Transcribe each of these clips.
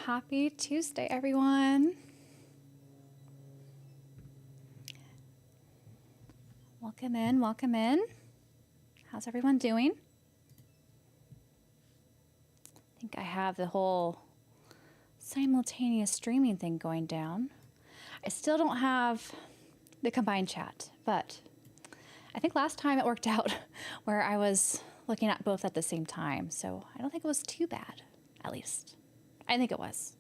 Happy Tuesday, everyone. Welcome in, welcome in. How's everyone doing? I think I have the whole simultaneous streaming thing going down. I still don't have the combined chat, but I think last time it worked out where I was looking at both at the same time, so I don't think it was too bad, at least. I think it was.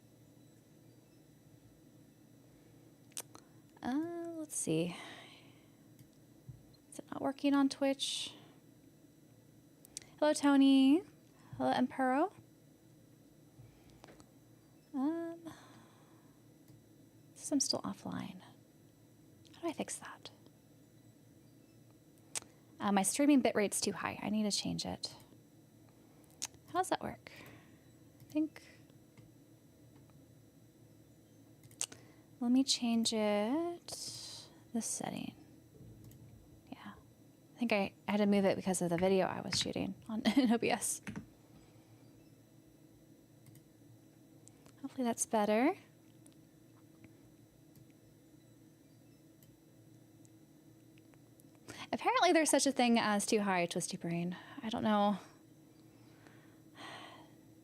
Let's see. Is it not working on Twitch? Hello, Tony. Hello, Empero. So I'm still offline. How do I fix that? My streaming bitrate's too high. I need to change it. How does that work? I think... Let me change it. This setting. Yeah. I think I had to move it because of the video I was shooting on OBS. Hopefully that's better. Apparently there's such a thing as too high twisty brain. I don't know.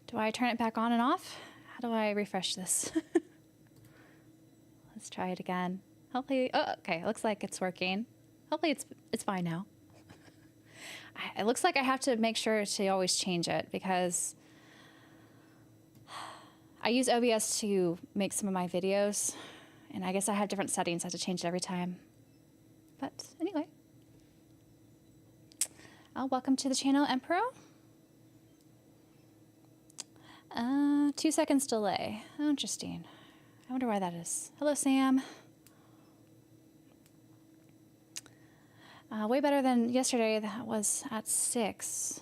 Do I turn it back on and off? How do I refresh this? Let's try it again. Hopefully, oh, okay, it looks like it's working. Hopefully it's fine now. It looks like I have to make sure to always change it because I use OBS to make some of my videos, and I guess I have different settings. I have to change it every time. But anyway. Welcome to the channel, Empero. 2 seconds delay. Oh, interesting. I wonder why that is. Hello, Sam. Way better than yesterday. That was at 6.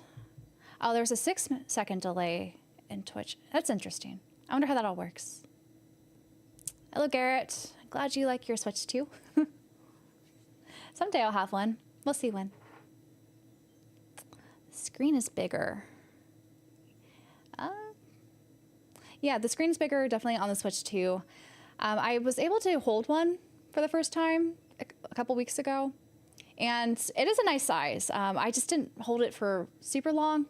Oh, there's a 6-second delay in Twitch. That's interesting. I wonder how that all works. Hello, Garrett. Glad you like your Switch too. Someday I'll have one. We'll see when. The screen is bigger. Yeah, the screen's bigger, definitely on the Switch too. I was able to hold one for the first time a couple weeks ago, and it is a nice size. I just didn't hold it for super long.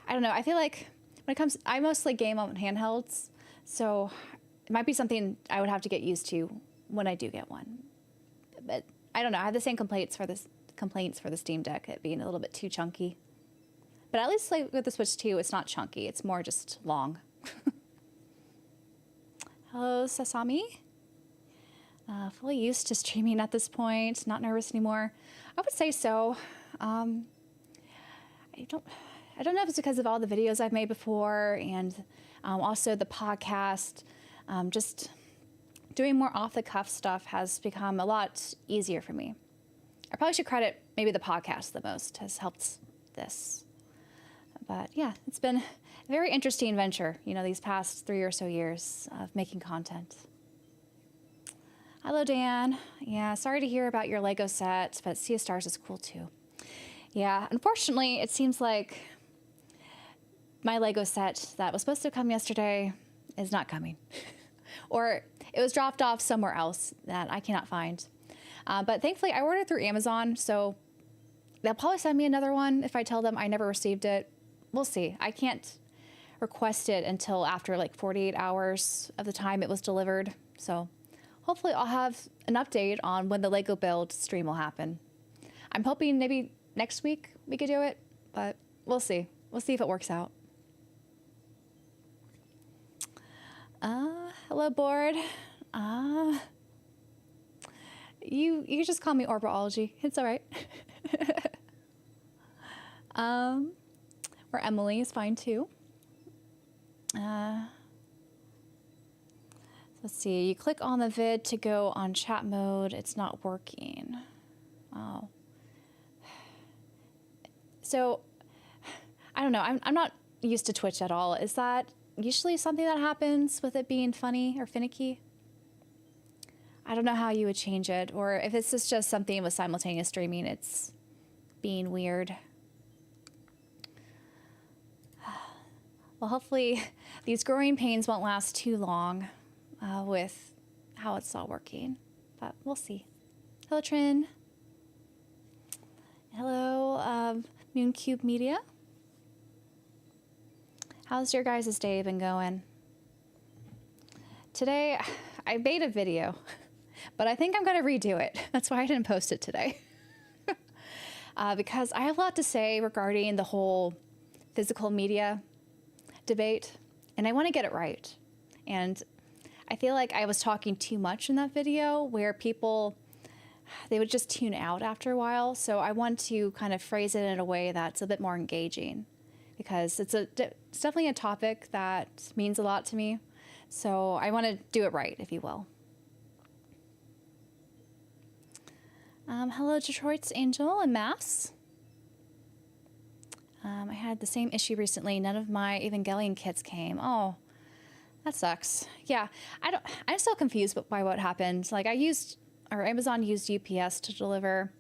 I don't know. I feel like when it comes, I mostly game on handhelds, so it might be something I would have to get used to when I do get one. But I don't know. I have the same complaints for the Steam Deck, it being a little bit too chunky. But at least like with the Switch 2, it's not chunky. It's more just long. Hello, Sasami. Fully used to streaming at this point. Not nervous anymore. I would say so. I don't know if it's because of all the videos I've made before, and also the podcast. Just doing more off-the-cuff stuff has become a lot easier for me. I probably should credit maybe the podcast the most has helped this. But yeah, it's been a very interesting venture, you know, these past 3 or so years of making content. Hello, Dan. Yeah, sorry to hear about your Lego set, but Sea of Stars is cool too. Yeah, unfortunately, it seems like my Lego set that was supposed to come yesterday is not coming. Or it was dropped off somewhere else that I cannot find. But thankfully, I ordered through Amazon, so they'll probably send me another one if I tell them I never received it. We'll see. I can't request it until after like 48 hours of the time it was delivered. So hopefully I'll have an update on when the Lego build stream will happen. I'm hoping maybe next week we could do it, but we'll see. We'll see if it works out. Hello, board. You just call me orbalology. It's all right. Or Emily is fine too. Let's see. You click on the vid to go on chat mode. It's not working. Oh. So, I don't know. I'm not used to Twitch at all. Is that usually something that happens with it being funny or finicky? I don't know how you would change it, or if it's just something with simultaneous streaming, it's being weird. Well, hopefully these growing pains won't last too long with how it's all working, but we'll see. Hello, Trin. Hello, Mooncube Media. How's your guys' day been going? Today, I made a video, but I think I'm going to redo it. That's why I didn't post it today. Because I have a lot to say regarding the whole physical media debate, and I want to get it right. And I feel like I was talking too much in that video where people, they would just tune out after a while. So I want to kind of phrase it in a way that's a bit more engaging, because it's definitely a topic that means a lot to me. So I want to do it right, if you will. Hello, Detroit's Angel and Mass. I had the same issue recently. None of my Evangelion kits came. Oh, that sucks. Yeah, I'm still confused by what happened. Like Amazon used UPS to deliver.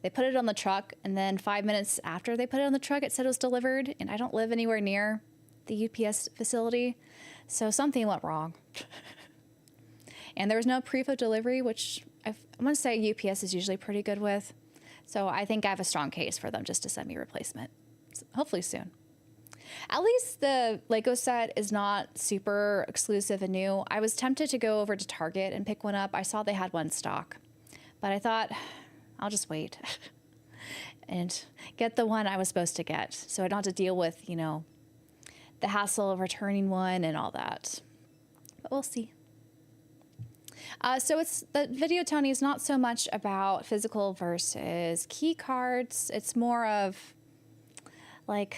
They put it on the truck, and then 5 minutes after they put it on the truck, it said it was delivered, and I don't live anywhere near the UPS facility, so something went wrong. And there was no proof of delivery, which I want to say UPS is usually pretty good with. So I think I have a strong case for them just to send me a replacement. So hopefully soon. At least the Lego set is not super exclusive and new. I was tempted to go over to Target and pick one up. I saw they had one in stock, but I thought I'll just wait and get the one I was supposed to get, so I don't have to deal with, you know, the hassle of returning one and all that. But we'll see. So the video, Tony, is not so much about physical versus key cards. It's more of like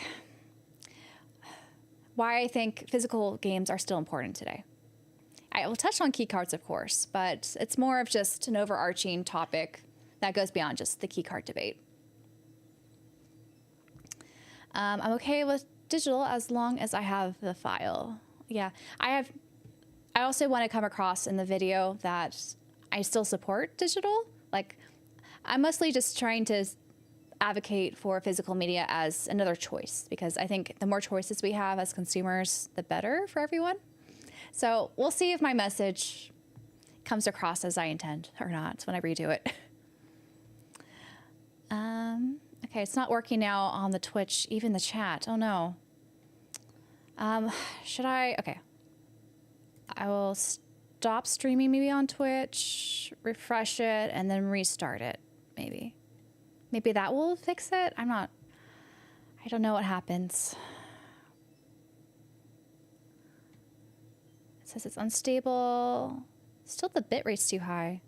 why I think physical games are still important today. I will touch on key cards, of course, but it's more of just an overarching topic that goes beyond just the key card debate. I'm okay with digital as long as I have the file. Yeah, I also want to come across in the video that I still support digital. Like, I'm mostly just trying to advocate for physical media as another choice, because I think the more choices we have as consumers, the better for everyone. So we'll see if my message comes across as I intend or not when I redo it. Okay, it's not working now on the Twitch, even the chat. Oh no. Should I? Okay. I will stop streaming maybe on Twitch, refresh it, and then restart it, maybe. Maybe that will fix it? I don't know what happens. It says it's unstable. Still the bitrate's too high.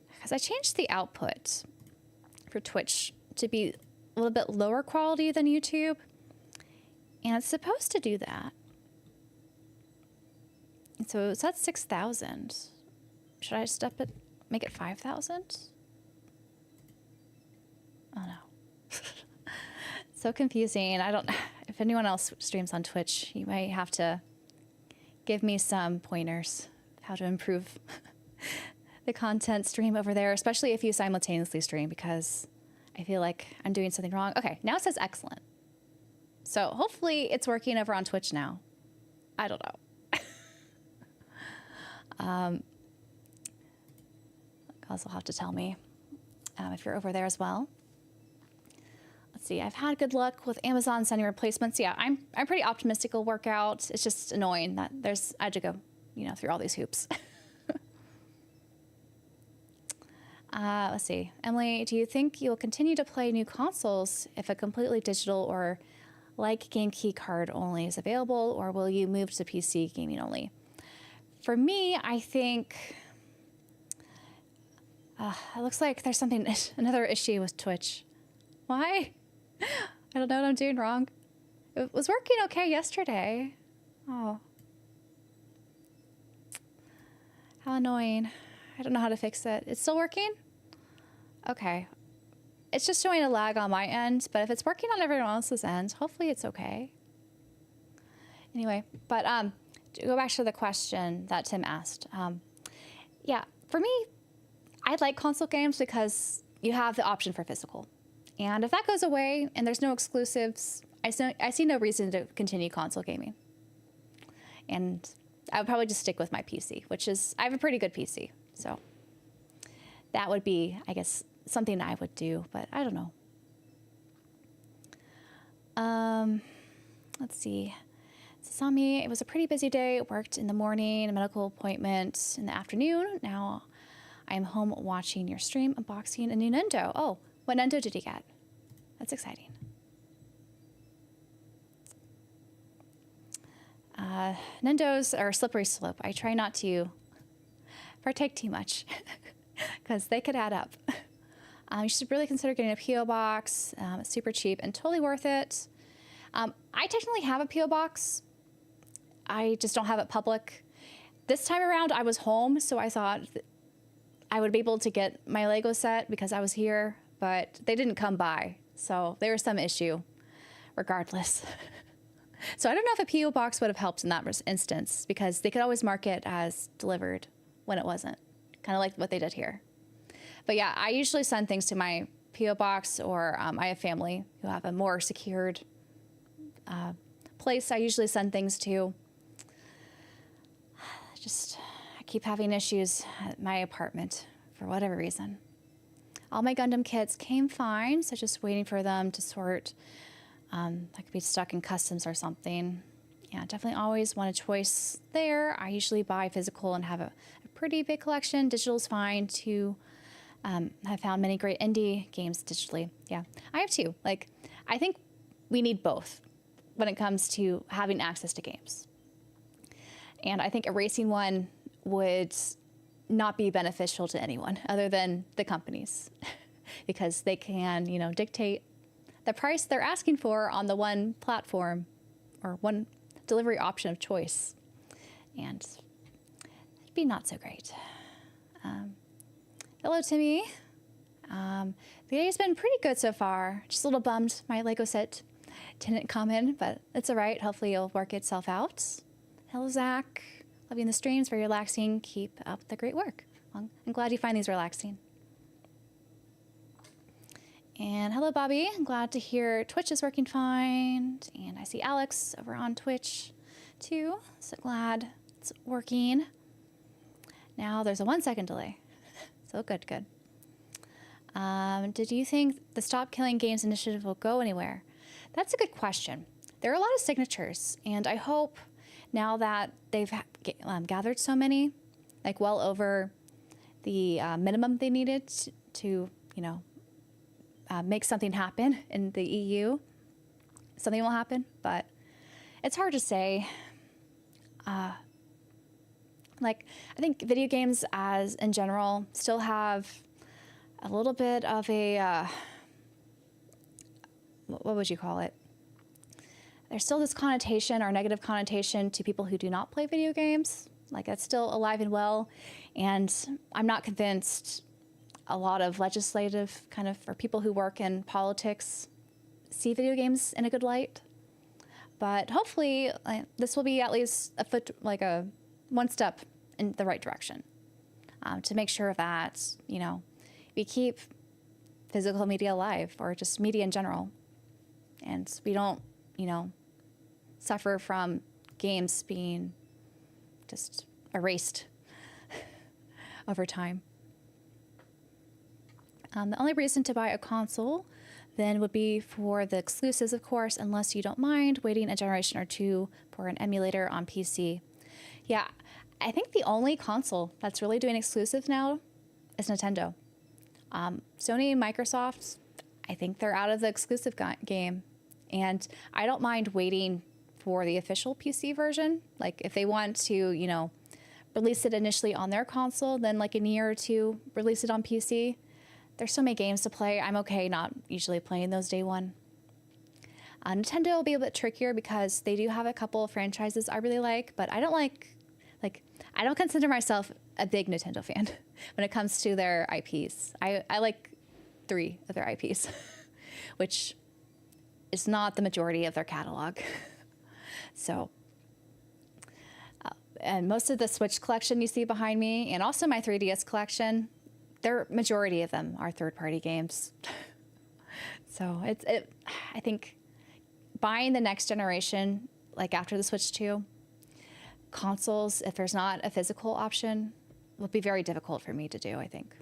Because I changed the output for Twitch to be a little bit lower quality than YouTube. And it's supposed to do that. And so it's at 6,000. Should I step it, make it 5,000? Oh no. So confusing. If anyone else streams on Twitch, you might have to give me some pointers how to improve the content stream over there, especially if you simultaneously stream, because I feel like I'm doing something wrong. Okay, now it says excellent. So hopefully it's working over on Twitch now. I don't know. Guys will have to tell me if you're over there as well. Let's see. I've had good luck with Amazon sending replacements. Yeah, I'm pretty optimistic it'll work out. It's just annoying that I had to go, through all these hoops. Let's see. Emily, do you think you'll continue to play new consoles if a completely digital or like game key card only is available, or will you move to PC gaming only? For me, I think it looks like there's another issue with Twitch. Why? I don't know what I'm doing wrong. It was working okay yesterday. Oh. How annoying. I don't know how to fix it. It's still working? Okay. It's just showing a lag on my end, but if it's working on everyone else's end, hopefully it's okay. Anyway, but to go back to the question that Tim asked. Yeah, for me, I like console games because you have the option for physical. And if that goes away and there's no exclusives, I see no reason to continue console gaming. And I would probably just stick with my PC, which is, I have a pretty good PC. So that would be, I guess, something I would do, but I don't know. Let's see. Sasami, it was a pretty busy day. Worked in the morning, a medical appointment in the afternoon. Now I am home watching your stream, unboxing a new Nintendo. Oh, what Nintendo did you get? That's exciting. Nintendos are a slippery slope. I try not to partake too much because they could add up. You should really consider getting a P.O. box. It's super cheap and totally worth it. I technically have a P.O. box. I just don't have it public. This time around, I was home, so I thought I would be able to get my Lego set because I was here, but they didn't come by, so there was some issue regardless. So I don't know if a P.O. box would have helped in that instance because they could always mark it as delivered when it wasn't, kind of like what they did here. But yeah, I usually send things to my P.O. box, or I have family who have a more secured place I usually send things to. I keep having issues at my apartment for whatever reason. All my Gundam kits came fine, so just waiting for them to sort. I could be stuck in customs or something. Yeah, definitely always want a choice there. I usually buy physical and have a pretty big collection. Digital's fine too. I've found many great indie games digitally. Yeah, I have too. Like, I think we need both when it comes to having access to games. And I think erasing one would not be beneficial to anyone other than the companies because they can, dictate the price they're asking for on the one platform or one delivery option of choice. And it'd be not so great. Hello, Timmy. The day's been pretty good so far. Just a little bummed my Lego set didn't come in, but it's all right. Hopefully it'll work itself out. Hello, Zach. Loving the streams, very relaxing. Keep up the great work. Well, I'm glad you find these relaxing. And hello, Bobby. I'm glad to hear Twitch is working fine. And I see Alex over on Twitch too. So glad it's working. Now there's a 1 second delay. So good. Did you think the Stop Killing Games initiative will go anywhere? That's a good question. There are a lot of signatures, and I hope now that they've gathered so many, like well over the minimum they needed to make something happen in the EU, something will happen, but it's hard to say. I think video games as in general still have a little bit of a, what would you call it? There's still this connotation or negative connotation to people who do not play video games. Like, that's still alive and well. And I'm not convinced a lot of legislative or people who work in politics see video games in a good light. But hopefully this will be at least a one step in the right direction to make sure that, we keep physical media alive, or just media in general. And we don't, suffer from games being just erased over time. The only reason to buy a console then would be for the exclusives, of course, unless you don't mind waiting a generation or two for an emulator on PC. Yeah, I think the only console that's really doing exclusives now is Nintendo. Sony and Microsoft, I think they're out of the exclusive game. And I don't mind waiting for the official PC version. Like, if they want to, release it initially on their console, then like a year or two, release it on PC. There's so many games to play. I'm okay not usually playing those day one. Nintendo will be a bit trickier because they do have a couple of franchises I really like, but I don't I don't consider myself a big Nintendo fan when it comes to their IPs. I like 3 of their IPs, which is not the majority of their catalog. So, and most of the Switch collection you see behind me, and also my 3DS collection, majority of them are third-party games. So I think buying the next generation, like after the Switch 2, consoles, if there's not a physical option, will be very difficult for me to do, I think.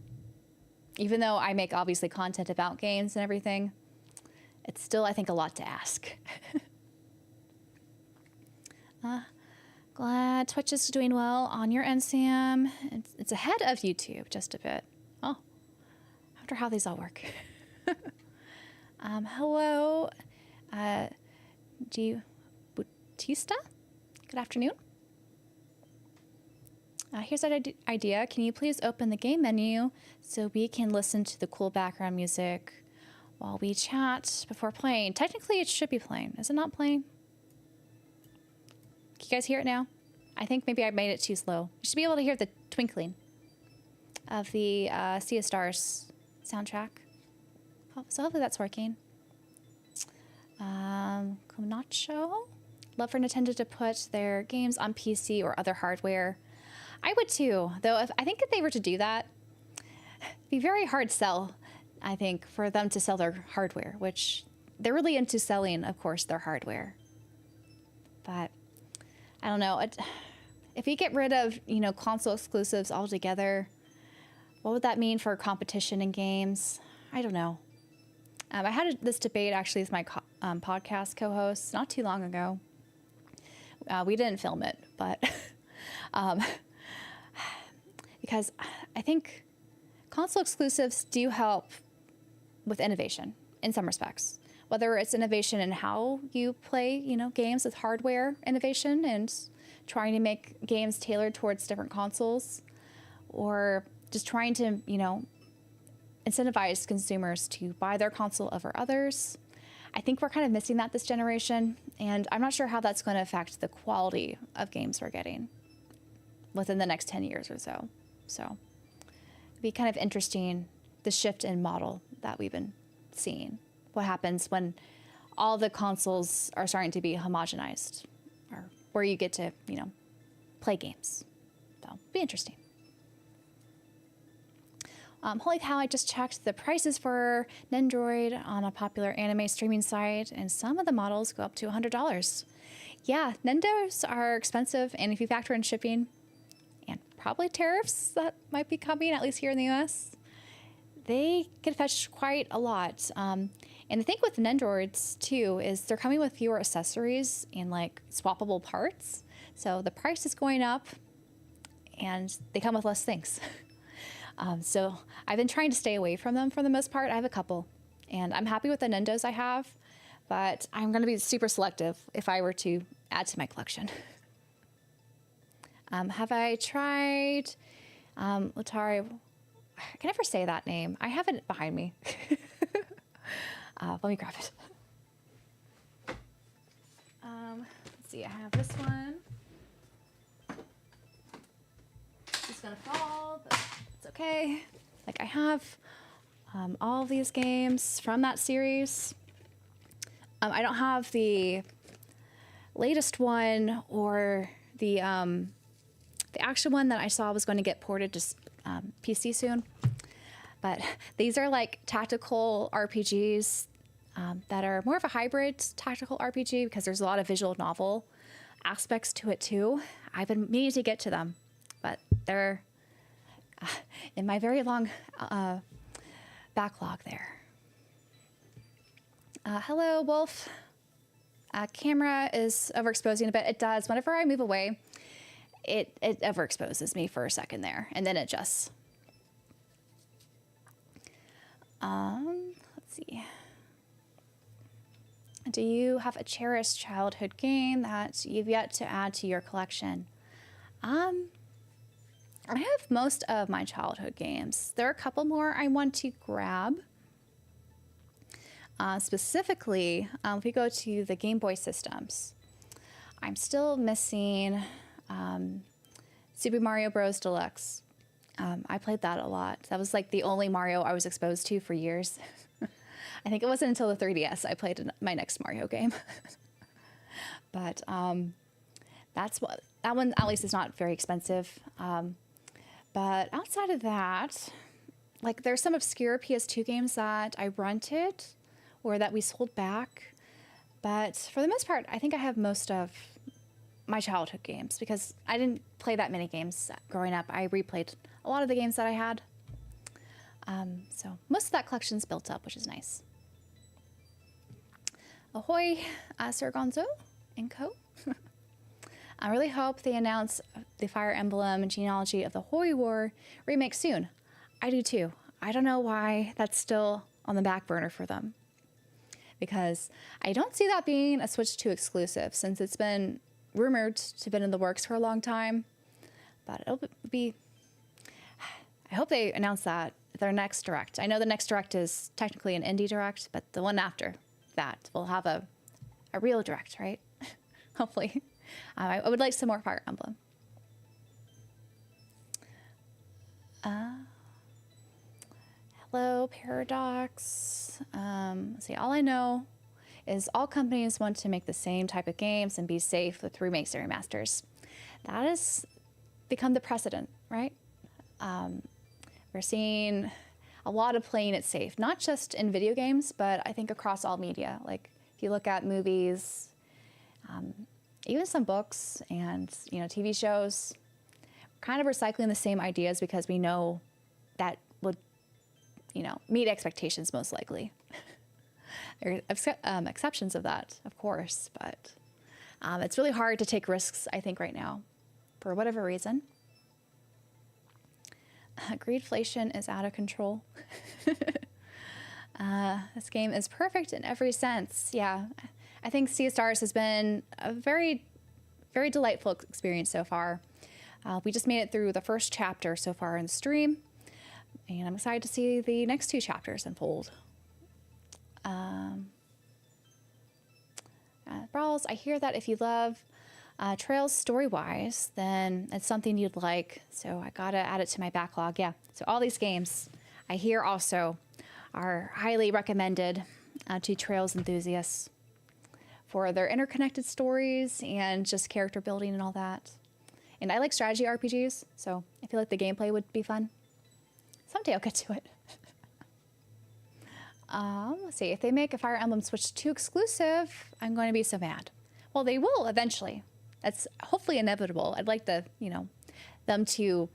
Even though I make obviously content about games and everything, it's still, I think, a lot to ask. Glad Twitch is doing well on your end, Sam. It's ahead of YouTube just a bit. Oh, I wonder how these all work. Hello, G. Bautista. Good afternoon. Here's an idea. Can you please open the game menu so we can listen to the cool background music while we chat before playing? Technically, it should be playing. Is it not playing? Can you guys hear it now? I think maybe I made it too slow. You should be able to hear the twinkling of the Sea of Stars soundtrack. So hopefully that's working. Conacho? Love for Nintendo to put their games on PC or other hardware. I would too, though. I think if they were to do that, it'd be very hard sell, I think, for them to sell their hardware, which they're really into selling, of course, their hardware. But I don't know. If you get rid of, console exclusives altogether, what would that mean for competition in games? I don't know. I had this debate actually with my podcast co-host not too long ago. We didn't film it, but because I think console exclusives do help with innovation in some respects. Whether it's innovation in how you play, games with hardware innovation and trying to make games tailored towards different consoles, or just trying to, incentivize consumers to buy their console over others. I think we're kind of missing that this generation, and I'm not sure how that's going to affect the quality of games we're getting within the next 10 years or so. So it'd be kind of interesting, the shift in model that we've been seeing. What happens when all the consoles are starting to be homogenized, or where you get to, play games. So it'd be interesting. Holy cow, I just checked the prices for Nendroid on a popular anime streaming site, and some of the models go up to $100. Yeah, Nendos are expensive, and if you factor in shipping and probably tariffs that might be coming, at least here in the US, they can fetch quite a lot. And the thing with Nendroids, too, is they're coming with fewer accessories and, swappable parts. So the price is going up, and they come with less things. So I've been trying to stay away from them for the most part. I have a couple, and I'm happy with the Nendos I have, but I'm going to be super selective if I were to add to my collection. Have I tried Docarai? I can never say that name. I have it behind me. Let me grab it. Let's see, I have this one. It's gonna fall, but it's okay. I have all of these games from that series. I don't have the latest one or the actual one that I saw was going to get ported to PC soon. But these are tactical RPGs that are more of a hybrid tactical RPG because there's a lot of visual novel aspects to it too. I've been meaning to get to them, but they're in my very long backlog there. Hello, Wolf. Camera is overexposing a bit. It does. Whenever I move away, it overexposes me for a second there, and then it adjusts. Let's see. Do you have a cherished childhood game that you've yet to add to your collection? I have most of my childhood games. There are a couple more I want to grab. Specifically, if we go to the Game Boy systems, I'm still missing Super Mario Bros. Deluxe. I played that a lot. That was the only Mario I was exposed to for years. I think it wasn't until the 3DS I played my next Mario game. But that one at least is not very expensive. But outside of that, there's some obscure PS2 games that I rented or that we sold back. But for the most part, I think I have most of my childhood games because I didn't play that many games growing up. I replayed a lot of the games that I had. So most of that collection's built up, which is nice. Ahoy, Sir Gonzo and co. I really hope they announce the Fire Emblem Genealogy of the Holy War remake soon. I do too. I don't know why that's still on the back burner for them. Because I don't see that being a Switch 2 exclusive since it's been rumored to have been in the works for a long time. But it'll be... I hope they announce that at their next Direct. I know the next Direct is technically an indie Direct, but the one after that will have a real Direct, right? Hopefully. I would like some more Fire Emblem. Hello, Paradox. Let's see, all I know is all companies want to make the same type of games and be safe with remakes and remasters. That has become the precedent, right? We're seeing a lot of playing it safe, not just in video games, but I think across all media. Like if you look at movies, even some books and TV shows, kind of recycling the same ideas because we know that would meet expectations most likely. There are exceptions of that, of course, but it's really hard to take risks, I think, right now, for whatever reason. Greedflation is out of control. This game is perfect in every sense. Yeah, I think Sea of Stars has been a very, very delightful experience so far. We just made it through the first chapter so far in the stream, and I'm excited to see the next 2 chapters unfold. Brawls, I hear that if you love Trails story-wise, then it's something you'd like, so I gotta add it to my backlog. Yeah, so all these games I hear also are highly recommended to Trails enthusiasts for their interconnected stories and just character building and all that. And I like strategy RPGs, so I feel like the gameplay would be fun. Someday I'll get to it. Let's see, if they make a Fire Emblem Switch 2 exclusive, I'm going to be so mad. Well, they will eventually. That's hopefully inevitable. I'd like them to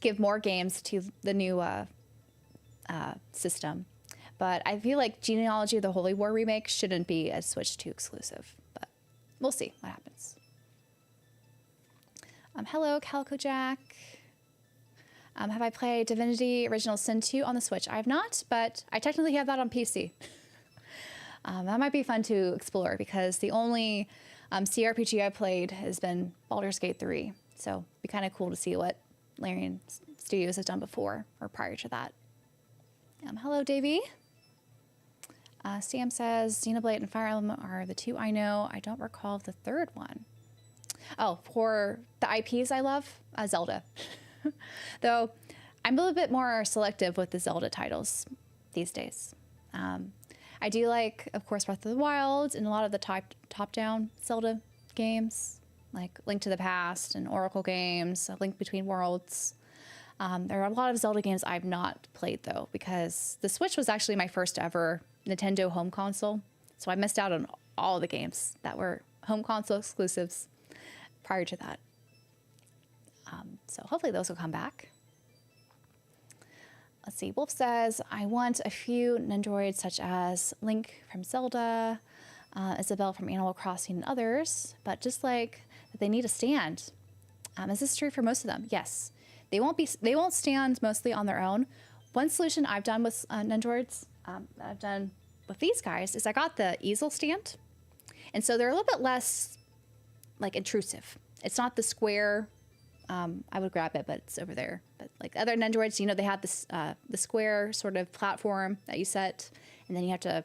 give more games to the new system. But I feel like Genealogy of the Holy War remake shouldn't be a Switch 2 exclusive. But we'll see what happens. Hello, Calico Jack. Have I played Divinity Original Sin 2 on the Switch? I have not, but I technically have that on PC. That might be fun to explore because the only CRPG I played has been Baldur's Gate 3. So it'd be kind of cool to see what Larian Studios has done before or prior to that. Hello, Davey. Sam says Xenoblade and Fire Emblem are the 2 I know. I don't recall the 3rd one. Oh, for the IPs I love, Zelda. Though I'm a little bit more selective with the Zelda titles these days. I do like, of course, Breath of the Wild and a lot of the top-down Zelda games, like Link to the Past and Oracle games, Link Between Worlds. There are a lot of Zelda games I've not played, though, because the Switch was actually my first ever Nintendo home console, so I missed out on all the games that were home console exclusives prior to that. So hopefully those will come back. Let's see, Wolf says, I want a few Nendroids such as Link from Zelda, Isabelle from Animal Crossing and others, but just like that they need a stand. Is this true for most of them? Yes. They won't stand mostly on their own. One solution I've done with Nendroids, that I've done with these guys, is I got the easel stand. And so they're a little bit less like intrusive. It's not the square. I would grab it, but it's over there. But like other Nendroids, they have this the square sort of platform that you set, and then you have to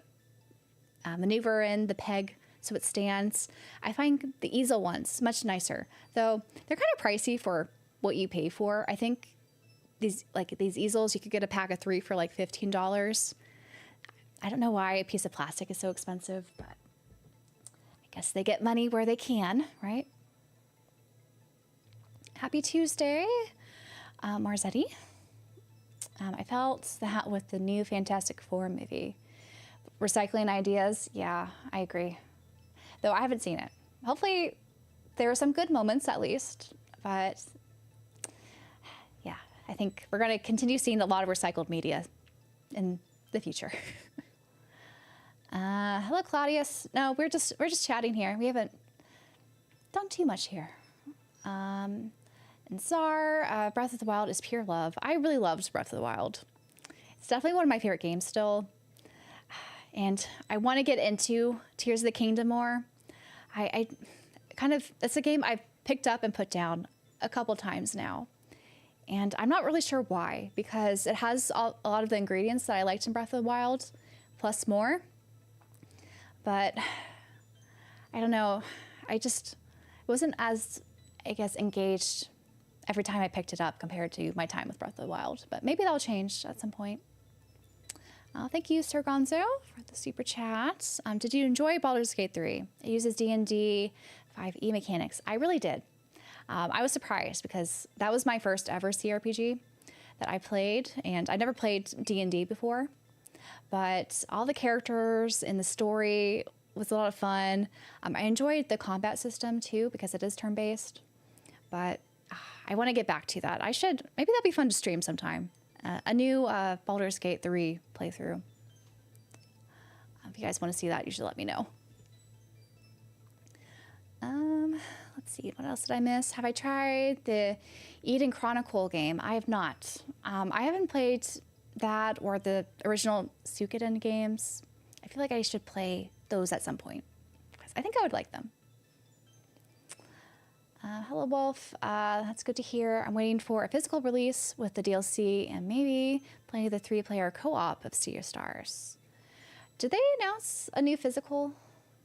maneuver in the peg so it stands. I find the easel ones much nicer, though they're kind of pricey for what you pay for. I think these easels, you could get a pack of 3 for like $15. I don't know why a piece of plastic is so expensive, but I guess they get money where they can, right? Happy Tuesday, Marzetti. I felt that with the new Fantastic Four movie. recycling ideas. Yeah, I agree. Though I haven't seen it. Hopefully there are some good moments at least, but yeah, I think we're going to continue seeing a lot of recycled media in the future. Hello, Claudius. No, we're just chatting here. We haven't done too much here. And Czar, Breath of the Wild is pure love. I really loved Breath of the Wild. It's definitely one of my favorite games still. And I want to get into Tears of the Kingdom more. It's a game I've picked up and put down a couple times now. And I'm not really sure why, because it has a lot of the ingredients that I liked in Breath of the Wild, plus more. But I don't know. I just wasn't as, I guess, engaged every time I picked it up compared to my time with Breath of the Wild. But maybe that'll change at some point. Thank you, Sir Gonzo, for the super chat. Did you enjoy Baldur's Gate 3? It uses D&D 5e mechanics. I really did. I was surprised because that was my first ever CRPG that I played, and I never played D&D before. But all the characters in the story was a lot of fun. I enjoyed the combat system too because it is turn-based. But I want to get back to that. Maybe that'd be fun to stream sometime. A new Baldur's Gate 3 playthrough. If you guys want to see that, you should let me know. Let's see, what else did I miss? Have I tried the Eden Chronicle game? I have not. I haven't played that or the original Suikoden games. I feel like I should play those at some point because I think I would like them. Hello, Wolf. That's good to hear. I'm waiting for a physical release with the DLC and maybe playing the 3-player co-op of Sea of Stars. Did they announce a new physical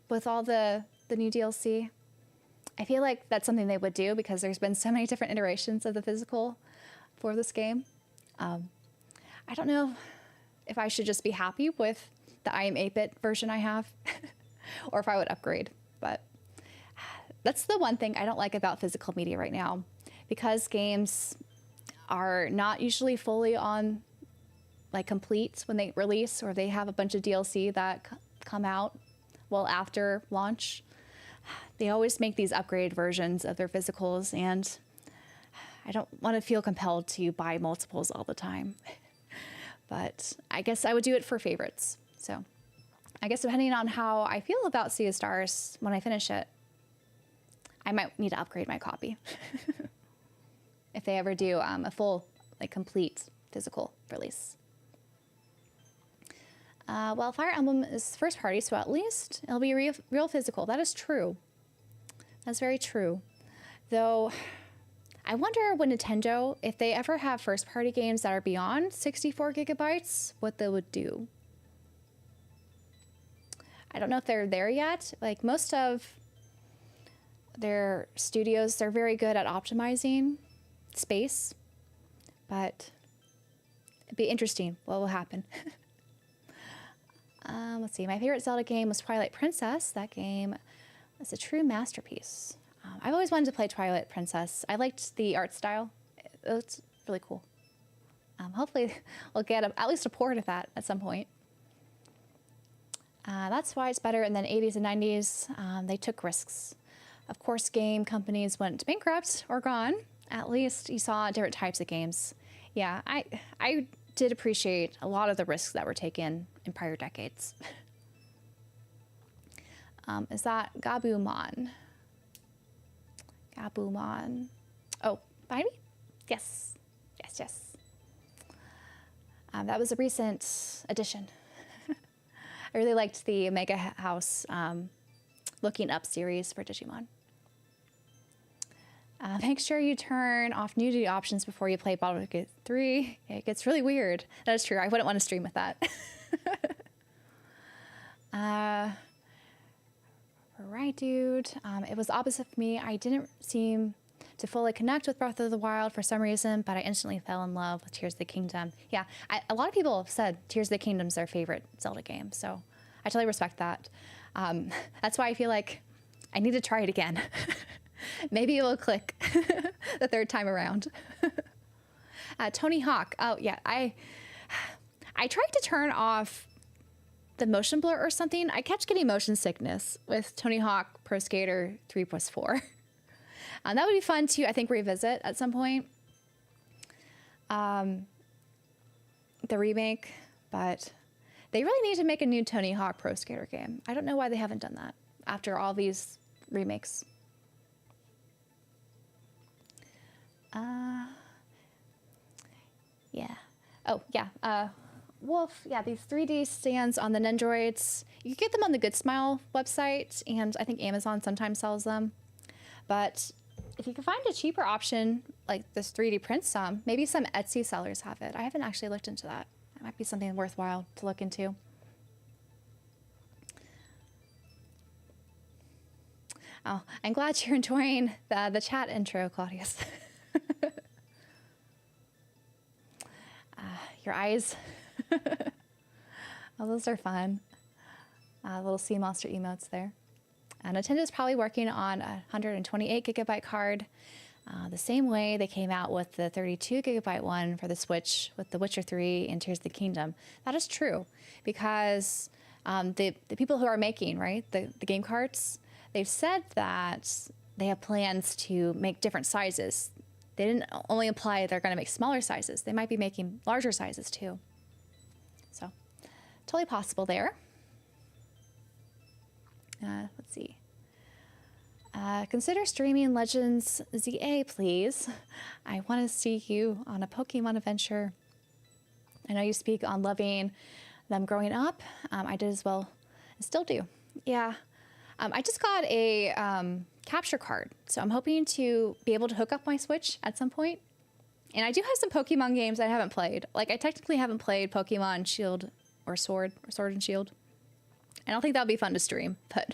with all the new DLC? I feel like that's something they would do because there's been so many different iterations of the physical for this game. I don't know if I should just be happy with the I Am 8-bit version I have or if I would upgrade, but that's the one thing I don't like about physical media right now, because games are not usually fully on, like, complete when they release, or they have a bunch of DLC that come out well after launch. They always make these upgraded versions of their physicals, and I don't want to feel compelled to buy multiples all the time. But I guess I would do it for favorites. So I guess depending on how I feel about Sea of Stars when I finish it, I might need to upgrade my copy if they ever do a full, like, complete physical release. Well, Fire Emblem is first party, so at least it'll be real physical. That is true. That's very true. Though, I wonder when Nintendo, if they ever have first party games that are beyond 64 gigabytes, what they would do. I don't know if they're there yet. Like, most of their studios, they're very good at optimizing space, but it'd be interesting what will happen. Let's see, my favorite Zelda game was Twilight Princess. That game was a true masterpiece. I've always wanted to play Twilight Princess. I liked the art style. It's really cool. Hopefully we'll get at least a port of that at some point. That's why it's better in the 80s and 90s. They took risks. Of course, game companies went bankrupt or gone. At least you saw different types of games. Yeah, I did appreciate a lot of the risks that were taken in prior decades. Is that Gabumon? Gabumon. Oh, behind me? Yes. Yes, yes. That was a recent addition. I really liked the Omega House Looking Up series for Digimon. Make sure you turn off nudity options before you play Baldur's Gate 3. It gets really weird. That is true. I wouldn't want to stream with that. Right, dude. It was opposite for me. I didn't seem to fully connect with Breath of the Wild for some reason, but I instantly fell in love with Tears of the Kingdom. Yeah, a lot of people have said Tears of the Kingdom is their favorite Zelda game, so I totally respect that. That's why I feel like I need to try it again. Maybe it will click the third time around. Tony Hawk. Oh, yeah. I tried to turn off the motion blur or something. I kept getting motion sickness with Tony Hawk Pro Skater 3+4. That would be fun to, I think, revisit at some point. The remake, but they really need to make a new Tony Hawk Pro Skater game. I don't know why they haven't done that after all these remakes. Yeah. Oh, yeah. Wolf, yeah, these 3D stands on the Nendroids. You can get them on the Good Smile website, and I think Amazon sometimes sells them. But if you can find a cheaper option, like this 3D print some, maybe some Etsy sellers have it. I haven't actually looked into that. It might be something worthwhile to look into. Oh, I'm glad you're enjoying the chat intro, Claudius. Your eyes. Oh, those are fun. Little sea monster emotes there. Nintendo's probably working on a 128 gigabyte card, the same way they came out with the 32 gigabyte one for the Switch with The Witcher 3 and Tears of the Kingdom. That is true, because the people who are making, right, the game cards, they've said that they have plans to make different sizes. They didn't only imply they're going to make smaller sizes. They might be making larger sizes too. So, totally possible there. Let's see. Consider streaming Legends ZA, please. I want to see you on a Pokemon adventure. I know you speak on loving them growing up. I did as well. I still do. Yeah. I just got a capture card, so I'm hoping to be able to hook up my Switch at some point. And I do have some Pokemon games I haven't played. Like, I technically haven't played Pokemon Shield or Sword and Shield. I don't think that would be fun to stream, but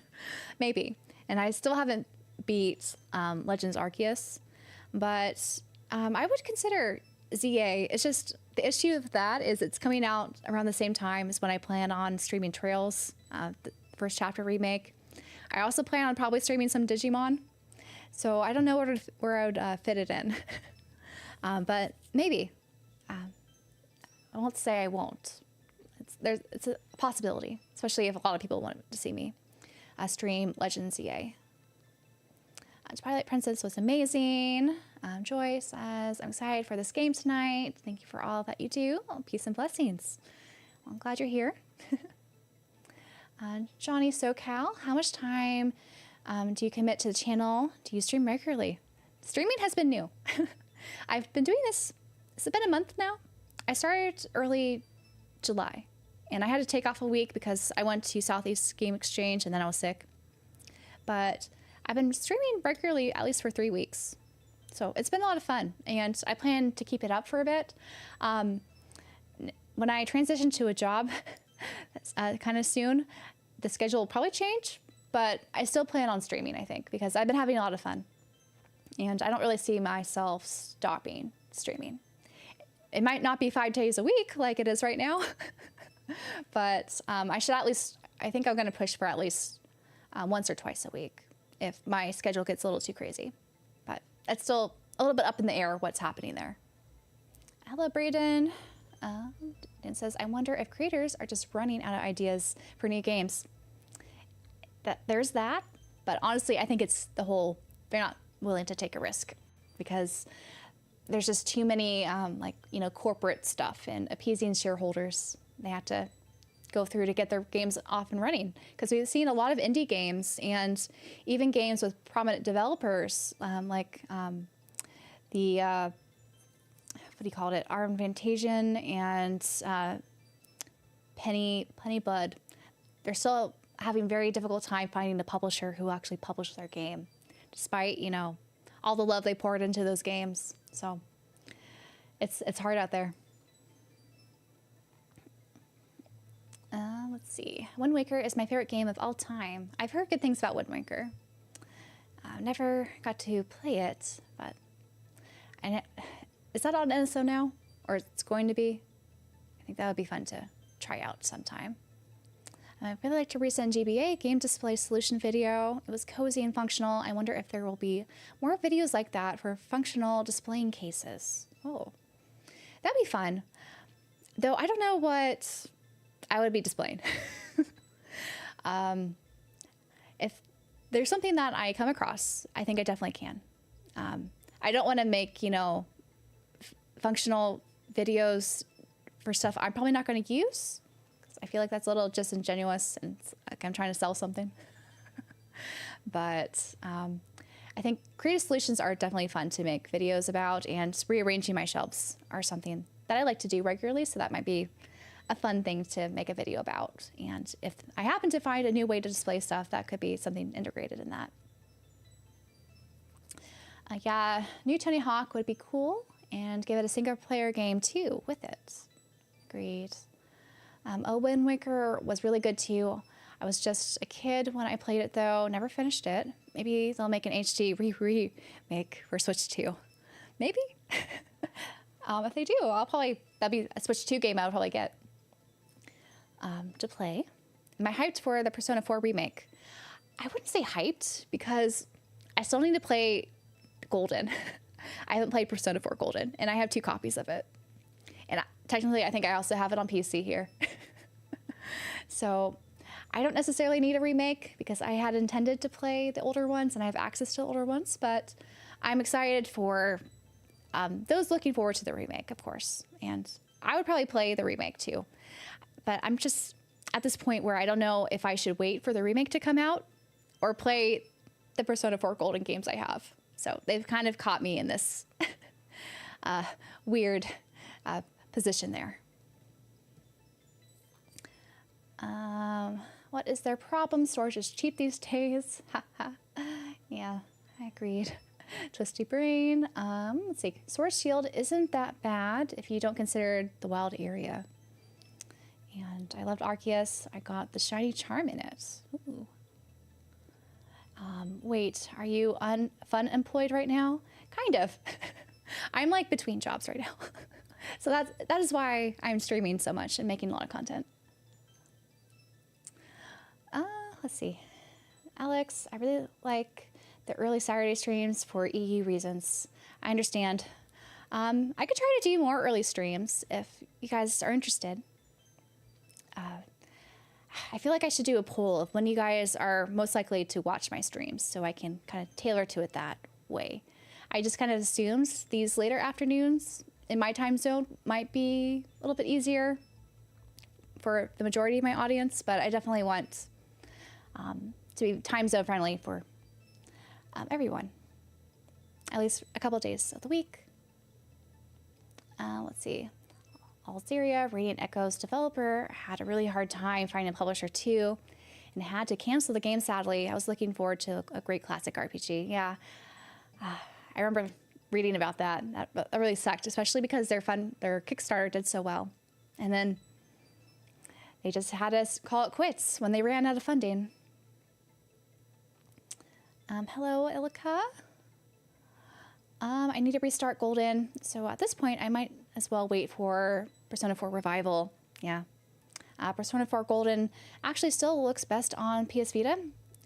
maybe. And I still haven't beat Legends Arceus, but I would consider ZA. It's just the issue with that is it's coming out around the same time as when I plan on streaming Trails, the first chapter remake. I also plan on probably streaming some Digimon, so I don't know where I would fit it in. But maybe. I won't say I won't. It's a possibility, especially if a lot of people want to see me stream Legends ZA. Twilight Princess was amazing. Joy says, I'm excited for this game tonight. Thank you for all that you do. Peace and blessings. Well, I'm glad you're here. Johnny SoCal, how much time do you commit to the channel? Do you stream regularly? Streaming has been new. I've been doing this, it's been a month now. I started early July, and I had to take off a week because I went to Southeast Game Exchange and then I was sick. But I've been streaming regularly at least for 3 weeks. So it's been a lot of fun, and I plan to keep it up for a bit. When I transition to a job kind of soon, the schedule will probably change, but I still plan on streaming, I think, because I've been having a lot of fun. And I don't really see myself stopping streaming. It might not be 5 days a week like it is right now, but I should at least, I think I'm going to push for at least once or twice a week if my schedule gets a little too crazy. But it's still a little bit up in the air what's happening there. Hello, Braden. It says, I wonder if creators are just running out of ideas for new games. There's that, but honestly, I think it's the whole, they're not willing to take a risk because there's just too many, corporate stuff and appeasing shareholders they have to go through to get their games off and running. Because we've seen a lot of indie games and even games with prominent developers, what do you call it? Armvantasian and Penny Blood. They're still having very difficult time finding the publisher who actually published their game, despite, all the love they poured into those games. So it's hard out there. Let's see. Wind Waker is my favorite game of all time. I've heard good things about Wind Waker. Never got to play it, but is that on NSO now? Or it's going to be? I think that would be fun to try out sometime. I'd really like to resend GBA game display solution video. It was cozy and functional. I wonder if there will be more videos like that for functional displaying cases. Oh, that'd be fun. Though I don't know what I would be displaying. If there's something that I come across, I think I definitely can. I don't want to make, functional videos for stuff I'm probably not going to use. I feel like that's a little disingenuous and like I'm trying to sell something. But I think creative solutions are definitely fun to make videos about, and rearranging my shelves are something that I like to do regularly. So that might be a fun thing to make a video about. And if I happen to find a new way to display stuff, that could be something integrated in that. Yeah, new Tony Hawk would be cool, and give it a single player game too with it. Agreed. Wind Waker was really good too. I was just a kid when I played it though, never finished it. Maybe they'll make an HD remake for Switch 2. Maybe? If they do, that'd be a Switch 2 game I'll probably get to play. Am I hyped for the Persona 4 remake? I wouldn't say hyped, because I still need to play Golden. I haven't played Persona 4 Golden, and I have 2 copies of it. And technically, I think I also have it on PC here. So I don't necessarily need a remake, because I had intended to play the older ones, and I have access to the older ones. But I'm excited for those looking forward to the remake, of course. And I would probably play the remake too. But I'm just at this point where I don't know if I should wait for the remake to come out or play the Persona 4 Golden games I have. So they've kind of caught me in this weird position there. What is their problem? Storage is cheap these days. Yeah, I agreed. Twisty brain. Let's see. Source Shield isn't that bad if you don't consider the wild area. And I loved Arceus. I got the shiny charm in it. Ooh. Wait, are you fun employed right now? Kind of. I'm like between jobs right now. So that is why I'm streaming so much and making a lot of content. Let's see. Alex, I really like the early Saturday streams for EU reasons. I understand. I could try to do more early streams if you guys are interested. I feel like I should do a poll of when you guys are most likely to watch my streams, so I can kind of tailor to it that way. I just kind of assumed these later afternoons in my time zone might be a little bit easier for the majority of my audience, but I definitely want to be time zone friendly for everyone, at least a couple of days of the week. Let's see. Alzeria, Radiant Echoes developer, had a really hard time finding a publisher too, and had to cancel the game, sadly. I was looking forward to a great classic RPG. Yeah, I remember reading about that. That really sucked, especially because their Kickstarter did so well. And then they just had us call it quits when they ran out of funding. Hello, Ilika. I need to restart Golden, so at this point I might as well wait for Persona 4 Revival. Yeah. Persona 4 Golden actually still looks best on PS Vita.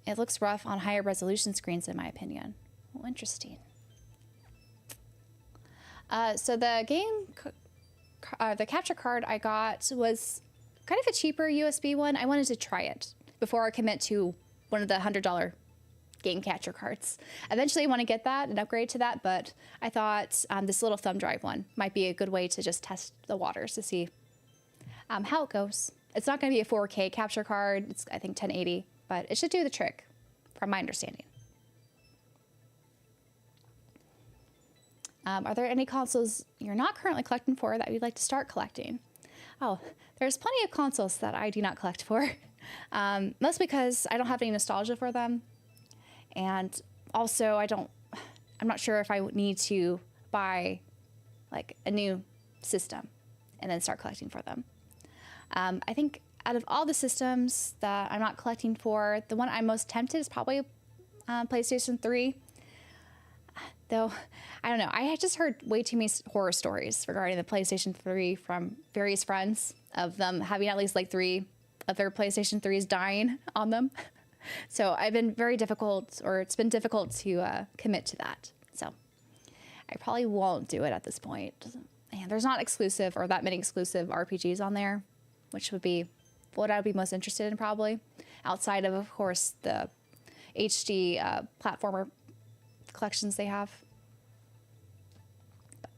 It looks rough on higher resolution screens, in my opinion. Oh, interesting. So the the capture card I got was kind of a cheaper USB one. I wanted to try it before I commit to one of the $100 game capture cards. Eventually I want to get that and upgrade to that, but I thought this little thumb drive one might be a good way to just test the waters to see how it goes. It's not going to be a 4K capture card. It's, I think, 1080, but it should do the trick from my understanding. Are there any consoles you're not currently collecting for that you'd like to start collecting? Oh, there's plenty of consoles that I do not collect for, mostly because I don't have any nostalgia for them. And also, I'm not sure if I need to buy like a new system and then start collecting for them. I think out of all the systems that I'm not collecting for, the one I'm most tempted is probably PlayStation 3. Though, I don't know, I had just heard way too many horror stories regarding the PlayStation 3 from various friends of them having at least like 3 of their PlayStation 3s dying on them. So it's been difficult to commit to that. So I probably won't do it at this point. And there's not exclusive or that many exclusive RPGs on there, which would be what I would be most interested in probably. outside of course, the HD platformer collections they have. But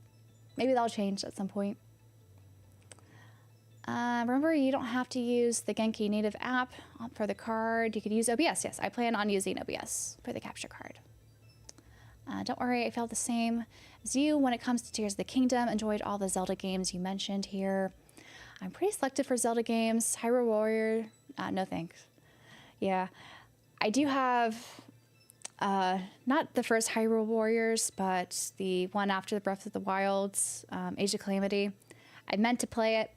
maybe that'll change at some point. Remember, you don't have to use the Genki native app for the card. You could use OBS. Yes, I plan on using OBS for the capture card. Don't worry, I felt the same as you when it comes to Tears of the Kingdom. Enjoyed all the Zelda games you mentioned here. I'm pretty selective for Zelda games. Hyrule Warrior, no thanks. Yeah, I do have, not the first Hyrule Warriors, but the one after the Breath of the Wild's Age of Calamity. I meant to play it.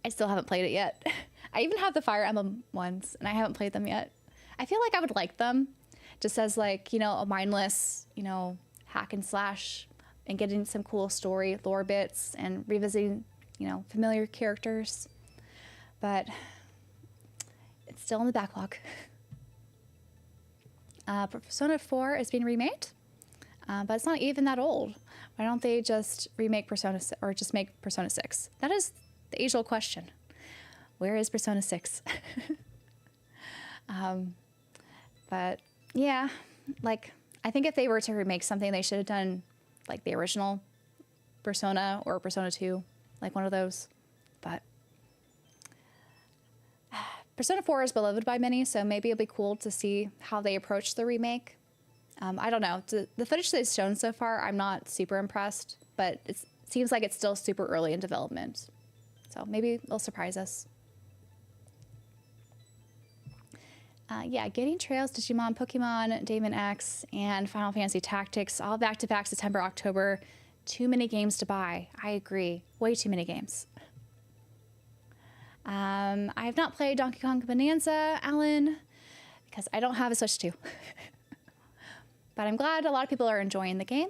I still haven't played it yet. I even have the Fire Emblem ones, and I haven't played them yet. I feel like I would like them, just as like, you know, a mindless, you know, hack and slash, and getting some cool story, lore bits, and revisiting, you know, familiar characters. But it's still in the backlog. Persona 4 is being remade, but it's not even that old. Why don't they just remake Persona 6, or just make Persona 6? That is the age-old question. Where is Persona 6? But yeah, like, I think if they were to remake something, they should have done like the original Persona or Persona 2, like one of those. But Persona 4 is beloved by many, so maybe it'll be cool to see how they approach the remake. I don't know. The footage they've shown so far, I'm not super impressed, but it seems like it's still super early in development. So maybe they'll surprise us. Yeah, Getting Trails, Digimon, Pokemon, Daemon X, and Final Fantasy Tactics, all back-to-back September, October. Too many games to buy. I agree. Way too many games. I have not played Donkey Kong Bonanza, Alan, because I don't have a Switch 2. But I'm glad a lot of people are enjoying the game.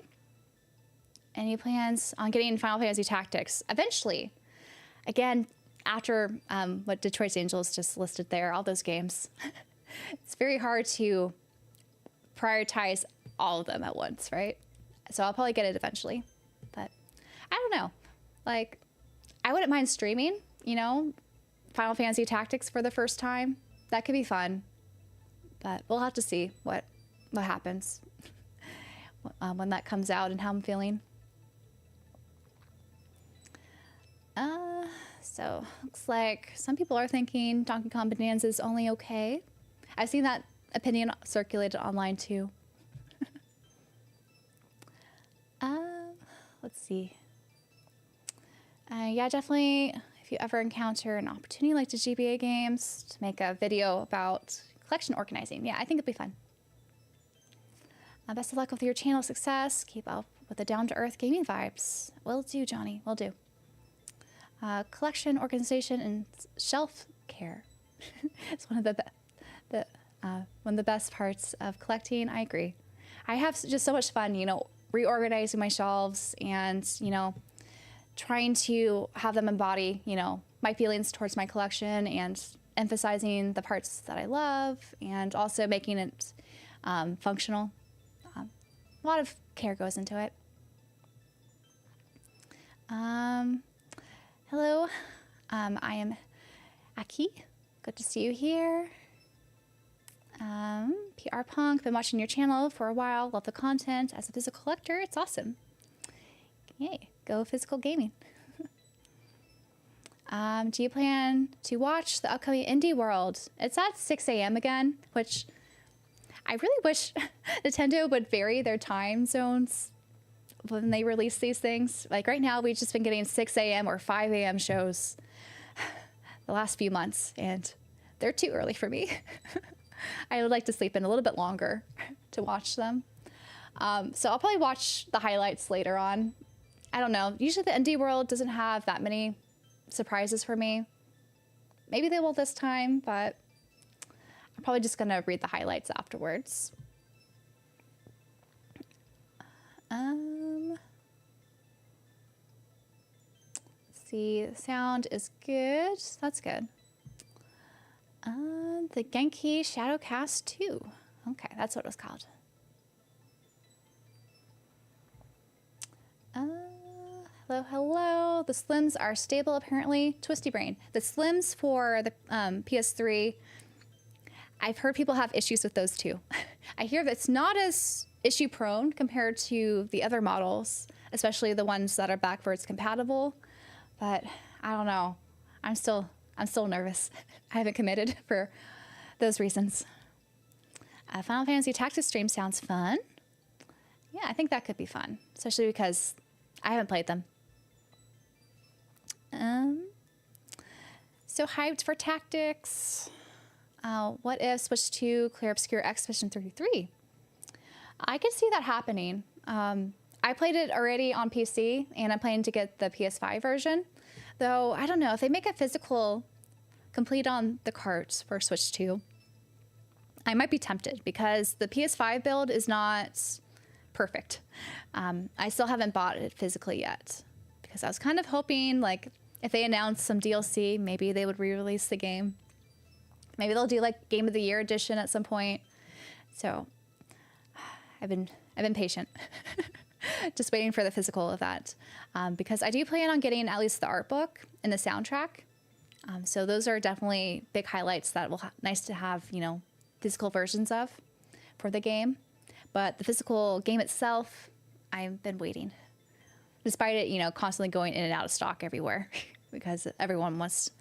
Any plans on getting Final Fantasy Tactics? Eventually. Again, after what Detroit's Angels just listed there, all those games. It's very hard to prioritize all of them at once, right? So I'll probably get it eventually. But I don't know. Like, I wouldn't mind streaming, you know, Final Fantasy Tactics for the first time. That could be fun. But we'll have to see what happens when that comes out and how I'm feeling. So looks like some people are thinking Donkey Kong Bonanza is only okay. I've seen that opinion circulated online too. Let's see. Yeah, definitely, if you ever encounter an opportunity like the GBA games, to make a video about collection organizing. Yeah, I think it'd be fun. Best of luck with your channel success. Keep up with the down-to-earth gaming vibes. Will do, Johnny, will do. Collection organization and shelf care. It's one of the best parts of collecting. I agree. I have just so much fun, you know, reorganizing my shelves and, you know, trying to have them embody, you know, my feelings towards my collection and emphasizing the parts that I love and also making it functional. A lot of care goes into it. Hello, I am Aki. Good to see you here. PR Punk, been watching your channel for a while. Love the content. As a physical collector, it's awesome. Yay, go physical gaming. Do you plan to watch the upcoming Indie World? It's at 6 a.m. again, which I really wish Nintendo would vary their time zones when they release these things. Like right now, we've just been getting 6 a.m. or 5 a.m. shows the last few months, and they're too early for me. I would like to sleep in a little bit longer to watch them. So I'll probably watch the highlights later on. I don't know. Usually the Indie World doesn't have that many surprises for me. Maybe they will this time, but I'm probably just going to read the highlights afterwards. Let's see. The sound is good. That's good. The Genki Shadowcast 2. Okay, that's what it was called. Hello, hello. The Slims are stable, apparently. Twisty Brain. The Slims for the PS3 I've heard people have issues with those too. I hear that it's not as issue prone compared to the other models, especially the ones that are backwards compatible. But I don't know. I'm still nervous. I haven't committed for those reasons. Final Fantasy Tactics stream sounds fun. Yeah, I think that could be fun, especially because I haven't played them. So hyped for Tactics. What if switch to Clear Obscure Expedition 33? I could see that happening. I played it already on PC, and I'm planning to get the PS5 version. Though, I don't know, if they make a physical complete on the cart for Switch 2, I might be tempted because the PS5 build is not perfect. I still haven't bought it physically yet because I was kind of hoping, like, if they announced some DLC, maybe they would re-release the game. Maybe they'll do like Game of the Year edition at some point. So I've been patient, just waiting for the physical of that, because I do plan on getting at least the art book and the soundtrack. So those are definitely big highlights that will nice to have, you know, physical versions of for the game. But the physical game itself, I've been waiting, despite it, you know, constantly going in and out of stock everywhere because everyone wants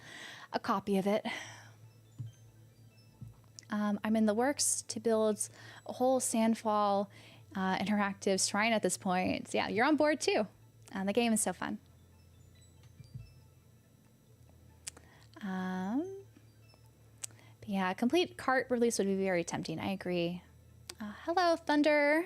a copy of it. I'm in the works to build a whole Sandfall interactive shrine at this point. So yeah, you're on board too. The game is so fun. But yeah, complete cart release would be very tempting. I agree. Hello, Thunder.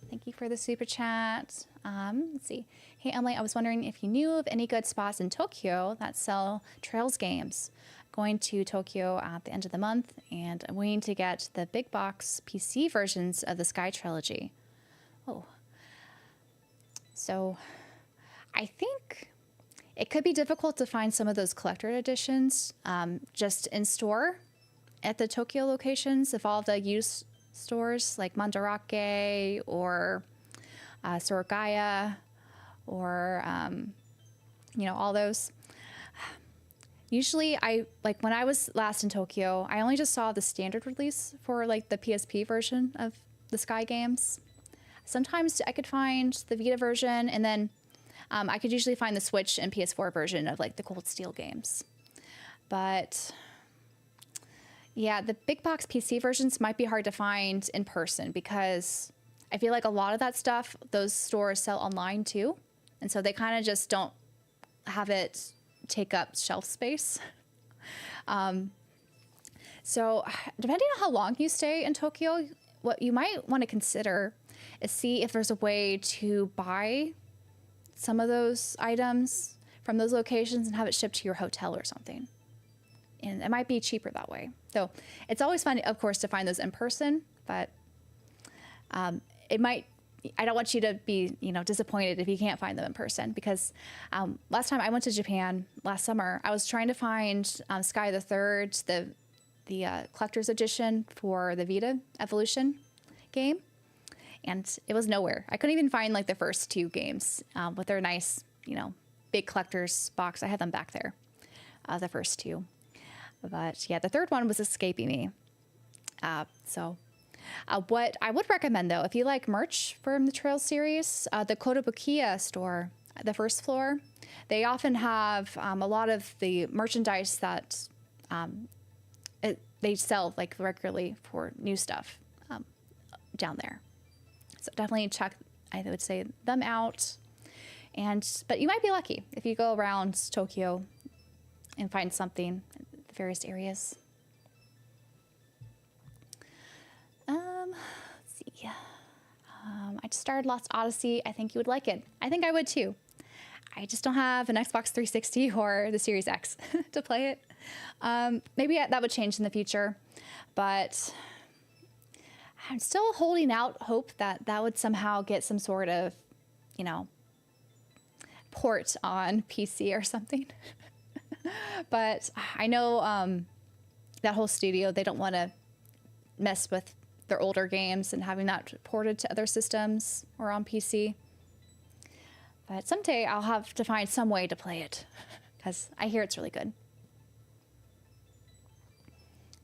Thank you for the super chat. Let's see. Hey, Emily, I was wondering if you knew of any good spots in Tokyo that sell Trails games. Going to Tokyo at the end of the month, and I'm waiting to get the big box PC versions of the Sky Trilogy. Oh. So I think it could be difficult to find some of those collector editions just in store at the Tokyo locations of all the used stores like Mandarake or Sorokaya or, you know, all those. Usually when I was last in Tokyo, I only just saw the standard release for like the PSP version of the Sky games. Sometimes I could find the Vita version, and then I could usually find the Switch and PS4 version of like the Cold Steel games. But yeah, the big box PC versions might be hard to find in person because I feel like a lot of that stuff, those stores sell online too. And so they kind of just don't have it take up shelf space. So depending on how long you stay in Tokyo, what you might want to consider is see if there's a way to buy some of those items from those locations and have it shipped to your hotel or something. And it might be cheaper that way. So it's always fun, of course, to find those in person, but it might, I don't want you to be, you know, disappointed if you can't find them in person, because last time I went to Japan last summer, I was trying to find Sky the Third, the collector's edition for the Vita Evolution game, and it was nowhere. I couldn't even find like the first two games with their nice, you know, big collector's box. I had them back there, the first two. But yeah, the third one was escaping me. What I would recommend, though, if you like merch from the Trails series, the Kotobukiya store, the first floor, they often have a lot of the merchandise that they sell like regularly for new stuff down there. So definitely check, I would say, them out. But you might be lucky if you go around Tokyo and find something in the various areas. Let's see. I just started Lost Odyssey. I think you would like it. I think I would too. I just don't have an Xbox 360 or the Series X to play it. Maybe that would change in the future, but I'm still holding out hope that that would somehow get some sort of, you know, port on PC or something. But I know that whole studio, they don't want to mess with their older games and having that ported to other systems or on PC. But someday I'll have to find some way to play it because I hear it's really good.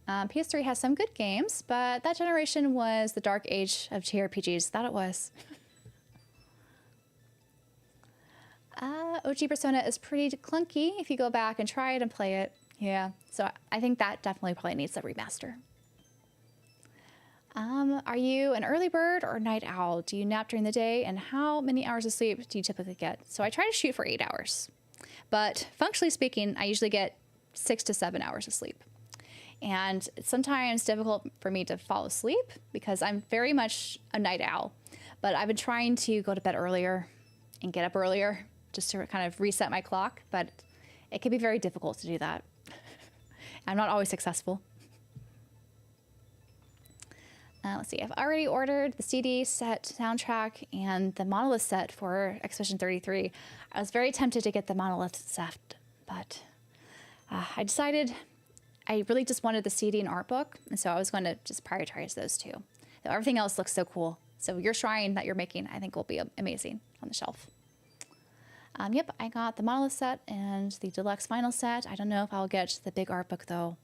PS3 has some good games, but that generation was the dark age of JRPGs. That it was. OG Persona is pretty clunky if you go back and try it and play it. Yeah, so I think that definitely probably needs a remaster. Are you an early bird or a night owl? Do you nap during the day? And how many hours of sleep do you typically get? So I try to shoot for 8 hours. But functionally speaking, I usually get 6 to 7 hours of sleep. And it's sometimes difficult for me to fall asleep because I'm very much a night owl. But I've been trying to go to bed earlier and get up earlier just to kind of reset my clock. But it can be very difficult to do that. I'm not always successful. Let's see, I've already ordered the CD set soundtrack and the Monolith set for Expedition 33. I was very tempted to get the Monolith set, but I decided I really just wanted the CD and art book, and so I was going to just prioritize those two. So everything else looks so cool. So your shrine that you're making, I think, will be amazing on the shelf. Yep, I got the Monolith set and the deluxe vinyl set. I don't know if I'll get the big art book, though.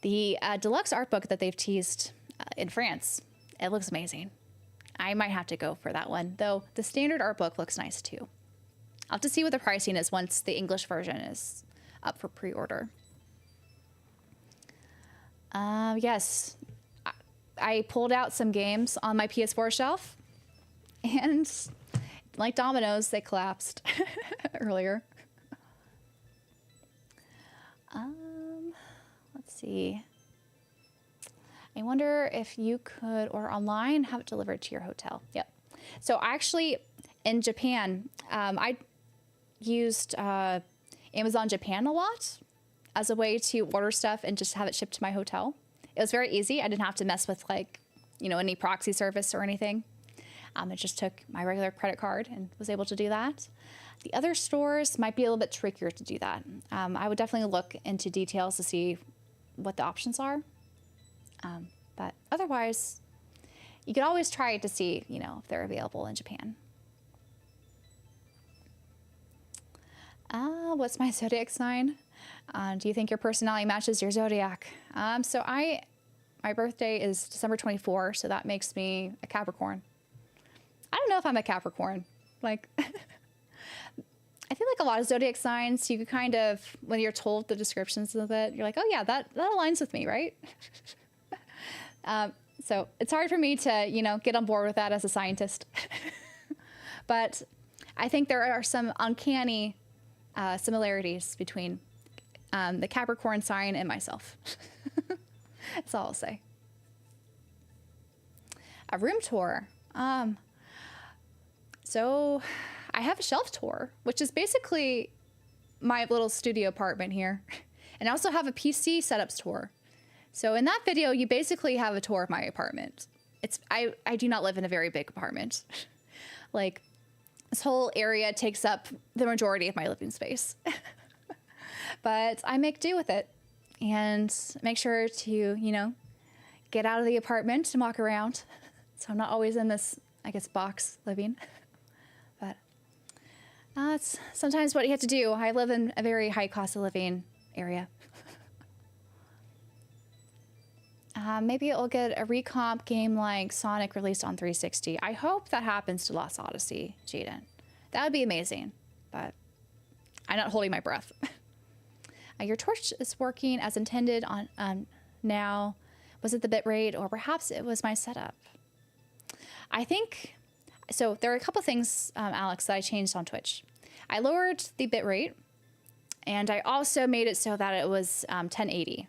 The deluxe art book that they've teased in France, it looks amazing. I might have to go for that one, though the standard art book looks nice too. I'll have to see what the pricing is once the English version is up for pre-order. Yes, I pulled out some games on my PS4 shelf, and like dominoes, they collapsed earlier. Let's see. I wonder if you could order online, have it delivered to your hotel. Yep. So actually, in Japan, I used Amazon Japan a lot as a way to order stuff and just have it shipped to my hotel. It was very easy. I didn't have to mess with any proxy service or anything. It just took my regular credit card and was able to do that. The other stores might be a little bit trickier to do that. I would definitely look into details to see what the options are. But otherwise, you could always try to see, if they're available in Japan. What's my zodiac sign? Do you think your personality matches your zodiac? My birthday is December 24, so that makes me a Capricorn. I don't know if I'm a Capricorn. I feel like a lot of zodiac signs, you could kind of, when you're told the descriptions of it, you're like, oh yeah, that aligns with me, right? So it's hard for me to, get on board with that as a scientist. But I think there are some uncanny similarities between the Capricorn sign and myself. That's all I'll say. A room tour. So I have a shelf tour, which is basically my little studio apartment here. And I also have a PC setups tour. So in that video, you basically have a tour of my apartment. I do not live in a very big apartment. This whole area takes up the majority of my living space. But I make do with it and make sure to, get out of the apartment and walk around. So I'm not always in this, box living. But that's sometimes what you have to do. I live in a very high cost of living area. Maybe it'll get a recomp game like Sonic released on 360. I hope that happens to Lost Odyssey, Jaden. That would be amazing, but I'm not holding my breath. Your Twitch is working as intended on now. Was it the bitrate, or perhaps it was my setup? I think, so there are a couple things, Alex, that I changed on Twitch. I lowered the bitrate, and I also made it so that it was 1080.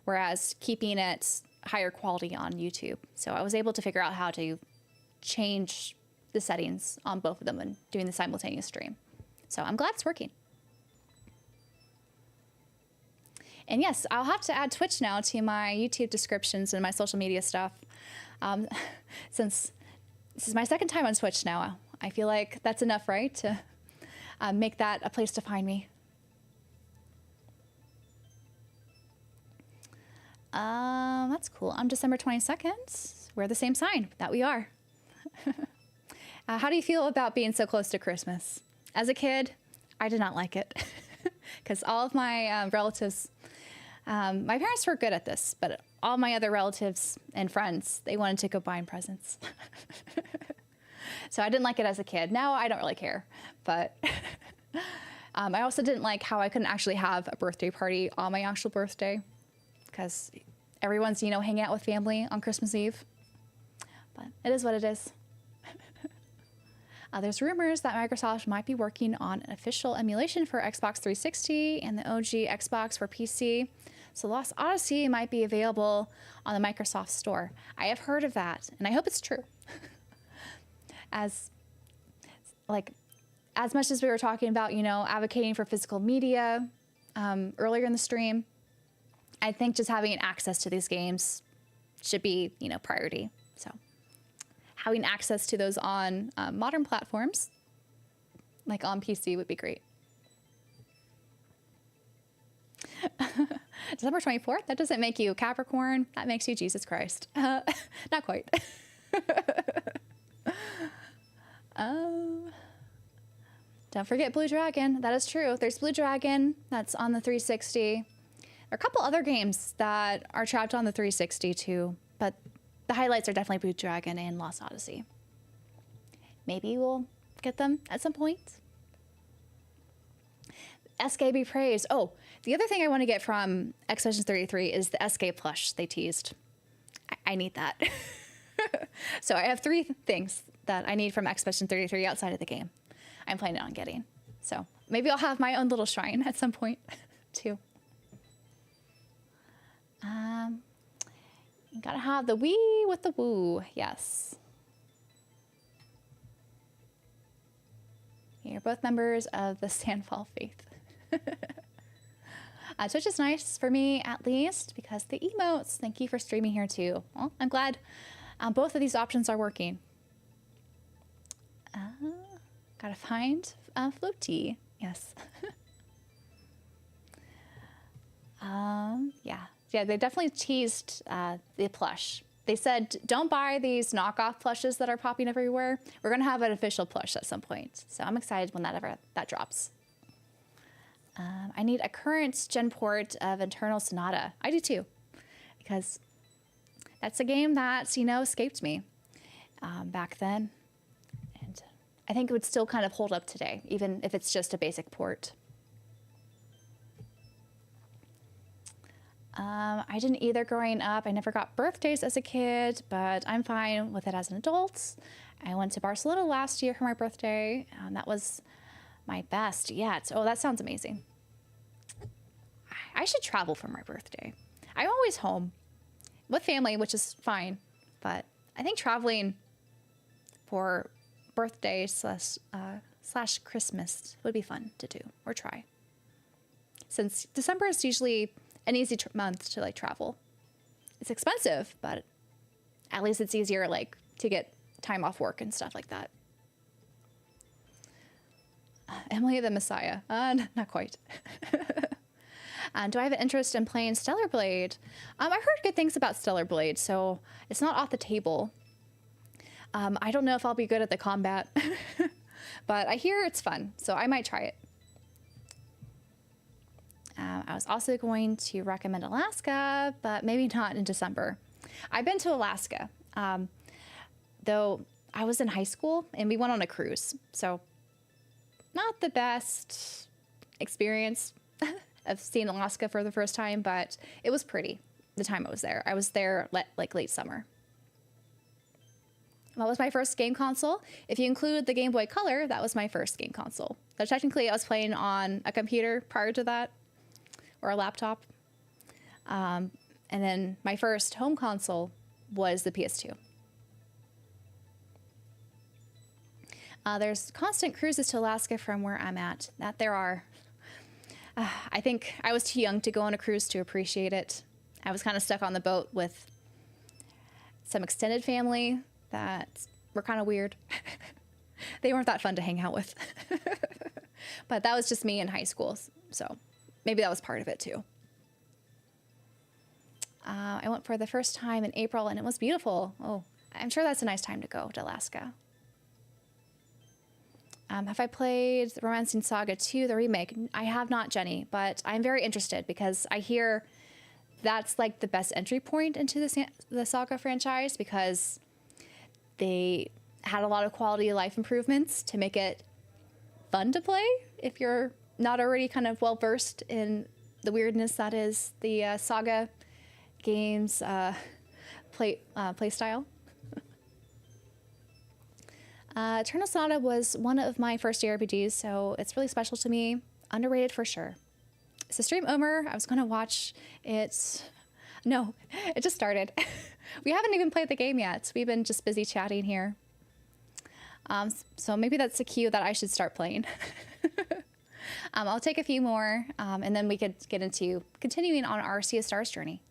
Whereas keeping it higher quality on YouTube. So I was able to figure out how to change the settings on both of them and doing the simultaneous stream. So I'm glad it's working. And yes, I'll have to add Twitch now to my YouTube descriptions and my social media stuff. Since this is my second time on Twitch now, I feel like that's enough, right? To make that a place to find me. That's cool. On December 22nd, we're the same sign. That we are. How do you feel about being so close to Christmas? As a kid, I did not like it because all of my relatives My parents were good at this, but all my other relatives and friends, they wanted to go buying presents. So I didn't like it as a kid. Now I don't really care, but I also didn't like how I couldn't actually have a birthday party on my actual birthday because everyone's, hanging out with family on Christmas Eve. But it is what it is. There's rumors that Microsoft might be working on an official emulation for Xbox 360 and the OG Xbox for PC. So Lost Odyssey might be available on the Microsoft Store. I have heard of that, and I hope it's true. As much as we were talking about, advocating for physical media earlier in the stream, I think just having access to these games should be, priority. So having access to those on modern platforms, like on PC, would be great. December 24th? That doesn't make you Capricorn. That makes you Jesus Christ. Not quite. Don't forget Blue Dragon. That is true. There's Blue Dragon. That's on the 360. There are a couple other games that are trapped on the 360 too, but the highlights are definitely Blue Dragon and Lost Odyssey. Maybe we'll get them at some point. SK be praised. Oh, the other thing I want to get from Expedition 33 is the SK plush they teased. I need that. So I have 3 things that I need from Expedition 33 outside of the game I'm planning on getting. So maybe I'll have my own little shrine at some point too. You gotta have the Wii with the woo. Yes. You're both members of the Sandfall faith. Twitch is nice for me, at least, because the emotes. Thank you for streaming here, too. Well, I'm glad both of these options are working. Gotta find Floaty. Yes. Yeah, they definitely teased the plush. They said, don't buy these knockoff plushes that are popping everywhere. We're going to have an official plush at some point. So I'm excited when that drops. I need a current gen port of Eternal Sonata. I do too, because that's a game that, escaped me back then. And I think it would still kind of hold up today, even if it's just a basic port. I didn't either growing up. I never got birthdays as a kid, but I'm fine with it as an adult. I went to Barcelona last year for my birthday. That was my best yet. Oh, that sounds amazing. I should travel for my birthday. I'm always home with family, which is fine. But I think traveling for birthday slash Christmas would be fun to do or try. Since December is usually an easy month to travel. It's expensive, but at least it's easier to get time off work and stuff like that. Emily the Messiah. Not quite. Do I have an interest in playing Stellar Blade? I've heard good things about Stellar Blade, so it's not off the table. I don't know if I'll be good at the combat, but I hear it's fun, so I might try it. I was also going to recommend Alaska, but maybe not in December. I've been to Alaska, though I was in high school and we went on a cruise. So not the best experience of seeing Alaska for the first time, but it was pretty the time I was there. I was there late summer. That was my first game console. If you include the Game Boy Color, that was my first game console. So technically I was playing on a computer prior to that, or a laptop. And then my first home console was the PS2. There's constant cruises to Alaska from where I'm at. That there are. I think I was too young to go on a cruise to appreciate it. I was kind of stuck on the boat with some extended family that were kind of weird. They weren't that fun to hang out with. But that was just me in high school, so maybe that was part of it too. I went for the first time in April and it was beautiful. Oh, I'm sure that's a nice time to go to Alaska. Have I played Romancing Saga 2, the remake? I have not, Jenny, but I'm very interested because I hear that's like the best entry point into the Saga franchise, because they had a lot of quality of life improvements to make it fun to play if you're not already kind of well versed in the weirdness that is the Saga games play style. Eternal Sonata was one of my first JRPGs, so it's really special to me. Underrated for sure. So stream over. I was going to watch it. No, it just started. We haven't even played the game yet. We've been just busy chatting here. So maybe that's a cue that I should start playing. I'll take a few more, and then we could get into continuing on our Sea of Stars journey.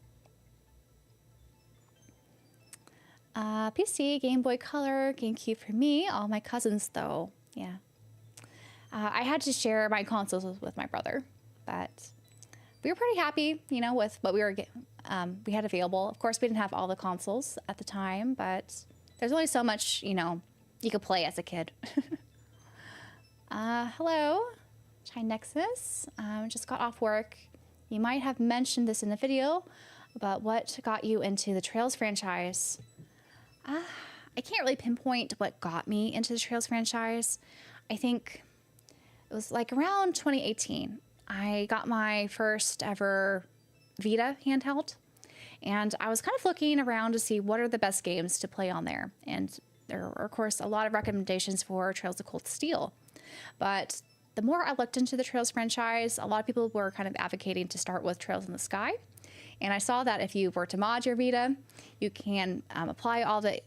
PC, Game Boy Color, GameCube for me. All my cousins, though. Yeah. I had to share my consoles with my brother, but we were pretty happy, you know, with what we had available. Of course, we didn't have all the consoles at the time, but there's only so much, you know, you could play as a kid. Hello, Chai Nexus. Just got off work. You might have mentioned this in the video, but what got you into the Trails franchise? I can't really pinpoint what got me into the Trails franchise. I think it was like around 2018. I got my first ever Vita handheld, and I was kind of looking around to see what are the best games to play on there. And there were, of course, a lot of recommendations for Trails of Cold Steel. But the more I looked into the Trails franchise, a lot of people were kind of advocating to start with Trails in the Sky. And I saw that if you were to mod your Vita, you can apply all the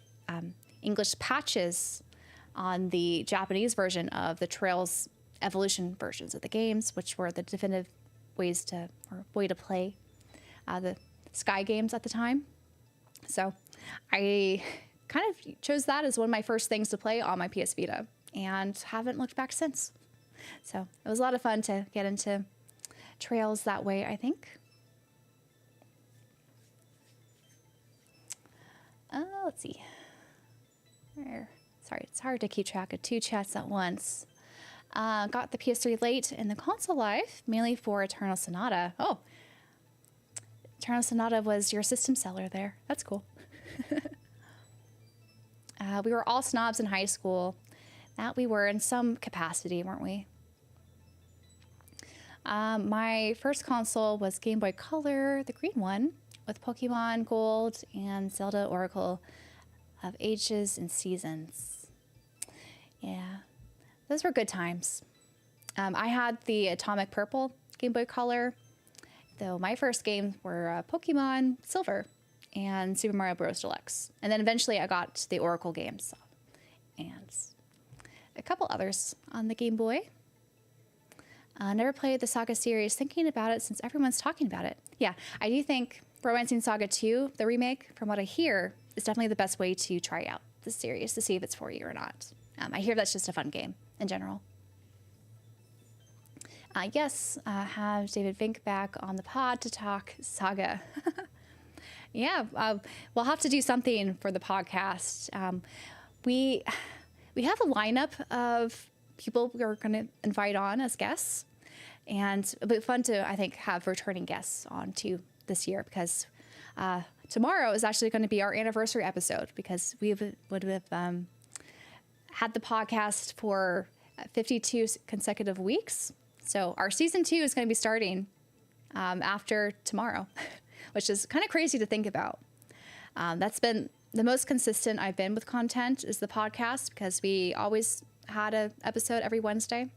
English patches on the Japanese version of the Trails Evolution versions of the games, which were the definitive way to play the Sky games at the time. So I kind of chose that as one of my first things to play on my PS Vita, and haven't looked back since. So it was a lot of fun to get into Trails that way, I think. Let's see. Sorry, it's hard to keep track of two chats at once. Got the PS3 late in the console life, mainly for Eternal Sonata. Oh, Eternal Sonata was your system seller there. That's cool. We were all snobs in high school. That we were in some capacity, weren't we? My first console was Game Boy Color, the green one, with Pokemon Gold and Zelda Oracle of Ages and Seasons. Yeah, those were good times. I had the Atomic Purple Game Boy Color, though my first games were Pokemon Silver and Super Mario Bros. Deluxe. And then eventually I got the Oracle games and a couple others on the Game Boy. Never played the Saga series, thinking about it since everyone's talking about it. Yeah, I do think Romancing Saga 2, the remake, from what I hear, is definitely the best way to try out the series to see if it's for you or not. I hear that's just a fun game in general. Yes, have David Vink back on the pod to talk Saga. Yeah, we'll have to do something for the podcast. We have a lineup of people we're going to invite on as guests, and it'll be fun to, I think, have returning guests on too this year, because tomorrow is actually going to be our anniversary episode, because we would have had the podcast for 52 consecutive weeks. So our season 2 is going to be starting after tomorrow, which is kind of crazy to think about. That's been the most consistent I've been with content, is the podcast, because we always had an episode every Wednesday.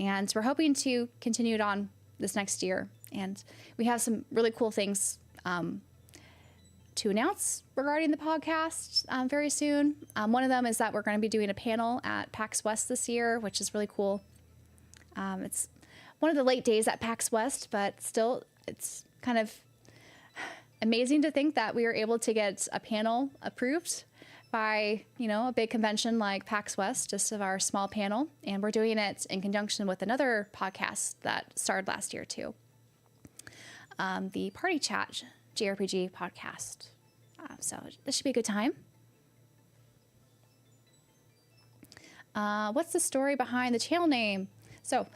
And we're hoping to continue it on this next year. And we have some really cool things to announce regarding the podcast very soon. One of them is that we're going to be doing a panel at PAX West this year, which is really cool. It's one of the late days at PAX West, but still, it's kind of amazing to think that we were able to get a panel approved by, you know, a big convention like PAX West, just of our small panel. And we're doing it in conjunction with another podcast that started last year too. The Party Chat JRPG podcast. So this should be a good time. What's the story behind the channel name? So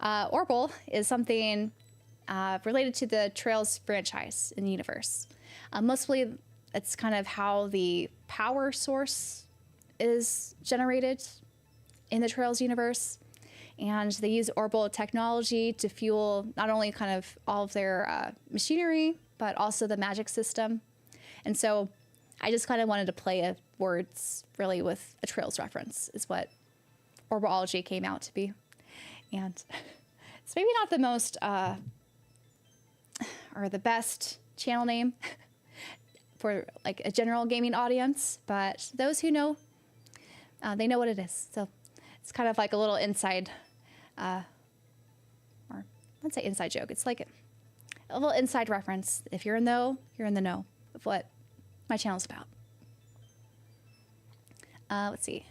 Orbital is something related to the Trails franchise in the universe. Mostly, it's kind of how the power source is generated in the Trails universe. And they use orbital technology to fuel not only kind of all of their machinery, but also the magic system. And so I just kind of wanted to play a words really with a Trails reference is what orbalology came out to be. And it's maybe not the most or the best channel name for like a general gaming audience, but those who know, they know what it is. So it's kind of like a little inside, or let's say inside joke. It's like a little inside reference. If you're in the know, you're in the know of what my channel's about. Let's see.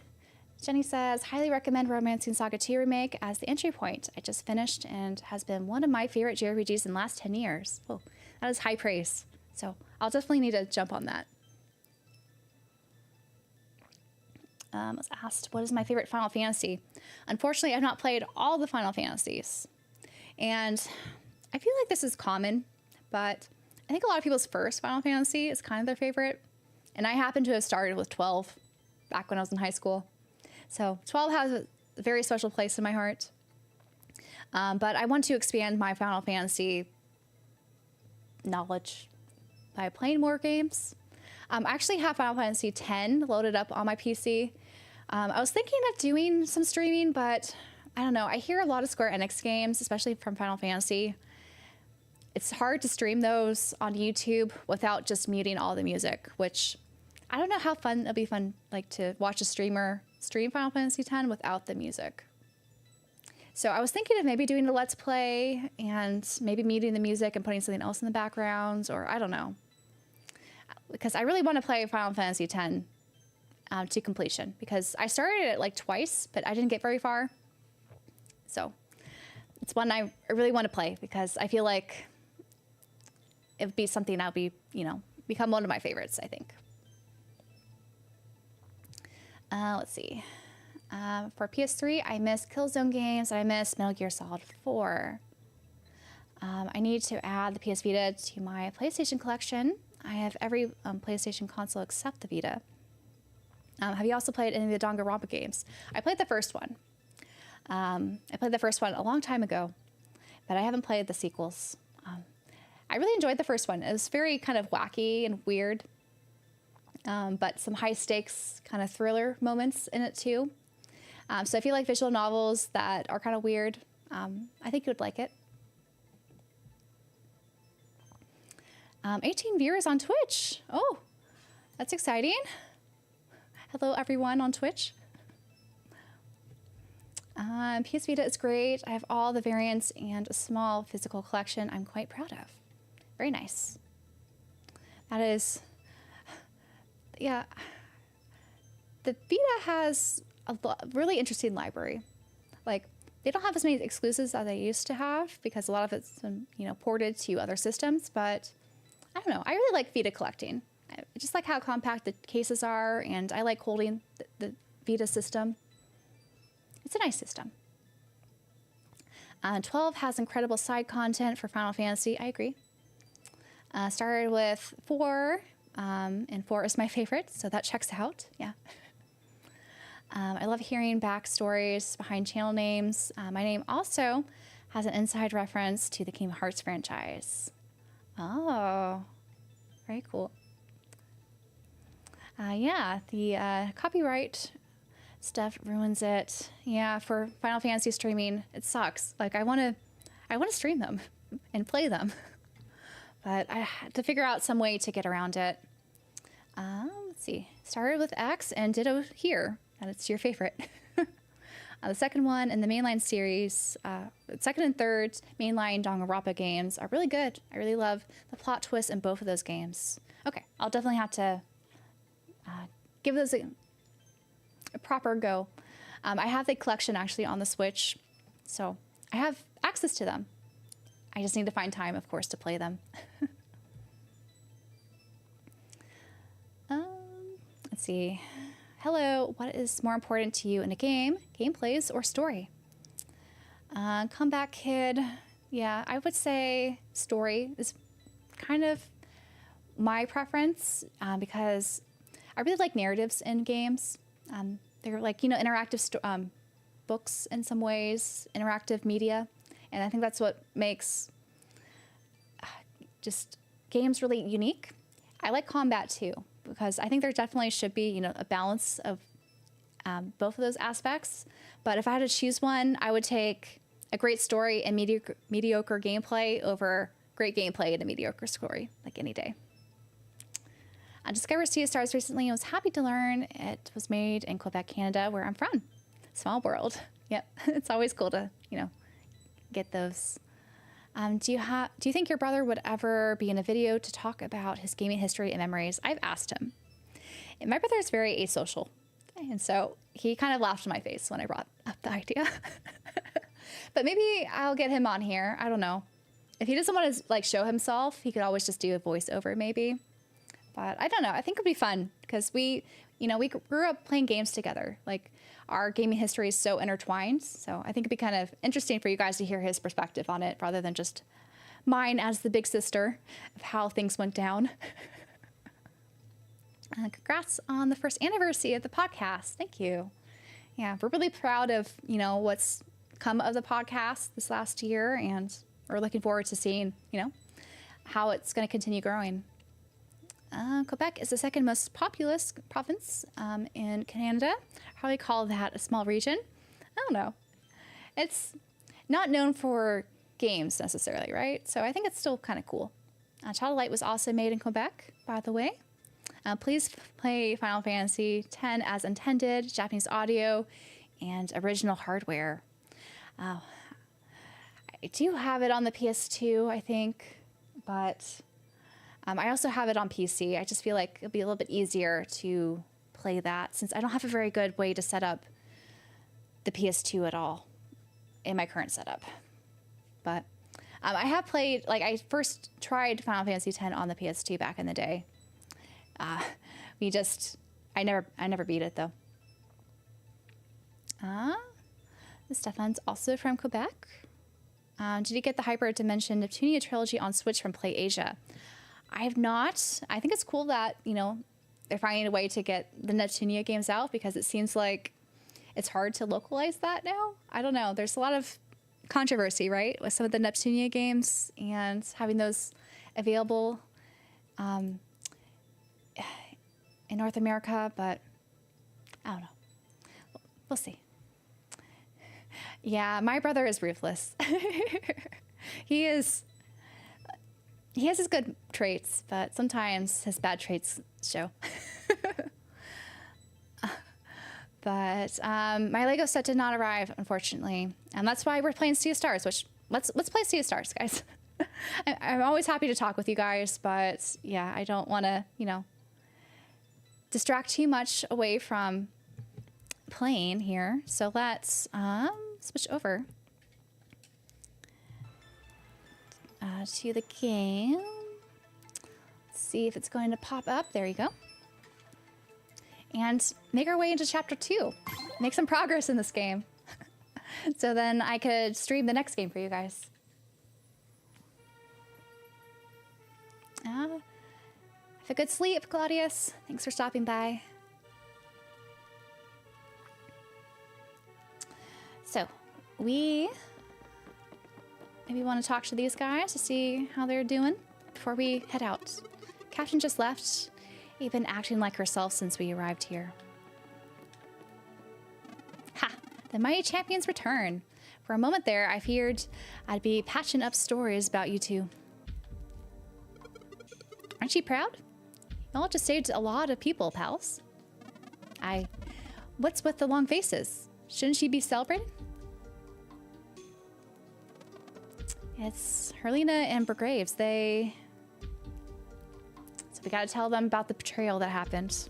Jenny says, highly recommend Romancing Saga 2 Remake as the entry point. I just finished and has been one of my favorite JRPGs in the last 10 years. Oh, that is high praise. So I'll definitely need to jump on that. I was asked, what is my favorite Final Fantasy? Unfortunately, I've not played all the Final Fantasies. And I feel like this is common, but I think a lot of people's first Final Fantasy is kind of their favorite. And I happen to have started with 12 back when I was in high school. So 12 has a very special place in my heart. But I want to expand my Final Fantasy knowledge by playing more games. I actually have Final Fantasy X loaded up on my PC. I was thinking of doing some streaming, but I don't know. I hear a lot of Square Enix games, especially from Final Fantasy. It's hard to stream those on YouTube without just muting all the music, which I don't know how fun it'll be like to watch a streamer stream Final Fantasy X without the music. So I was thinking of maybe doing a Let's Play and maybe muting the music and putting something else in the background, or I don't know. Because I really want to play Final Fantasy X to completion, because I started it like twice, but I didn't get very far. So it's one I really want to play because I feel like it would be something I'll be, become one of my favorites, I think. Let's see. For PS3, I miss Killzone games, and I miss Metal Gear Solid 4. I need to add the PS Vita to my PlayStation collection. I have every PlayStation console except the Vita. Have you also played any of the Danganronpa games? I played the first one. I played the first one a long time ago, but I haven't played the sequels. I really enjoyed the first one. It was very kind of wacky and weird, but some high stakes kind of thriller moments in it too. So if you like visual novels that are kind of weird, I think you would like it. 18 viewers on Twitch. Oh, that's exciting. Hello, everyone on Twitch. PS Vita is great. I have all the variants and a small physical collection I'm quite proud of. Very nice. That is, yeah. The Vita has a really interesting library. Like, they don't have as many exclusives as they used to have because a lot of it's been, ported to other systems, but I don't know. I really like Vita collecting. I just like how compact the cases are, and I like holding the Vita system. It's a nice system. 12 has incredible side content for Final Fantasy. I agree. Started with 4, and 4 is my favorite, so that checks out. Yeah. I love hearing backstories behind channel names. My name also has an inside reference to the Kingdom Hearts franchise. Oh, very cool. Yeah, the copyright stuff ruins it. Yeah, for Final Fantasy streaming, it sucks. Like, I want to stream them and play them, but I had to figure out some way to get around it. Let's see. Started with X and ditto here, and it's your favorite. The second one in the mainline series, second and third mainline Danganronpa games are really good. I really love the plot twists in both of those games. Okay, I'll definitely have to give those a proper go. I have the collection actually on the Switch, so I have access to them. I just need to find time, of course, to play them. Let's see. Hello, what is more important to you in a game, gameplays, or story? Comeback Kid, Yeah, I would say story is kind of my preference because I really like narratives in games. They're like, interactive books in some ways, interactive media. And I think that's what makes just games really unique. I like combat too, because I think there definitely should be, a balance of both of those aspects. But if I had to choose one, I would take a great story and mediocre gameplay over great gameplay and a mediocre story, like any day. I discovered Sea of Stars recently and was happy to learn it was made in Quebec, Canada, where I'm from. Small world. Yep. It's always cool to, get those. Do you think your brother would ever be in a video to talk about his gaming history and memories? I've asked him. And my brother is very asocial. And so he kind of laughed in my face when I brought up the idea. But maybe I'll get him on here. I don't know. If he doesn't want to show himself, he could always just do a voiceover maybe. But I don't know. I think it'd be fun because we grew up playing games together. Like our gaming history is so intertwined. So I think it'd be kind of interesting for you guys to hear his perspective on it rather than just mine as the big sister of how things went down. Congrats on the first anniversary of the podcast. Thank you. Yeah, we're really proud of, what's come of the podcast this last year, and we're looking forward to seeing, how it's going to continue growing. Quebec is the second most populous province in Canada. How do we call that a small region? I don't know. It's not known for games necessarily, right? So I think it's still kind of cool. Child of Light was also made in Quebec, by the way. Please play Final Fantasy X as intended, Japanese audio, and original hardware. I do have it on the PS2, I think, but I also have it on PC. I just feel like it'll be a little bit easier to play that since I don't have a very good way to set up the PS2 at all in my current setup. But I have played, I first tried Final Fantasy X on the PS2 back in the day. I never beat it though. Stefan's also from Quebec. Did you get the Hyper Dimension Neptunia trilogy on Switch from PlayAsia? I have not. I think it's cool that, they're finding a way to get the Neptunia games out because it seems like it's hard to localize that now. I don't know. There's a lot of controversy, right, with some of the Neptunia games and having those available in North America, but I don't know. We'll see. Yeah, my brother is ruthless. He has his good traits, but sometimes his bad traits show. But my Lego set did not arrive, unfortunately, and that's why we're playing Sea of Stars. Which let's play Sea of Stars, guys. I'm always happy to talk with you guys, but yeah, I don't want to, distract too much away from playing here. So let's switch over to the game. Let's see if it's going to pop up. There you go. And make our way into chapter 2. Make some progress in this game. So then I could stream the next game for you guys. Have a good sleep, Claudius. Thanks for stopping by. So we maybe want to talk to these guys to see how they're doing before we head out. Captain just left. You've been acting like herself since we arrived here. Ha! The mighty champions return. For a moment there, I feared I'd be patching up stories about you two. Aren't you proud? Y'all just saved a lot of people, pals. What's with the long faces? Shouldn't she be celebrated? It's Herlina and Bergraves. So we gotta tell them about the betrayal that happened.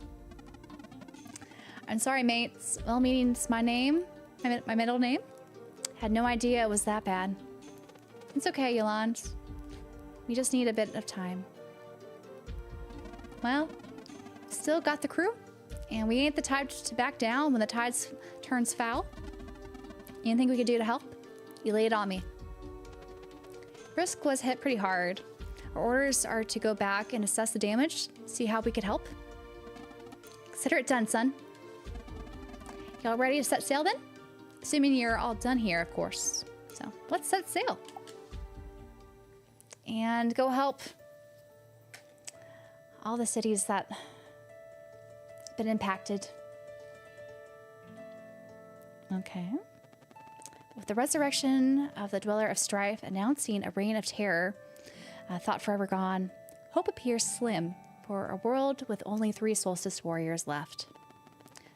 I'm sorry, mates. Well meaning's my name. My middle name. Had no idea it was that bad. It's okay, Yolande. We just need a bit of time. Well, still got the crew, and we ain't the type to back down when the tide turns foul. Anything we could do to help? You lay it on me. Brisk was hit pretty hard. Our orders are to go back and assess the damage, see how we could help. Consider it done, son. Y'all ready to set sail then? Assuming you're all done here, of course. So let's set sail. And go help all the cities that have been impacted. Okay. With the resurrection of the Dweller of Strife announcing a reign of terror, thought forever gone, hope appears slim for a world with only 3 solstice warriors left.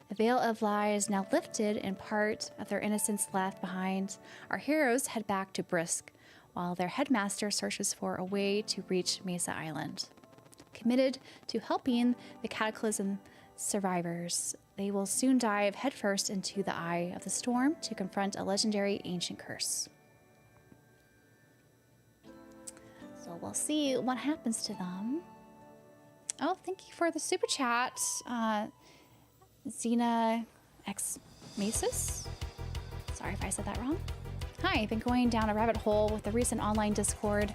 The veil of lies now lifted in part of their innocence left behind, our heroes head back to Brisk, while their headmaster searches for a way to reach Mesa Island. Committed to helping the Cataclysm survivors, they will soon dive headfirst into the eye of the storm to confront a legendary ancient curse. So we'll see what happens to them. Oh, thank you for the super chat, Xena X Mesis. Sorry if I said that wrong. Hi, I've been going down a rabbit hole with the recent online Discord,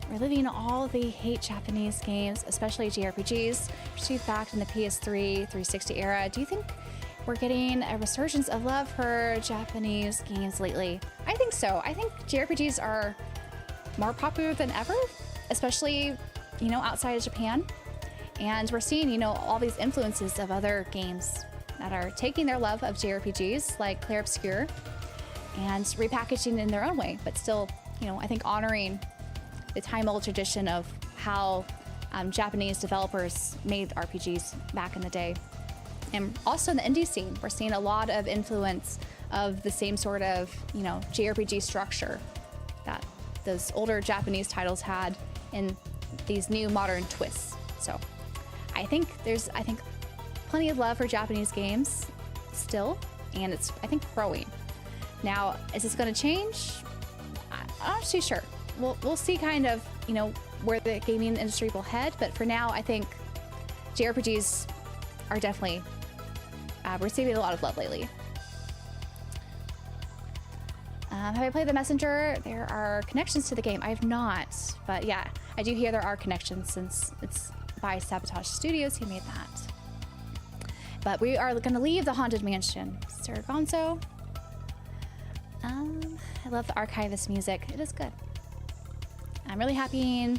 reliving all the hate Japanese games, especially JRPGs, received back in the PS3, 360 era. Do you think we're getting a resurgence of love for Japanese games lately? I think so. I think JRPGs are more popular than ever, especially, you know, outside of Japan. And we're seeing, you know, all these influences of other games that are taking their love of JRPGs, like Clair Obscur, and repackaging in their own way, but still, you know, I think honoring the time-old tradition of how Japanese developers made RPGs back in the day. And also in the indie scene, we're seeing a lot of influence of the same sort of, you know, JRPG structure that those older Japanese titles had in these new modern twists. So I think there's, plenty of love for Japanese games still, and it's, I think, growing. Now, is this going to change? I'm not too sure. We'll see kind of, you know, where the gaming industry will head, but for now, I think JRPGs are definitely receiving a lot of love lately. Have I played The Messenger? There are connections to the game. I have not, but yeah, I do hear there are connections since it's by Sabotage Studios who made that. But we are going to leave the Haunted Mansion. Sir Gonzo. I love the Archivist music. It is good. I'm really happy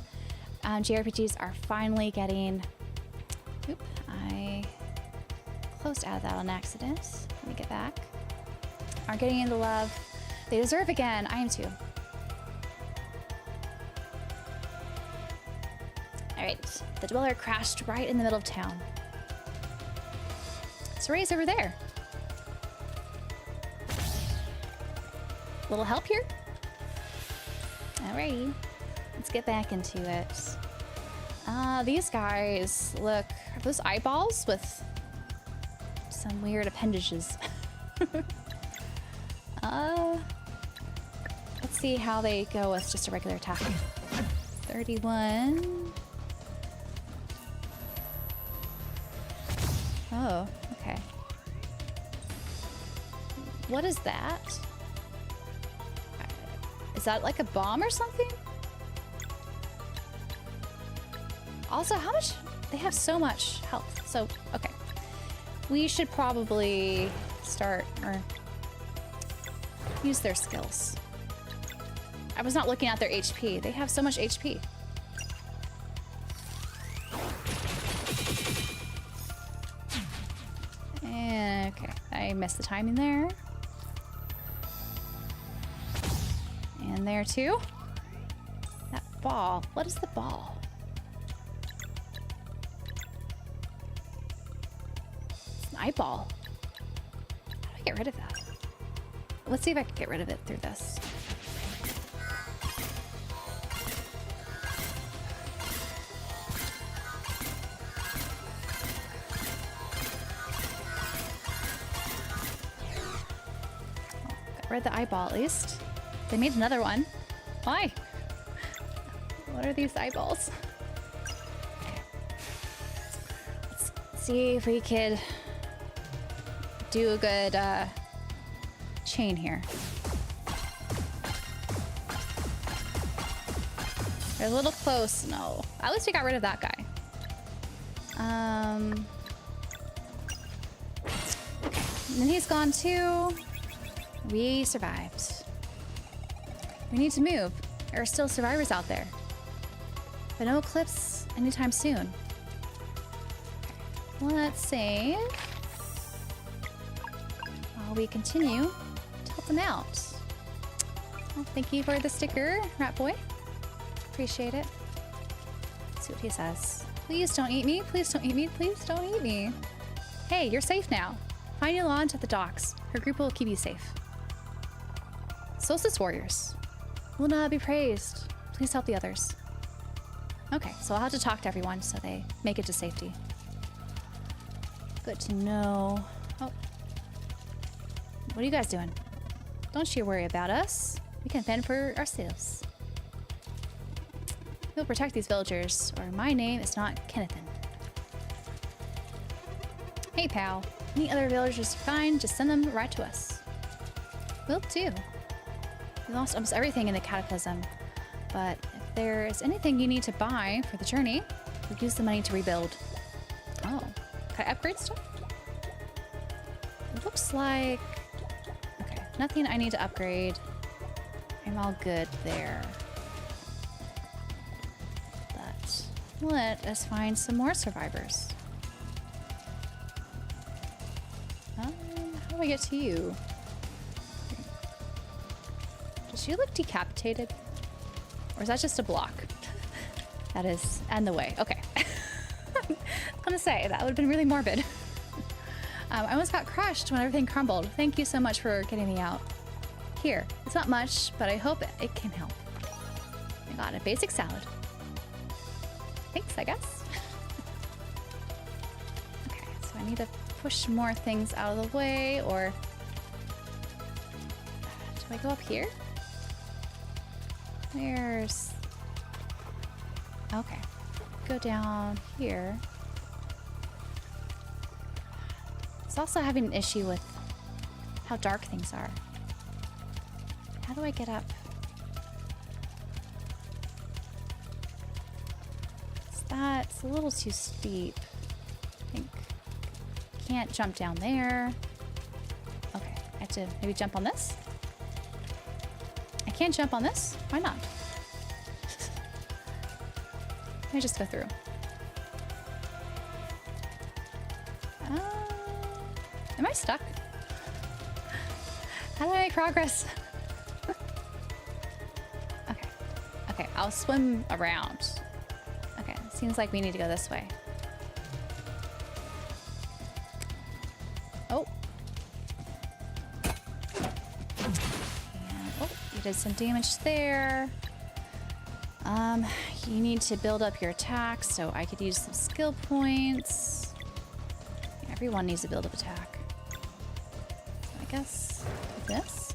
JRPGs are finally getting... Oop, I closed out of that on accident. Let me get back. Are getting the love they deserve again. I am too. All right, the Dweller crashed right in the middle of town. Soray's over there. Little help here? Alrighty, let's get back into it. These guys, look, are those eyeballs with some weird appendages? Let's see how they go with just a regular attack. 31. Oh, okay. What is that? Is that like a bomb or something? Also, how much? They have so much health. So, okay. We should probably start or use their skills. I was not looking at their HP. They have so much HP. Okay, I missed the timing there. And there too. That ball. What is the ball? It's an eyeball. How do I get rid of that? Let's see if I can get rid of it through this. Got rid of the eyeball at least. They made another one. Why? What are these eyeballs? Let's see if we could do a good chain here. They're a little close. No. At least we got rid of that guy. And then he's gone too. We survived. We need to move. There are still survivors out there. But no eclipse anytime soon. Okay. Let's save. While we continue to help them out. Well, thank you for the sticker, Rat Boy. Appreciate it. Let's see what he says. Please don't eat me. Please don't eat me. Please don't eat me. Hey, you're safe now. Find Yolande at the docks. Her group will keep you safe. Solstice Warriors. Luna, be praised. Please help the others. Okay, so I'll have to talk to everyone so they make it to safety. Good to know. Oh. What are you guys doing? Don't you worry about us. We can fend for ourselves. We'll protect these villagers, or my name is not Kennethan. Hey, pal. Any other villagers you find, just send them right to us. Will do. We lost almost everything in the Cataclysm, but if there is anything you need to buy for the journey, we'll use the money to rebuild. Oh, can I upgrade stuff? It looks like... Okay, nothing I need to upgrade. I'm all good there. But let us find some more survivors. How do I get to you? Does she look decapitated? Or is that just a block? That is, and the way. Okay. I was gonna say, that would have been really morbid. I almost got crushed when everything crumbled. Thank you so much for getting me out. Here, it's not much, but I hope it can help. I got a basic salad. Thanks, I guess. Okay, so I need to push more things out of the way, or... Do I go up here? There's... Okay. Go down here. It's also having an issue with how dark things are. How do I get up? That's a little too steep. I think. Can't jump down there. Okay, I have to maybe jump on this? I can't jump on this? Why not? Let me just go through. Am I stuck? How do I make progress? Okay. Okay, I'll swim around. Okay, seems like we need to go this way. Oh. And, oh, you did some damage there. You need to build up your attack, so I could use some skill points. Everyone needs to build up attack. So I guess this.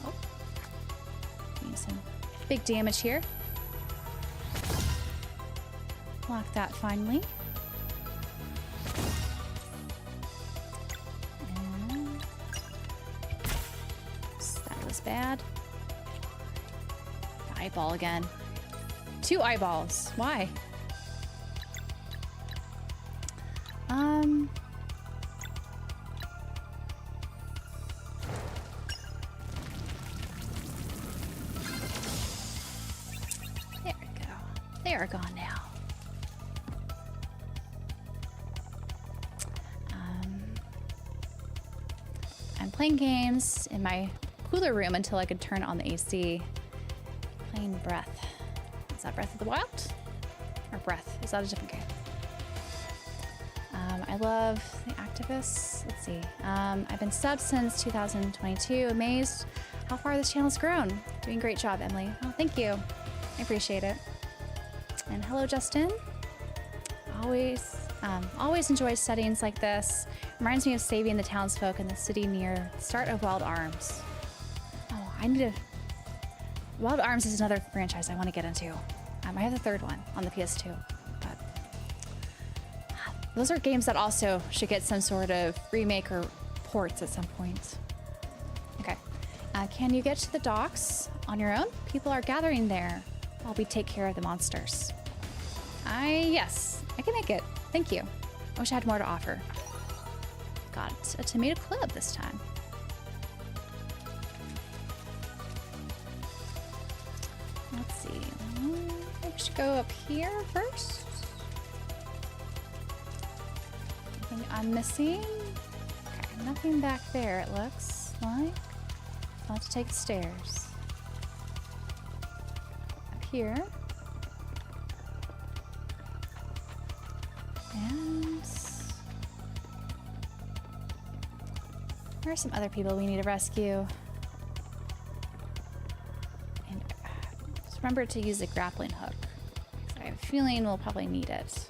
Oh. Doing some big damage here. Block that finally. And that was bad. Eyeball again. 2 eyeballs. Why? There we go. They are gone now. I'm playing games in my cooler room until I could turn on the AC. Playing Breath. Is that Breath of the Wild? Or Breath? Is that a different game? I love the activists. Let's see. I've been subbed since 2022. Amazed how far this channel's grown. Doing a great job, Emily. Oh, thank you. I appreciate it. And hello, Justin. Always enjoy settings like this. Reminds me of saving the townsfolk in the city near the start of Wild Arms. Oh, I need to... Wild Arms is another franchise I want to get into. I have the 3rd one on the PS2. But those are games that also should get some sort of remake or ports at some point. Okay. Can you get to the docks on your own? People are gathering there. while we take care of the monsters. Yes, I can make it. Thank you. I wish I had more to offer. Got a tomato club this time. Let's see. Maybe we should go up here first. Anything I'm missing? Okay, nothing back there, it looks like. I'll have to take the stairs. Up here. And there are some other people we need to rescue. And just remember to use a grappling hook. I have a feeling we'll probably need it.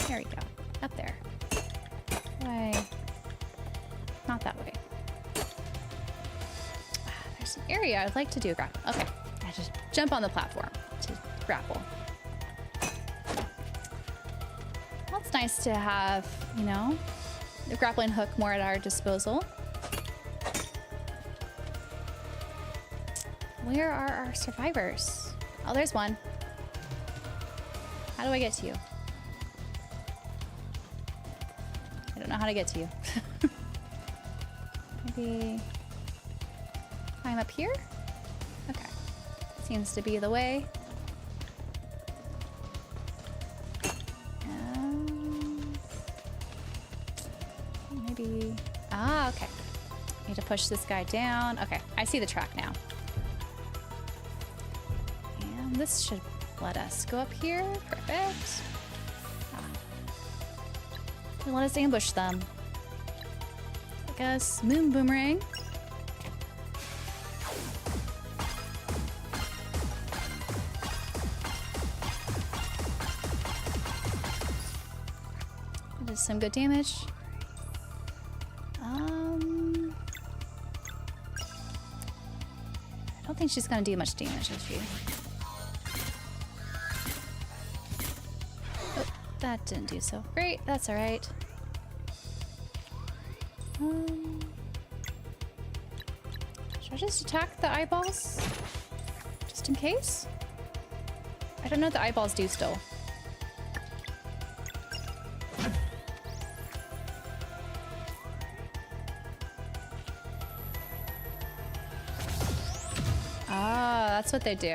There we go. Up there. Way. Not that way. There's an area I'd like to do a grapple. Okay. I just jump on the platform to grapple. Well, it's nice to have, you know, the grappling hook more at our disposal. Where are our survivors? Oh, there's one. How do I get to you? I don't know how to get to you. Maybe climb up here? Okay. Seems to be the way. Maybe... Ah, okay. Need to push this guy down. Okay, I see the track now. And this should let us go up here. Perfect. And let us ambush them. I guess moon boomerang. That is some good damage. I don't think she's gonna do much damage, is she? Oh, that didn't do so great. That's all right. Should I just attack the eyeballs? Just in case? I don't know what the eyeballs do still. Ah, that's what they do.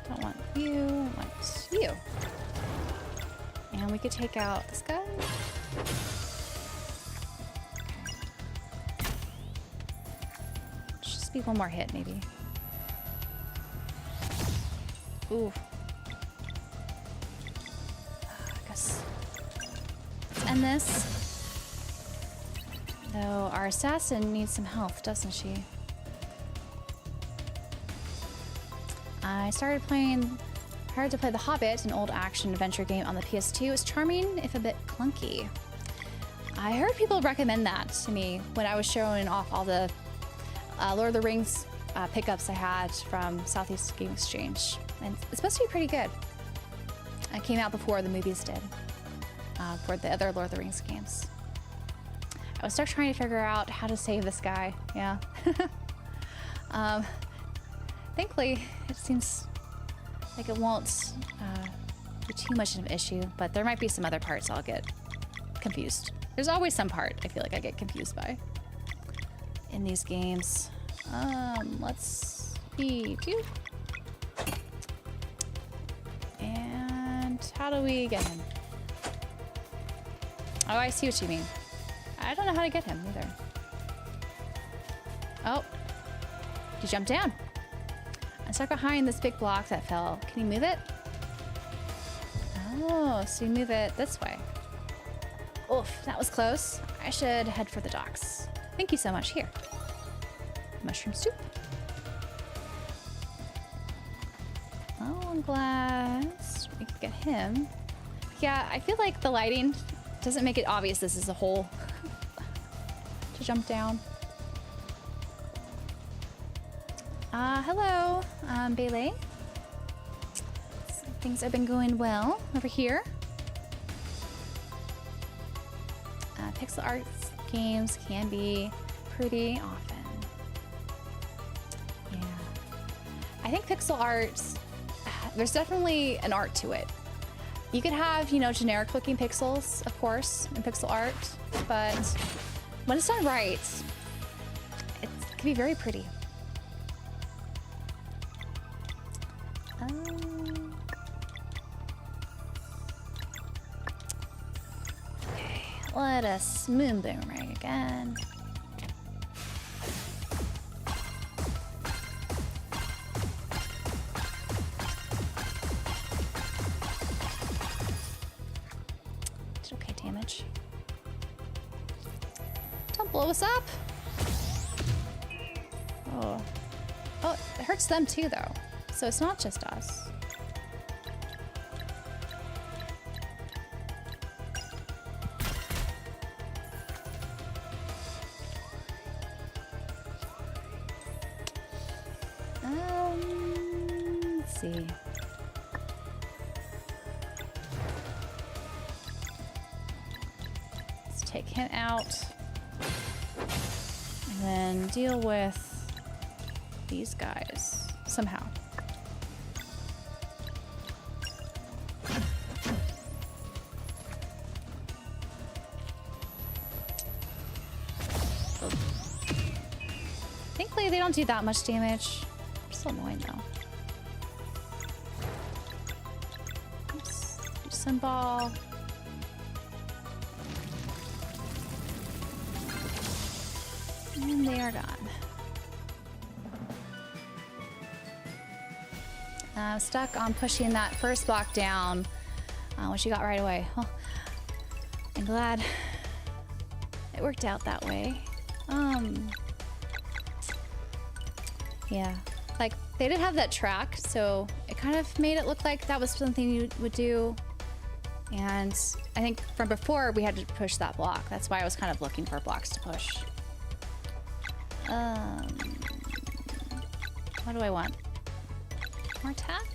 Don't want you, I want you. And we could take out this guy. Just be one more hit, maybe. Ooh. I guess let's end this. Though our assassin needs some health, doesn't she? I started to play The Hobbit, an old action adventure game on the PS2. It was charming, if a bit clunky. I heard people recommend that to me when I was showing off all the Lord of the Rings pickups I had from Southeast Game Exchange. And it's supposed to be pretty good. It came out before the movies did, for the other Lord of the Rings games. I was still trying to figure out how to save this guy, yeah. Thankfully, it seems like it won't be too much of an issue, but there might be some other parts I'll get confused. There's always some part I feel like I get confused by in these games. Let's feed you. And how do we get him? Oh, I see what you mean. I don't know how to get him either. Oh, he jumped down. I'm stuck behind this big block that fell. Can you move it? Oh, so you move it this way. Oof, that was close. I should head for the docks. Thank you so much. Here. Mushroom soup. Oh, I'm glad we could get him. Yeah, I feel like the lighting doesn't make it obvious this is a hole to jump down. Hello, Bailey. Things have been going well over here. Pixel art games can be pretty often. Yeah. I think pixel art, there's definitely an art to it. You could have, you know, generic looking pixels, of course, in pixel art, but when it's done right, it can be very pretty. Okay, let us moon boomerang again. Okay, damage. Don't blow us up. Oh. Oh, it hurts them too, though. So it's not just us. Let's see. Let's take him out. And then deal with these guys somehow. Thankfully, they don't do that much damage. Still annoying though. Oops. Sunball. And they are gone. Stuck on pushing that first block down, which you got right away. Well, I'm glad it worked out that way. Yeah, like they did have that track, so it kind of made it look like that was something you would do. And I think from before we had to push that block. That's why I was kind of looking for blocks to push. What do I want? More attack?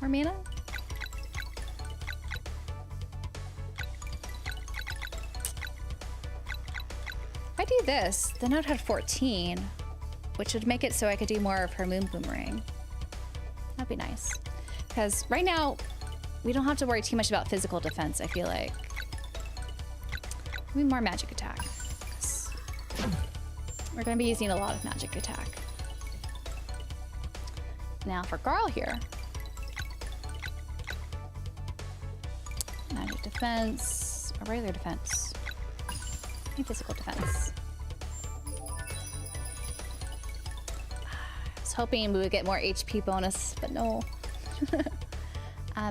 More mana? If I do this, then I'd have 14, which would make it so I could do more of her moon boomerang. That'd be nice. Because right now, we don't have to worry too much about physical defense, I feel like. Maybe more magic attack. We're going to be using a lot of magic attack. Now for Garl here. Magic defense, or regular defense. Maybe physical defense. I was hoping we would get more HP bonus, but no.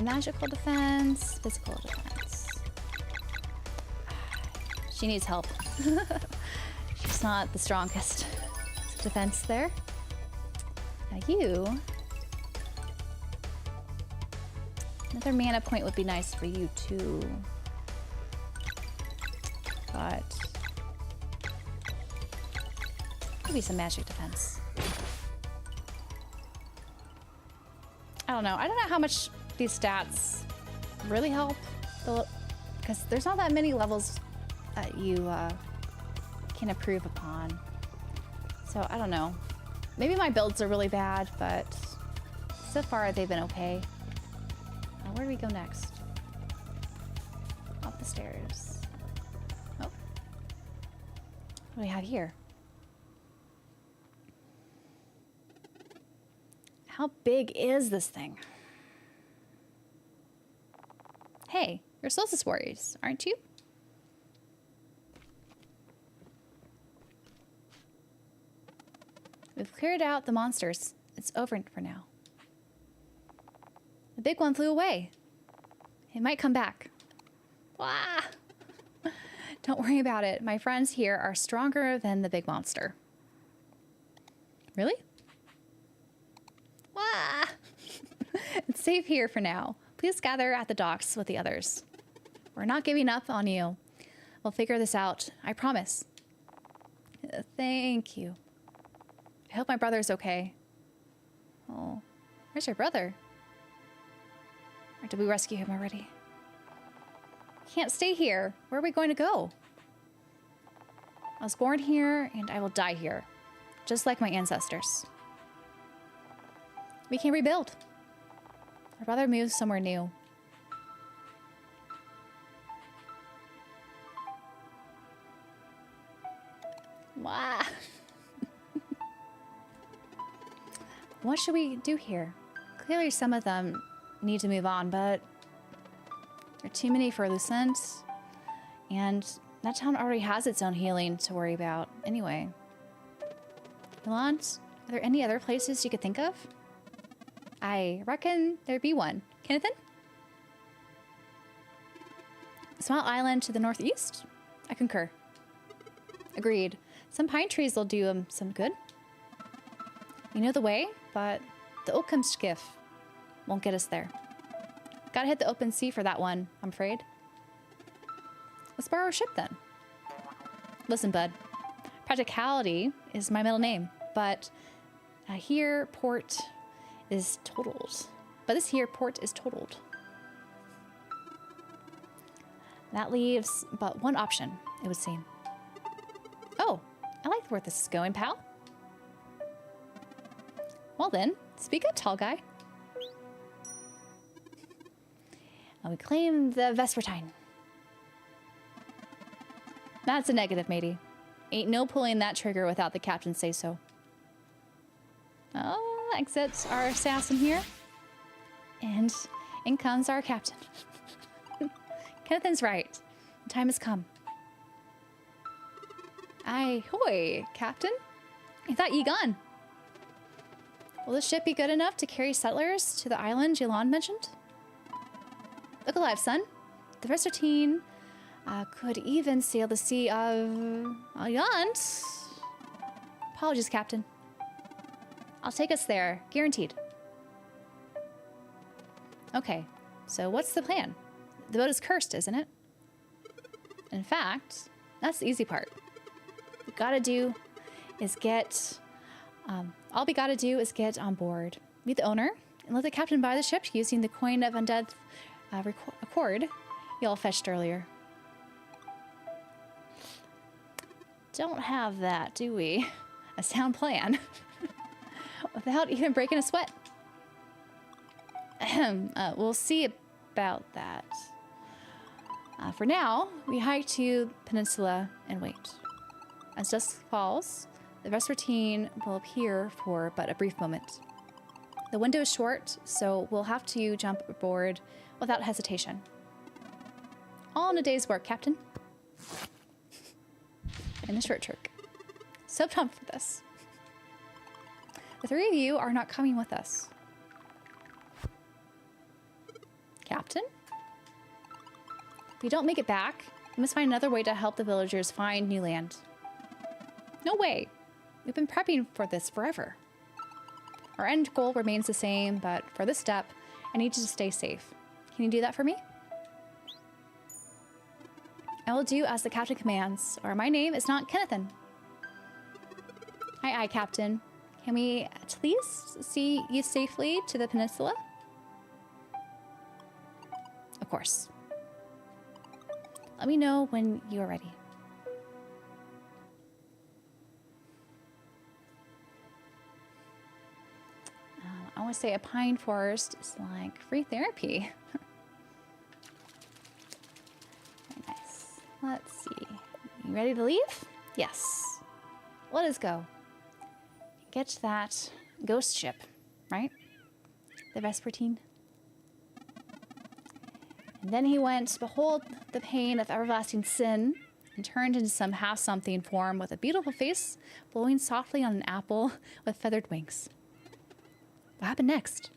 Magical defense, physical defense. She needs help. She's not the strongest defense there. Now you... Another mana point would be nice for you too. But... maybe some magic defense. I don't know. I don't know how much these stats really help. Because there's not that many levels that you can improve upon. So I don't know. Maybe my builds are really bad, but so far they've been okay. Where do we go next? Up the stairs. Oh. What do we have here? How big is this thing? Hey, you're Solstice Warriors, aren't you? We've cleared out the monsters. It's over for now. The big one flew away. It might come back. Wah! Don't worry about it. My friends here are stronger than the big monster. Really? Wah! It's safe here for now. Please gather at the docks with the others. We're not giving up on you. We'll figure this out. I promise. Thank you. I hope my brother's okay. Oh, where's your brother? Or did we rescue him already? Can't stay here. Where are we going to go? I was born here and I will die here, just like my ancestors. We can rebuild. I'd rather move somewhere new. Wow. What should we do here? Clearly some of them need to move on, but there are too many for Lucent. And that town already has its own healing to worry about anyway. Yolande, are there any other places you could think of? I reckon there'd be one. Kennethan? Small island to the northeast? I concur. Agreed. Some pine trees will do some good. You know the way, but the Oakham skiff won't get us there. Gotta hit the open sea for that one, I'm afraid. Let's borrow a ship then. Listen, bud. Practicality is my middle name, but here port is totaled. But this here port is totaled. That leaves but one option, it would seem. Oh, I like where this is going, pal. Well then, speak up, tall guy. And we claim the Vespertine. That's a negative, matey. Ain't no pulling that trigger without the captain say so. Oh, exits our assassin here. And in comes our captain. Kennethan's right. The time has come. Aye, hoy, captain. I thought ye gone. Will the ship be good enough to carry settlers to the island Yolande mentioned? Look alive, son. The Vespertine could even sail the sea of Yolande. Apologies, captain. I'll take us there, guaranteed. Okay, so what's the plan? The boat is cursed, isn't it? In fact, that's the easy part. All we gotta do is get on board, meet the owner, and let the captain buy the ship using the coin of undead accord y'all fetched earlier. Don't have that, do we? A sound plan. Without even breaking a sweat. We'll see about that. For now, we hike to Peninsula and wait. As dusk falls, the Vespertine will appear for but a brief moment. The window is short, so we'll have to jump aboard without hesitation. All in a day's work, Captain. In the short trick. So pumped for this. The three of you are not coming with us. Captain? If we don't make it back, we must find another way to help the villagers find new land. No way. We've been prepping for this forever. Our end goal remains the same, but for this step, I need you to stay safe. Can you do that for me? I will do as the captain commands, or my name is not Kennethan. Aye, aye, Captain. Can we at least see you safely to the peninsula? Of course. Let me know when you are ready. I want to say a pine forest is like free therapy. Very nice. Let's see. You ready to leave? Yes. Let us go. Get that ghost ship, right? The Vespertine. And then he went to behold the pain of everlasting sin and turned into some half-something form with a beautiful face blowing softly on an apple with feathered wings. What happened next?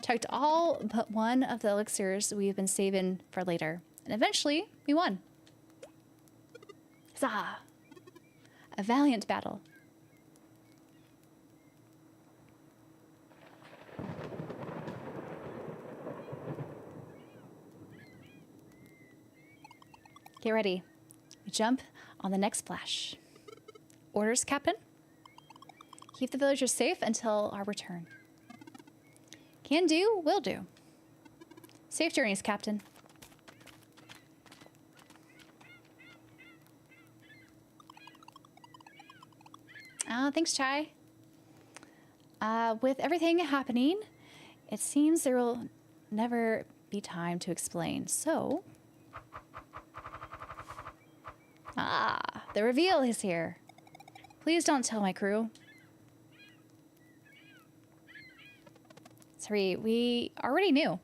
Checked all but one of the elixirs we've been saving for later. And eventually, we won. Huzzah! A valiant battle. Get ready. We jump on the next splash. Orders, Captain? Keep the villagers safe until our return. Can do, will do. Safe journeys, Captain. Thanks, Chai. With everything happening, it seems there will never be time to explain. So, the reveal is here. Please don't tell my crew. Sorry, we already knew.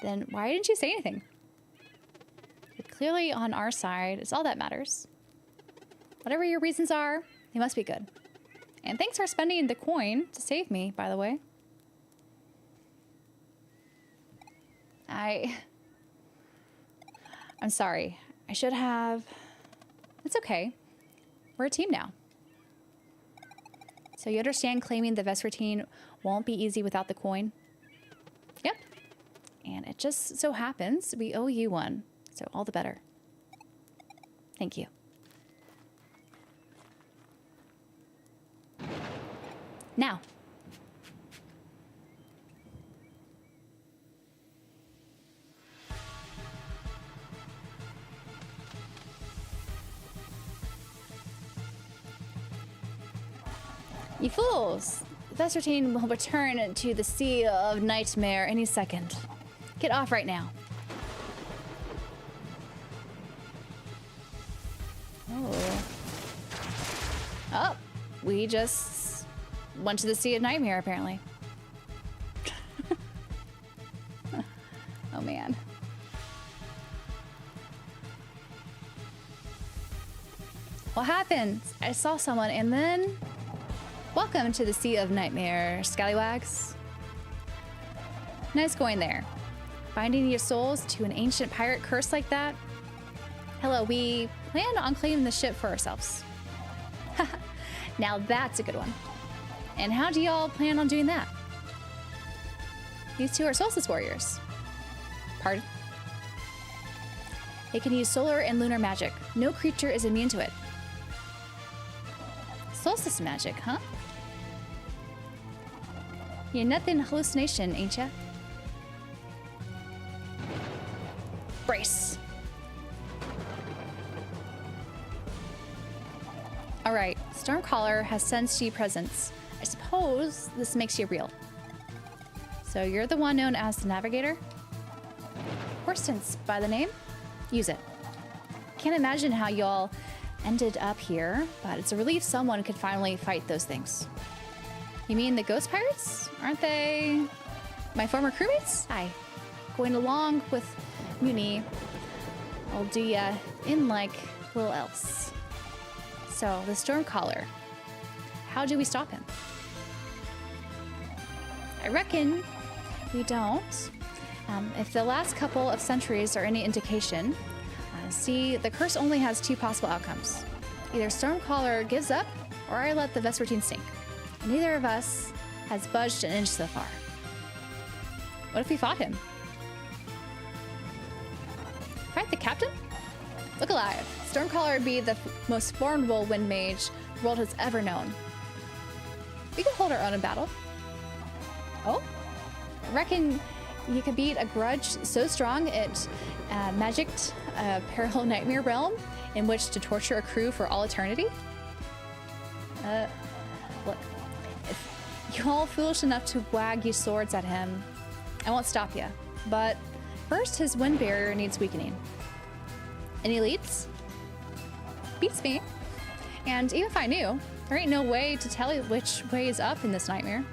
Then why didn't you say anything? You're clearly on our side. It's all that matters. Whatever your reasons are, they must be good. And thanks for spending the coin to save me, by the way. I'm sorry. I should have... It's okay. We're a team now. So you understand claiming the Vespertine won't be easy without the coin? Yep. And it just so happens we owe you one. So all the better. Thank you. Now. You fools! The Vespertine will return to the Sea of Nightmare any second. Get off right now. Oh, we just went to the Sea of Nightmare, apparently. Oh, man. What happened? I saw someone and then... Welcome to the Sea of Nightmare, scallywags. Nice going there. Binding your souls to an ancient pirate curse like that? Hello, we plan on claiming the ship for ourselves. Now that's a good one. And how do y'all plan on doing that? These two are solstice warriors. Pardon? They can use solar and lunar magic. No creature is immune to it. Solstice magic, huh? You're nothing hallucination, ain't ya? Brace. All right, Stormcaller has sensed your presence. I suppose this makes you real. So you're the one known as the Navigator? Horstens by the name? Use it. Can't imagine how y'all ended up here, but it's a relief someone could finally fight those things. You mean the ghost pirates? Aren't they my former crewmates? Aye. Going along with Muni, I'll do ya in like little else. So, the Stormcaller. How do we stop him? I reckon we don't. If the last couple of centuries are any indication, see, the curse only has two possible outcomes. Either Stormcaller gives up, or I let the Vespertine sink. And neither of us has budged an inch so far. What if we fought him? Fight the captain? Look alive. Stormcaller would be the most formidable wind mage the world has ever known. We could hold our own in battle. Oh? I reckon you could beat a grudge so strong it magicked a parallel nightmare realm in which to torture a crew for all eternity? Look, if you're all foolish enough to wag your swords at him, I won't stop you. But first, his wind barrier needs weakening. Any leads? Beats me. And even if I knew, there ain't no way to tell you which way is up in this nightmare.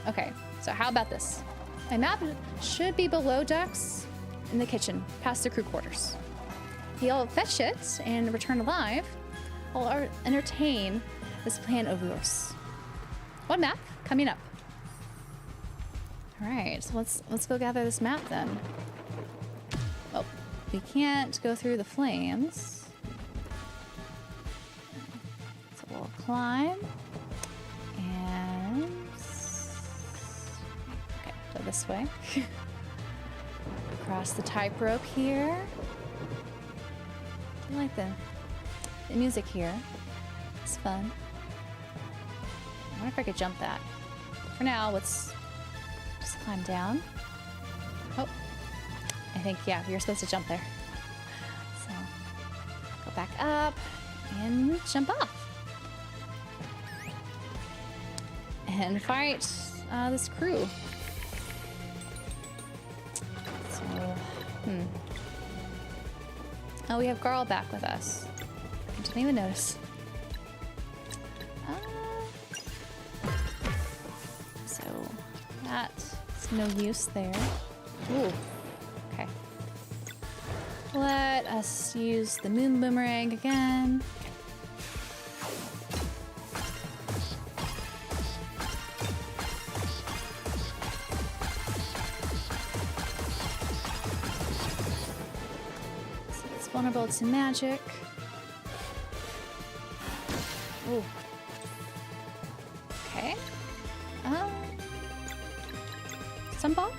Okay, so how about this? My map should be below decks in the kitchen, past the crew quarters. He'll fetch it and return alive. I'll entertain this plan of yours. One map coming up. All right, so let's go gather this map then. Oh, we can't go through the flames. So we'll climb and okay, go this way. Across the tightrope here. I like the music here. It's fun. I wonder if I could jump that. For now, let's just climb down. Oh, I think, yeah, we were supposed to jump there. So, go back up and jump off. and fight this crew. So, oh, we have Garl back with us. I didn't even notice. So that's no use there. Ooh, okay. Let us use the moon boomerang again. So it's vulnerable to magic. Ooh. Okay. Sunball?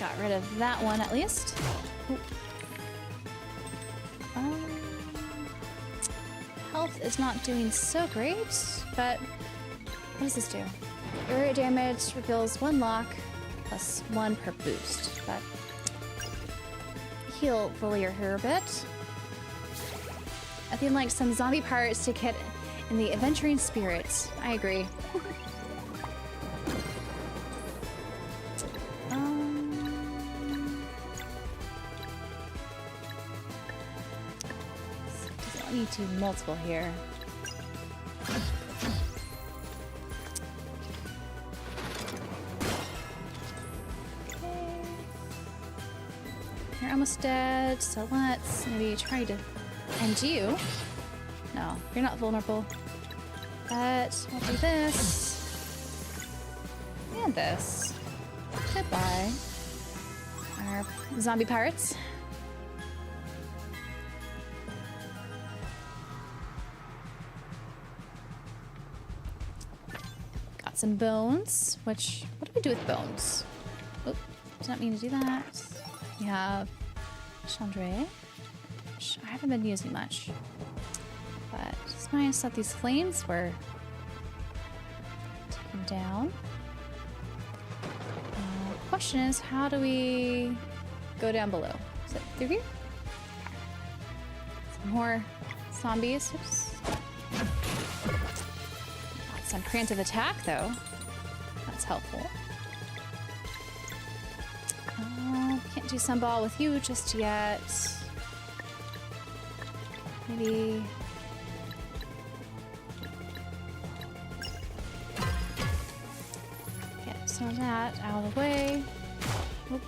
Got rid of that one at least. Health is not doing so great, but what does this do? Area damage reveals 1 lock plus 1 per boost, but heal Villier here a bit. I feel like some zombie pirates to get in the adventuring spirit. I agree. Doesn't need to do multiple here. You're almost dead, so let's maybe try to end you. No, you're not vulnerable. But we'll do this. And this. Goodbye. Our zombie pirates. Got some bones, which... What do we do with bones? Oh, did not mean to do that. We have Chandra, which I haven't been using much. But it's nice that these flames were taken down. Question is, how do we go down below? Is it through here? Some more zombies. Oops. Got some preemptive attack, though. That's helpful. Can't do sunball with you just yet. Maybe... get some of that out of the way. Oop.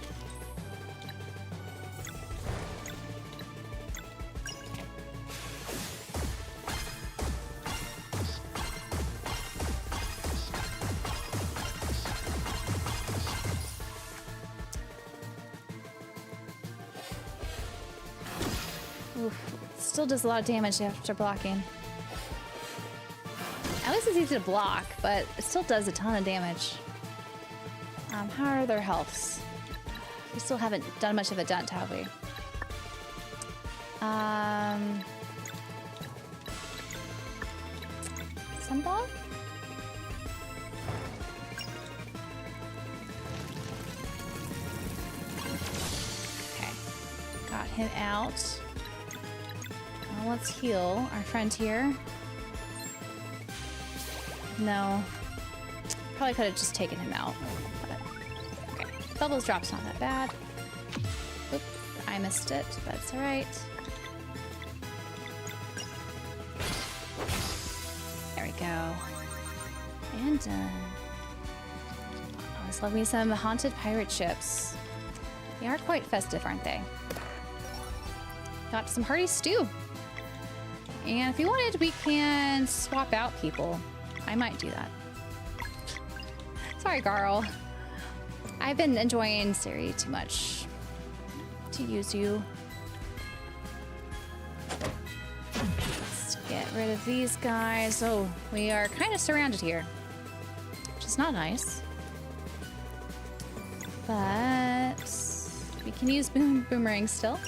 Oof. Still does a lot of damage after blocking. At least it's easy to block, but it still does a ton of damage. How are their healths? We still haven't done much of a dent, have we? Sunball? Okay. Got him out. Well, let's heal our friend here. No. Probably could have just taken him out. But, okay. Bubbles drop's not that bad. Oop, I missed it, but it's alright. There we go. And done. Always love me some haunted pirate ships. They are quite festive, aren't they? Got some hearty stew. And if you wanted, we can swap out people. I might do that. Sorry, Garl. I've been enjoying Siri too much to use you. Let's get rid of these guys. Oh, we are kind of surrounded here, which is not nice. But we can use boomerang still.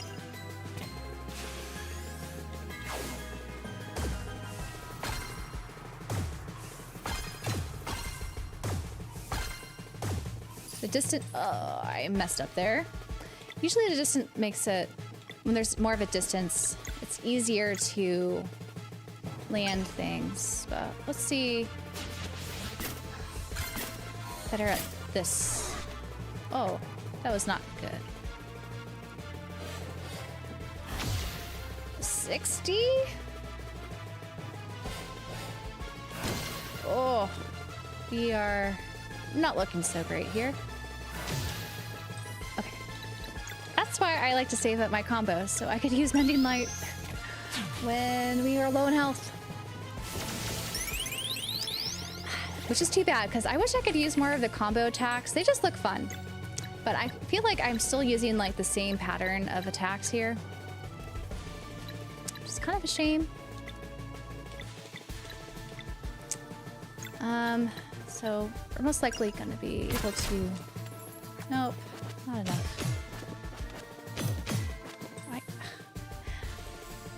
The distant, oh, I messed up there. Usually the distant makes it, when there's more of a distance, it's it's easier to land things. But let's see. Better at this. Oh, that was not good. 60? Oh, we are not looking so great here. Okay. That's why I like to save up my combos, so I could use Mending Light when we are low in health. Which is too bad, because I wish I could use more of the combo attacks. They just look fun. But I feel like I'm still using like the same pattern of attacks here. Which is kind of a shame. So we're most likely gonna be able to... Nope, not enough. I'm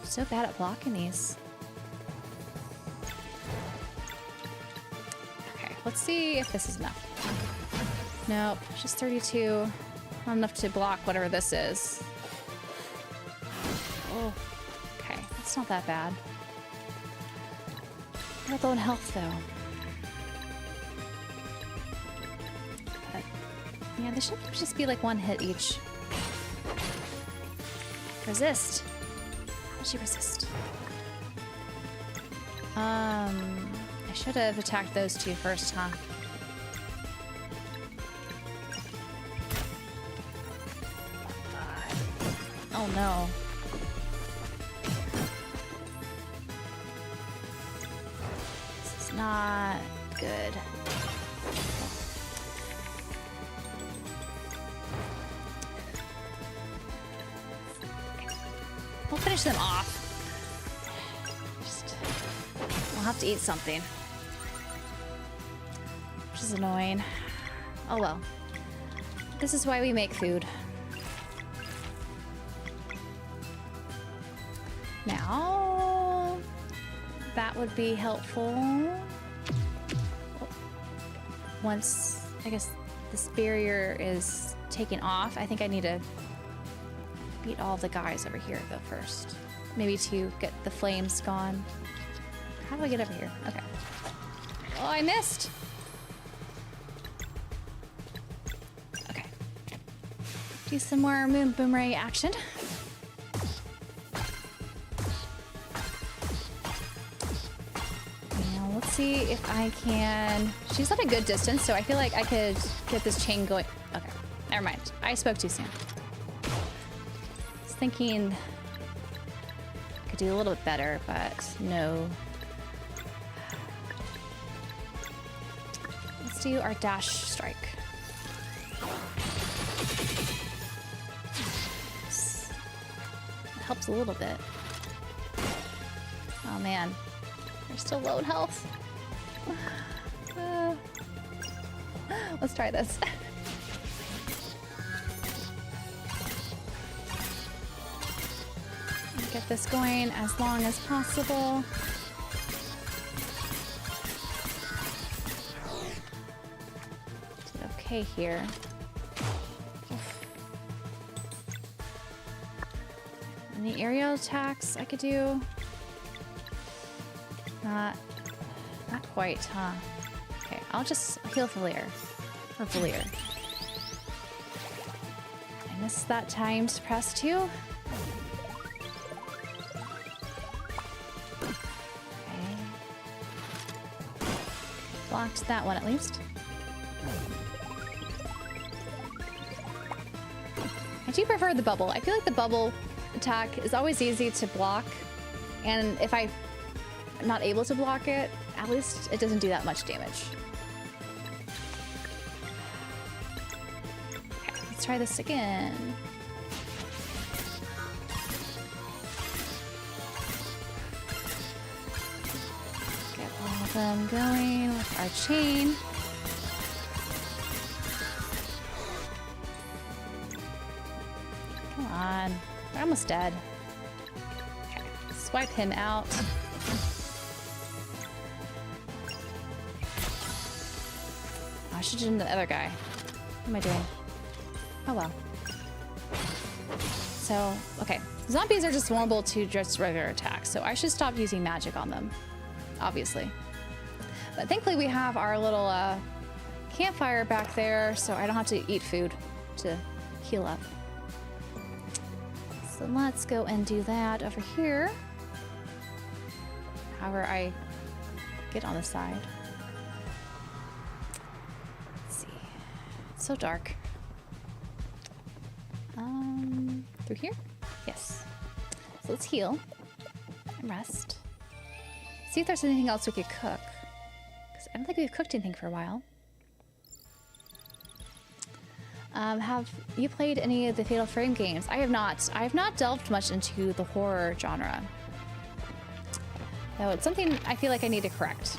so bad at blocking these. Okay, let's see if this is enough. Nope, just 32. Not enough to block whatever this is. Oh, okay, that's not that bad. We're low in health though. Yeah, this should just be like one hit each. Resist. How did she resist? I should have attacked those two first, huh? Oh no. This is not good. We'll finish them off. We'll have to eat something. Which is annoying. Oh well. This is why we make food. Now, that would be helpful. Once, I guess, this barrier is taken off, I think I need to beat all the guys over here, though, first. Maybe to get the flames gone. How do I get over here? Okay. Oh, I missed! Okay. Do some more moon boomerang action. Now, let's see if I can... She's at a good distance, so I feel like I could get this chain going. Okay, never mind. I spoke too soon. Thinking I could do a little bit better, but no. Let's do our dash strike. It helps a little bit. Oh man, they're still low in health. Let's try this. Get this going as long as possible. Is it okay here? Oof. Any aerial attacks I could do? Not quite, huh? Okay, I'll just heal Valier. Or Valier. I missed that timed press too. Blocked that one at least. I do prefer the bubble. I feel like the bubble attack is always easy to block, and if I'm not able to block it, at least it doesn't do that much damage. Okay, let's try this again. Them going with our chain. Come on, we're almost dead. Okay, swipe him out. Oh, I should have done the other guy. What am I doing? Oh well. So, okay, Zombies are just vulnerable to just regular attacks, so I should stop using magic on them, obviously. But thankfully we have our little campfire back there, so I don't have to eat food to heal up. So let's go and do that over here. However I get on the side. Let's see. It's so dark. Through here? Yes. So let's heal and rest. See if there's anything else we could cook. Because I don't think we've cooked anything for a while. Have you played any of the Fatal Frame games? I have not. I have not delved much into the horror genre. Though it's something I feel like I need to correct.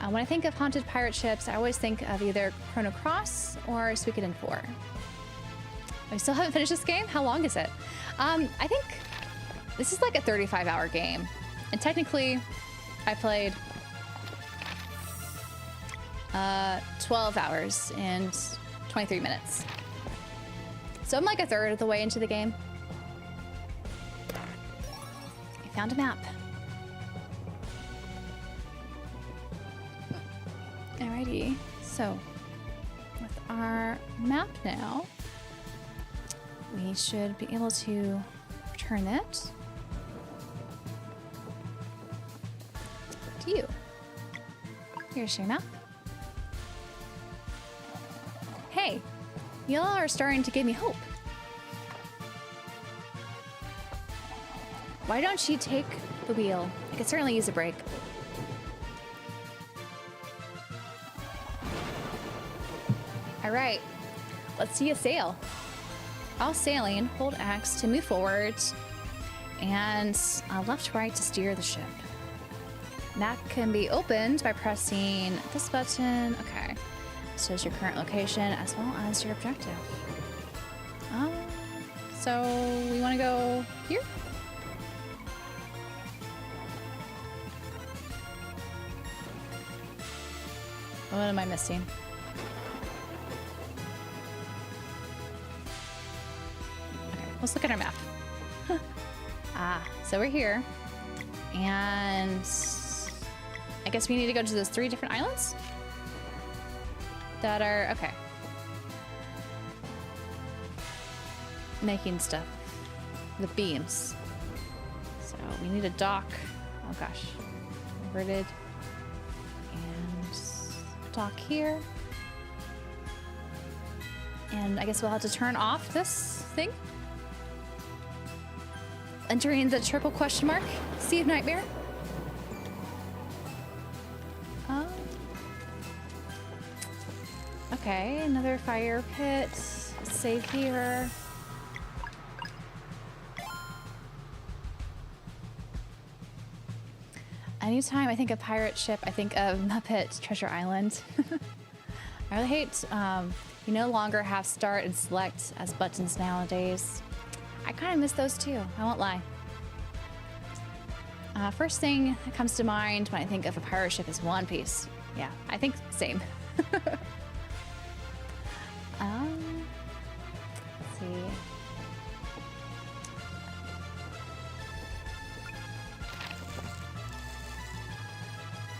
When I think of haunted pirate ships, I always think of either Chrono Cross or Suikoden 4. I still haven't finished this game? How long is it? I think this is like a 35-hour game. And technically, I played 12 hours and 23 minutes. So I'm like a third of the way into the game. I found a map. Alrighty, so with our map now, we should be able to return it to you. Here's your map. Hey, y'all are starting to give me hope. Why don't you take the wheel? I could certainly use a break. All right, let's see you sail. While sailing, hold X to move forward and left to right to steer the ship. Map can be opened by pressing this button. Okay, shows your current location as well as your objective. So we want to go here? What am I missing? Let's look at our map. So we're here. And I guess we need to go to those 3 different islands that are, okay. Making stuff. The beams. So we need a dock. Oh gosh. Inverted. And dock here. And I guess we'll have to turn off this thing. Entering the triple question mark. Sea of Nightmare. Okay, another fire pit. Let's save here. Anytime I think of pirate ship, I think of Muppet Treasure Island. I really hate you no longer have start and select as buttons nowadays. I kind of miss those too, I won't lie. First thing that comes to mind when I think of a pirate ship is One Piece. Yeah, I think same. Let's see.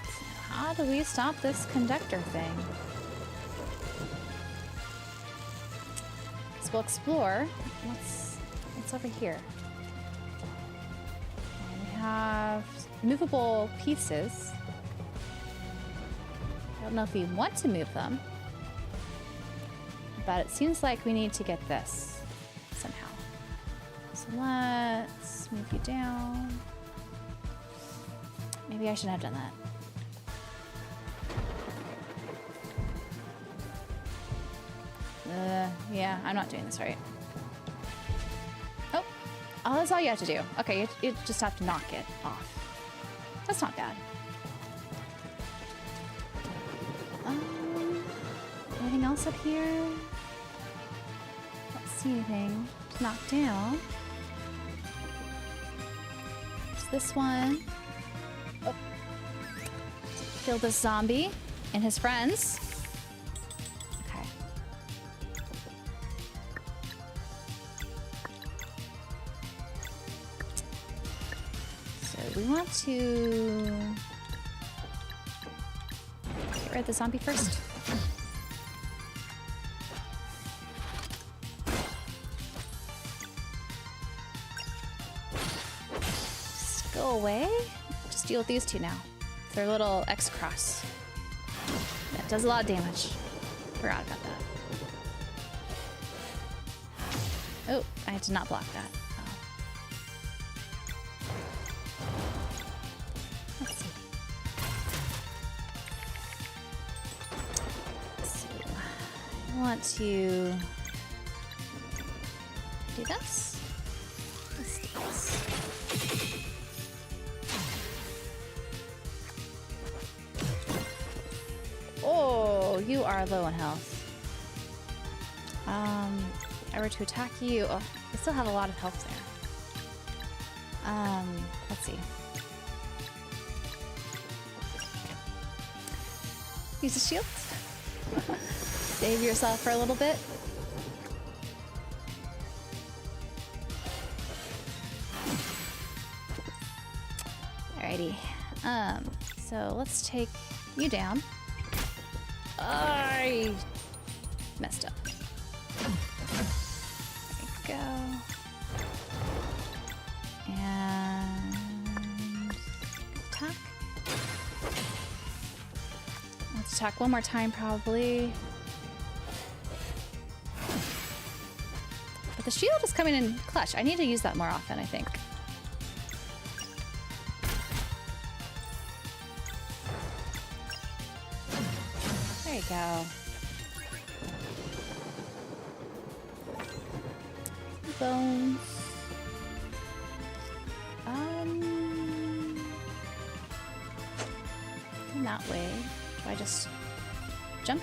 So how do we stop this conductor thing? So we'll explore. What's over here? We have movable pieces. I don't know if we want to move them, but it seems like we need to get this somehow. So let's move you down. Maybe I shouldn't have done that. Yeah, I'm not doing this right. Oh, that's all you have to do. Okay, you just have to knock it off. That's not bad. Anything else up here? Don't see anything to knock down. There's this one. Oh. Kill this zombie and his friends. Okay. to get rid of the zombie first. Just go away. Just deal with these two now. They're a little X-cross. That does a lot of damage. Forgot about that. Oh, I did not block that. Oh. Let's see. So, I want to do this. Let's do this. Oh, you are low on health. If I were to attack you, oh, I still have a lot of health there. Let's see. Use a shield. Save yourself for a little bit. Alrighty. So let's take you down. I messed up. There we go. And attack. Let's attack one more time, probably. But the shield is coming in clutch. I need to use that more often, I think. There you go. Bones. In that way. Do I just jump?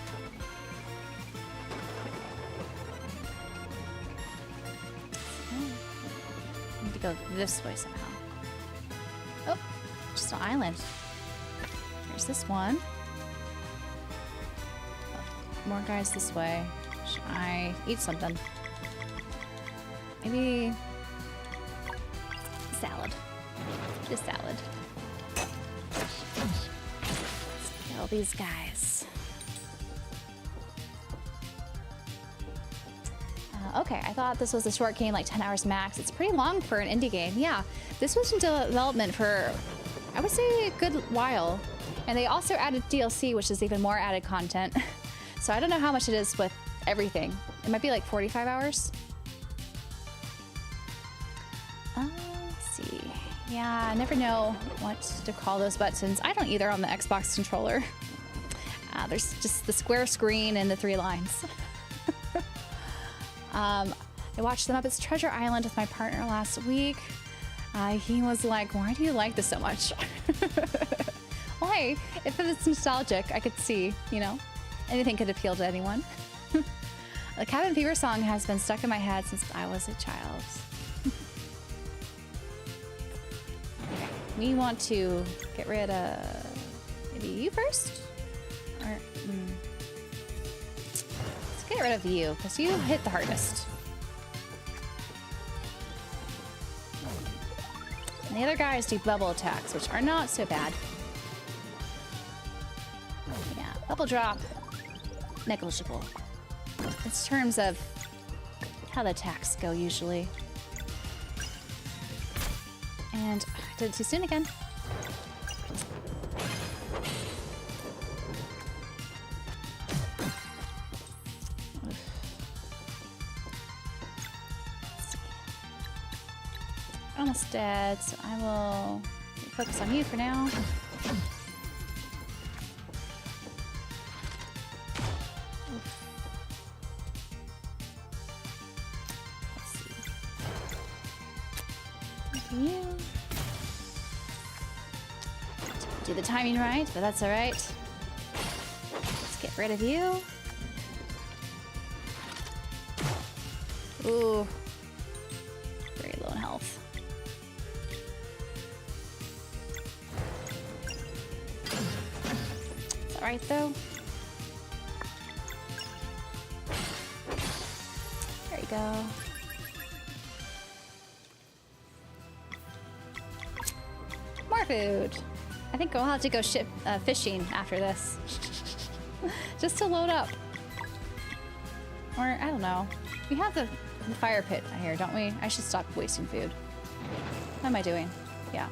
I need to go this way somehow. Oh, just an island. There's this one. Oh, more guys this way. Should I eat something? Maybe salad. Just salad. Let's kill these guys. Okay, I thought this was a short game, like 10 hours max. It's pretty long for an indie game. Yeah, this was in development for, I would say, a good while. And they also added DLC, which is even more added content. So I don't know how much it is with everything. It might be like 45 hours. Let's see. Yeah, I never know what to call those buttons. I don't either on the Xbox controller. There's just the square screen and the 3 lines. I watched The Muppets Treasure Island with my partner last week. He was like, why do you like this so much? Well, hey, if it's nostalgic, I could see, you know, anything could appeal to anyone. The Cabin Fever song has been stuck in my head since I was a child. Okay, we want to get rid of maybe you first? Or, let's get rid of you, because you hit the hardest. And the other guys do bubble attacks, which are not so bad. Yeah, bubble drop, negligible. In terms of how the attacks go usually. And I did it too soon again. Almost dead, so I will focus on you for now. You do the timing right, but that's all right. Let's get rid of you. Ooh, very low in health. It's all right though. There you go. food. I think we'll have to go fishing after this. Just to load up. Or, I don't know. We have the fire pit here, don't we? I should stop wasting food. How am I doing? Yeah.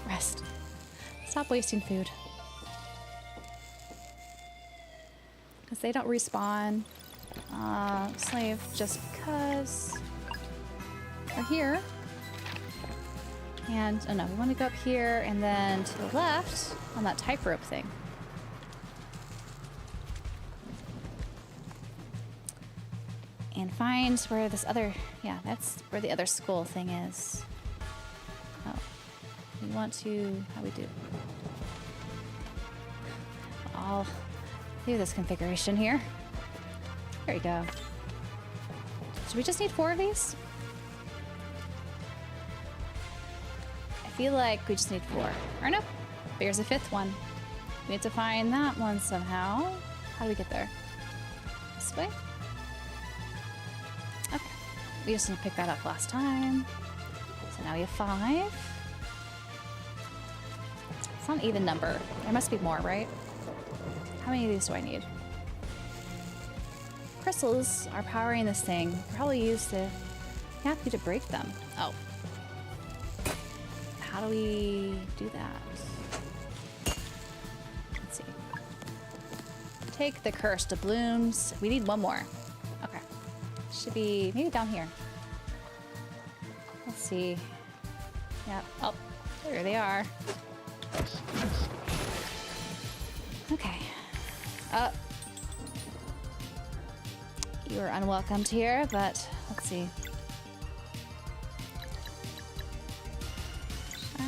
Rest. Stop wasting food. Because they don't respawn. Slave, just because. We're here. And, oh no, we want to go up here and then to the left on that tightrope thing. And find where this other, yeah, that's where the other skull thing is. Oh, we want to, how we do? I'll do this configuration here. There we go. So we just need 4 of these? I feel like we just need 4. Or no, there's a 5th one. We need to find that one somehow. How do we get there? This way? Okay. We just didn't pick that up last time. So now we have 5. It's not an even number. There must be more, right? How many of these do I need? Crystals are powering this thing. Probably used to happy to break them. Oh. How do we do that? Let's see. Take the cursed doubloons. We need one more. Okay. Should be maybe down here. Let's see. Yeah. Oh, there they are. Okay. You are unwelcomed here, but let's see. Should I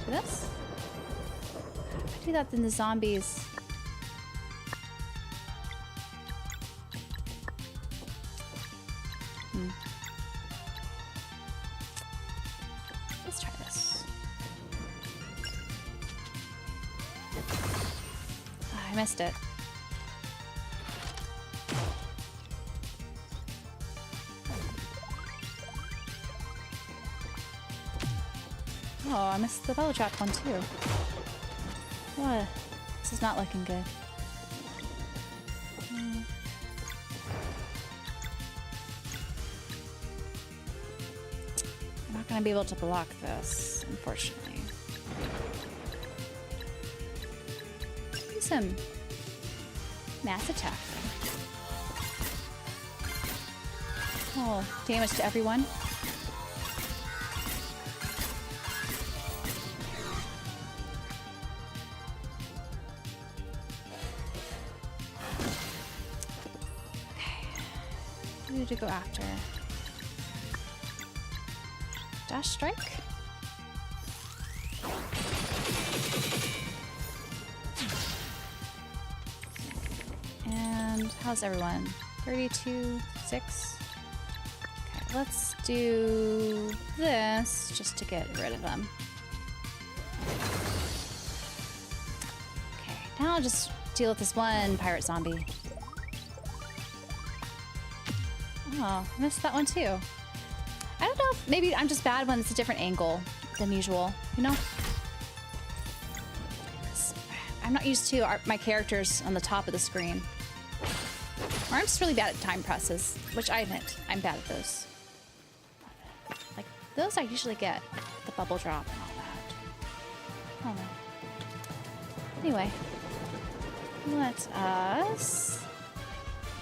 do this? If I do that, then the zombies. Let's try this. Oh, I missed it. Oh, I missed the bellow trap one too. What? This is not looking good. I'm not gonna be able to block this, unfortunately. Do some mass attack. Oh, damage to everyone. To go after. Dash strike. And how's everyone? 32, 6. Okay, let's do this just to get rid of them. Okay, now I'll just deal with this one pirate zombie. Oh, I missed that one too. I don't know if maybe I'm just bad when it's a different angle than usual, you know? I'm not used to my characters on the top of the screen. Or I'm just really bad at time presses, which I admit, I'm bad at those. Like, those I usually get, the bubble drop and all that. I don't know. Anyway, let us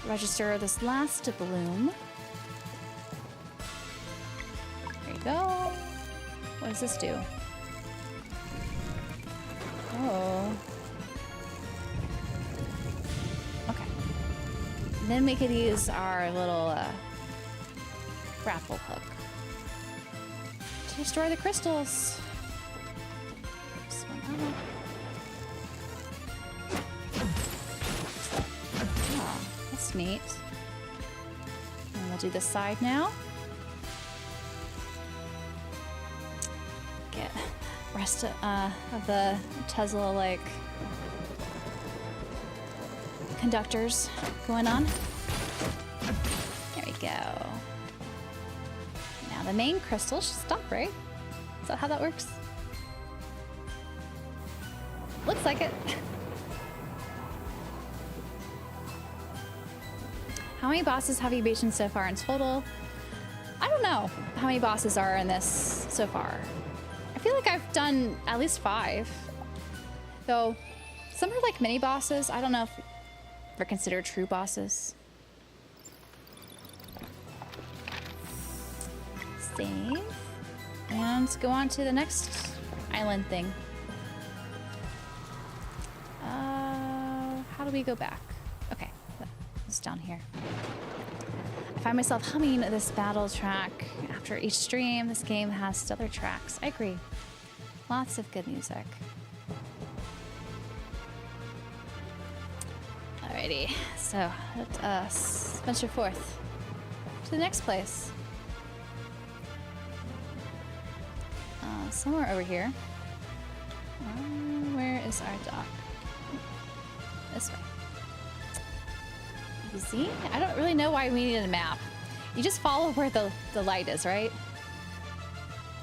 register this last doubloon. There you go. What does this do? Oh. Okay. And then we could use our little grapple hook to destroy the crystals. This one out. Oh, that's neat. And we'll do this side now. Get rest of the Tesla-like conductors going on. There we go. Now the main crystal should stop, right? Is that how that works? Looks like it. How many bosses have you beaten so far in total? I don't know how many bosses are in this so far. I feel like I've done at least 5. Though, some are like mini bosses. I don't know if they're considered true bosses. Save. And go on to the next island thing. How do we go back? Okay, it's down here. I find myself humming this battle track after each stream. This game has stellar tracks. I agree. Lots of good music. Alrighty, so let us venture forth to the next place. Somewhere over here. Where is our dock? This way. Easy. I don't really know why we needed a map. You just follow where the light is, right?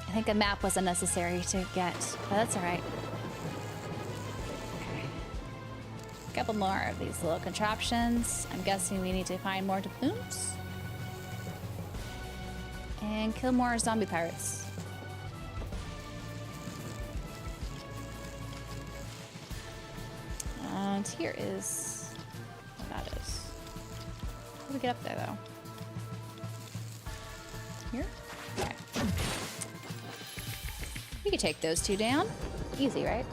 I think a map was unnecessary to get, but that's all right. Okay. A couple more of these little contraptions. I'm guessing we need to find more doubloons. And kill more zombie pirates. And here is what that is. How do we get up there, though? Here? Okay. We could take those 2 down. Easy, right?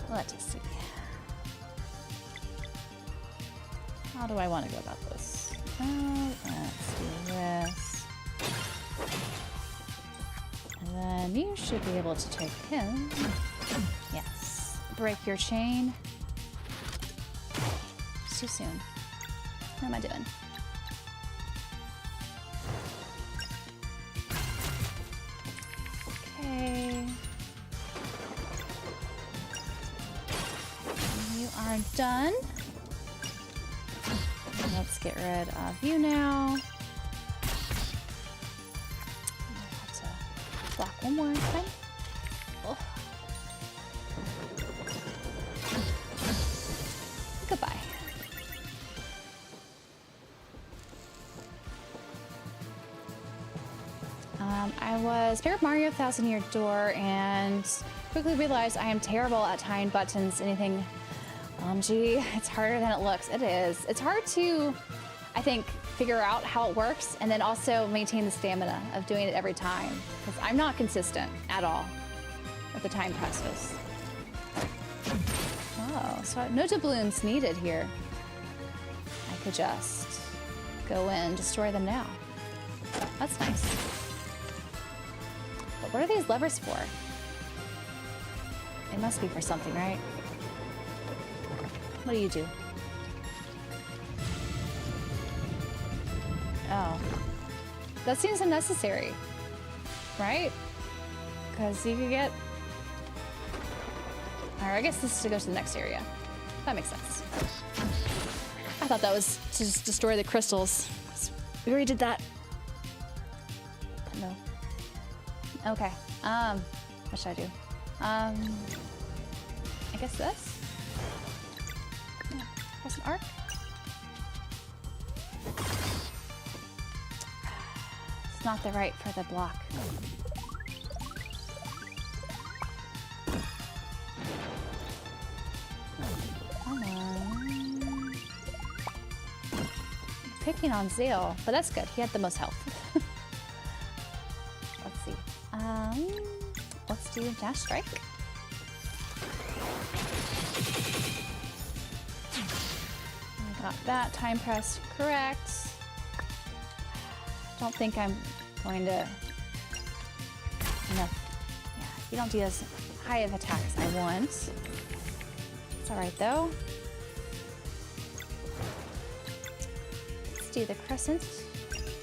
Let's see. How do I want to go about this? Let's do this. And then you should be able to take him. Yes. Break your chain. It's too soon. What am I doing? Okay. You are done. Let's get rid of you now. I have to block one more time. Oh. Goodbye. I was Paper Mario 1000-Year Door and quickly realized I am terrible at tying buttons, anything. Gee, it's harder than it looks. It is. It's hard to, I think, figure out how it works and then also maintain the stamina of doing it every time. Because I'm not consistent at all with the time presses. Oh, so no doubloons needed here. I could just go in and destroy them now. That's nice. But what are these levers for? They must be for something, right? What do you do? Oh. That seems unnecessary, right? Because you could get... Alright, I guess this is to go to the next area. That makes sense. I thought that was to just destroy the crystals. We already did that. But no. Okay. What should I do? I guess this? Press an arc. It's not the right for the block. Come on. Picking on Zale, but that's good. He had the most health. Let's see. Let's do dash strike. Got that time pressed correct. Don't think I'm going to... No. Yeah, you don't do as high of attack as I want. It's alright though. Let's do the crescent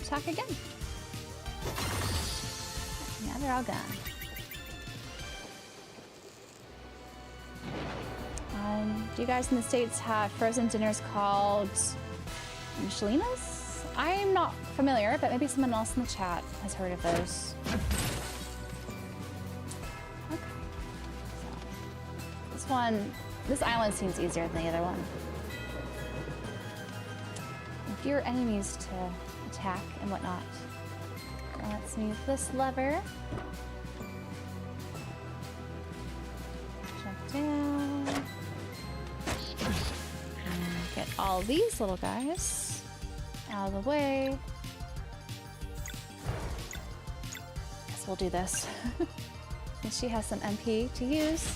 attack again. Now they're all gone. Do you guys in the States have frozen dinners called enchiladas? I'm not familiar, but maybe someone else in the chat has heard of those. This island seems easier than the other one. Fewer enemies to attack and whatnot. Let's move this lever. Jump down. And get all these little guys out of the way. Guess we'll do this. And she has some MP to use.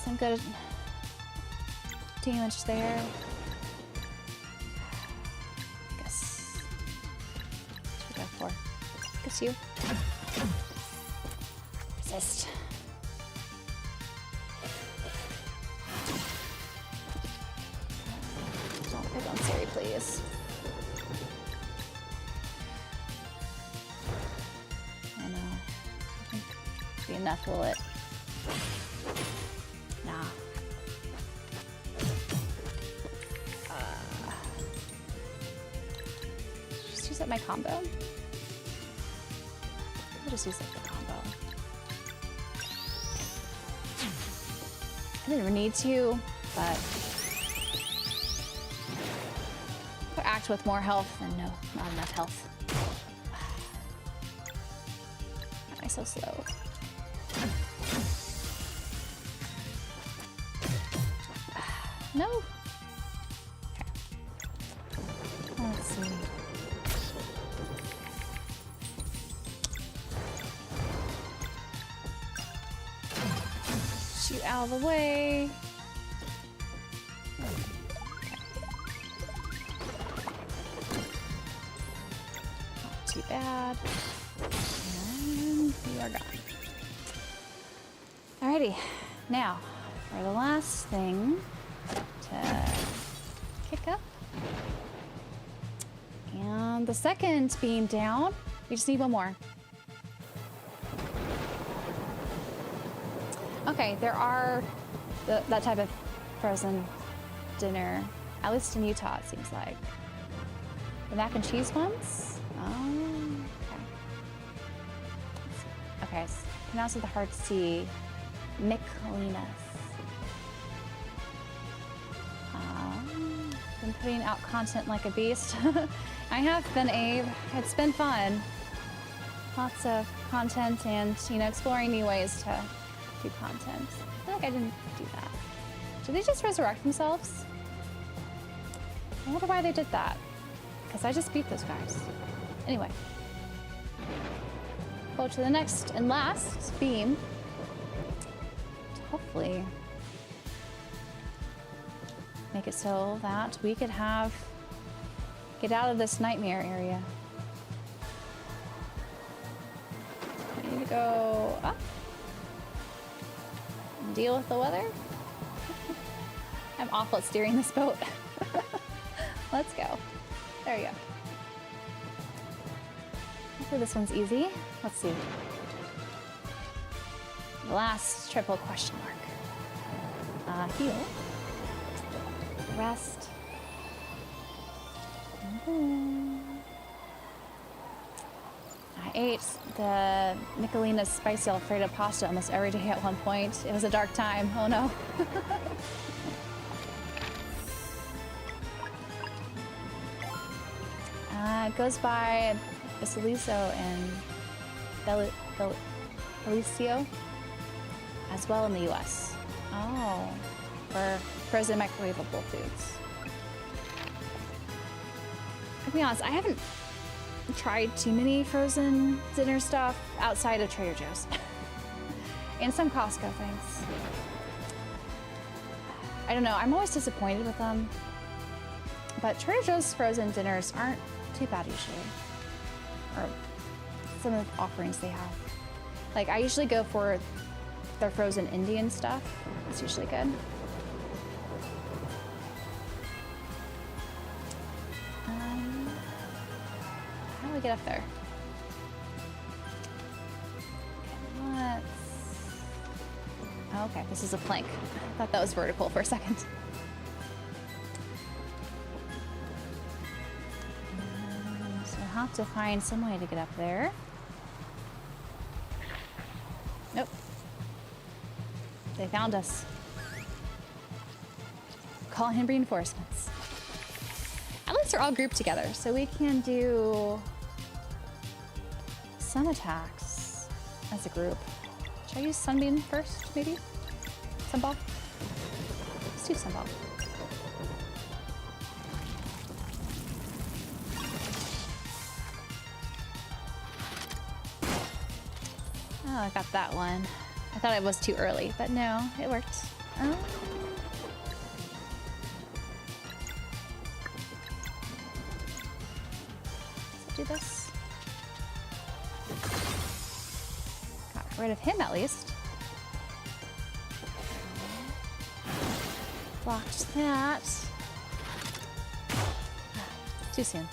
Some good damage there. Guess. What should we go for? Guess you. Resist. Don't pick on Siri, please. I know. I think it'll be enough, will it? Nah. Just use up my combo. I'll just use up the combo. I didn't need to, but if I act with more health, then no, not enough health. Why am I so slow? No. Okay. Let's see. Shoot out of the way. Okay. Not too bad. And we are gone. Alrighty. Now, for the last thing. To kick up. And the second beam down. We just need one more. Okay, there are that type of frozen dinner, at least in Utah, it seems like. The mac and cheese ones? Oh, okay. Okay, it's pronounced with a hard C. Michelinas. Been putting out content like a beast. I have been, Abe. It's been fun. Lots of content and, you know, exploring new ways to do content. I feel like I didn't do that. Did they just resurrect themselves? I wonder why they did that. Because I just beat those guys. Anyway. Go to the next and last beam. Hopefully make it so that we could get out of this nightmare area. We need to go up and deal with the weather. I'm awful at steering this boat. Let's go. There you go. Hopefully this one's easy. Let's see. The last triple question mark. Heal. Rest. I ate the Michelina's spicy Alfredo pasta almost every day at one point. It was a dark time. Oh no. It goes by Basiliso and Belicio as well in the US. Oh, for frozen microwavable foods. To be honest, I haven't tried too many frozen dinner stuff outside of Trader Joe's and some Costco things. I don't know, I'm always disappointed with them, but Trader Joe's frozen dinners aren't too bad usually, or some of the offerings they have. Like, I usually go for their frozen Indian stuff. It's usually good. How do we get up there? Okay, okay, this is a plank. I thought that was vertical for a second. have to find some way to get up there. Nope. They found us. Calling in reinforcements. At least they're all grouped together, so we can do some attacks as a group. Should I use Sunbeam first, maybe? Sunball? Let's do Sunball. Oh, I got that one. I thought it was too early, but no, it worked. Oh. Do this. Got rid of him at least. Blocked that. Too soon.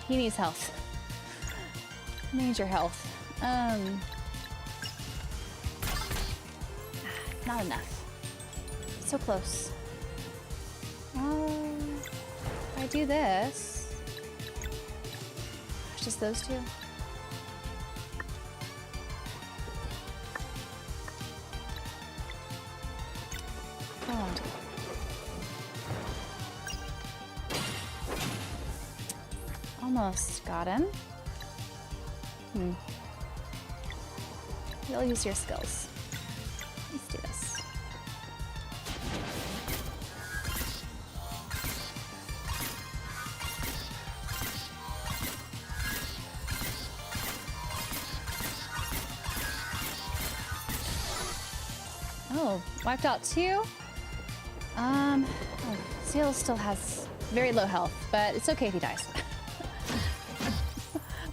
He needs health. Major health. Not enough. So close. If I do this. Just those two. Oh. Almost got him. You'll use your skills. Let's do this. Oh, wiped out two. Seal still has very low health, but it's okay if he dies.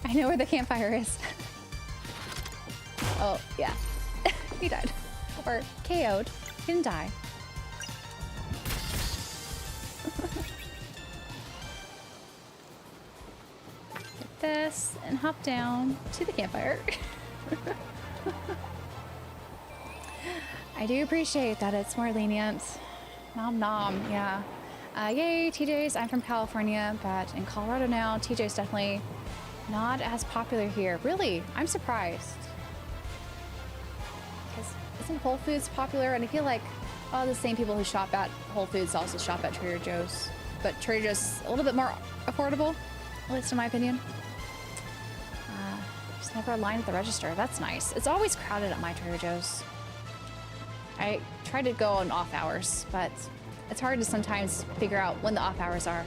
I know where the campfire is. Oh, yeah. He died. Or KO'd. He didn't die. Get this and hop down to the campfire. I do appreciate that it's more lenient. Nom nom, yeah. Yay, TJs. I'm from California, but in Colorado now, TJ's definitely not as popular here. Really, I'm surprised. Because isn't Whole Foods popular? And I feel like all the same people who shop at Whole Foods also shop at Trader Joe's. But Trader Joe's is a little bit more affordable, at least in my opinion. Just never a line at the register. That's nice. It's always crowded at my Trader Joe's. I try to go on off hours, but it's hard to sometimes figure out when the off hours are.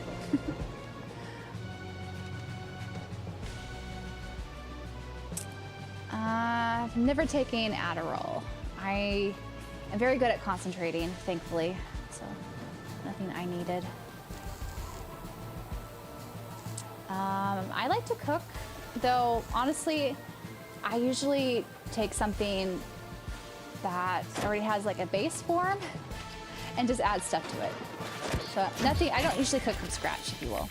I've never taken Adderall. I am very good at concentrating, thankfully, so nothing I needed. I like to cook, though honestly, I usually take something that already has like a base form and just add stuff to it. So nothing, I don't usually cook from scratch, if you will.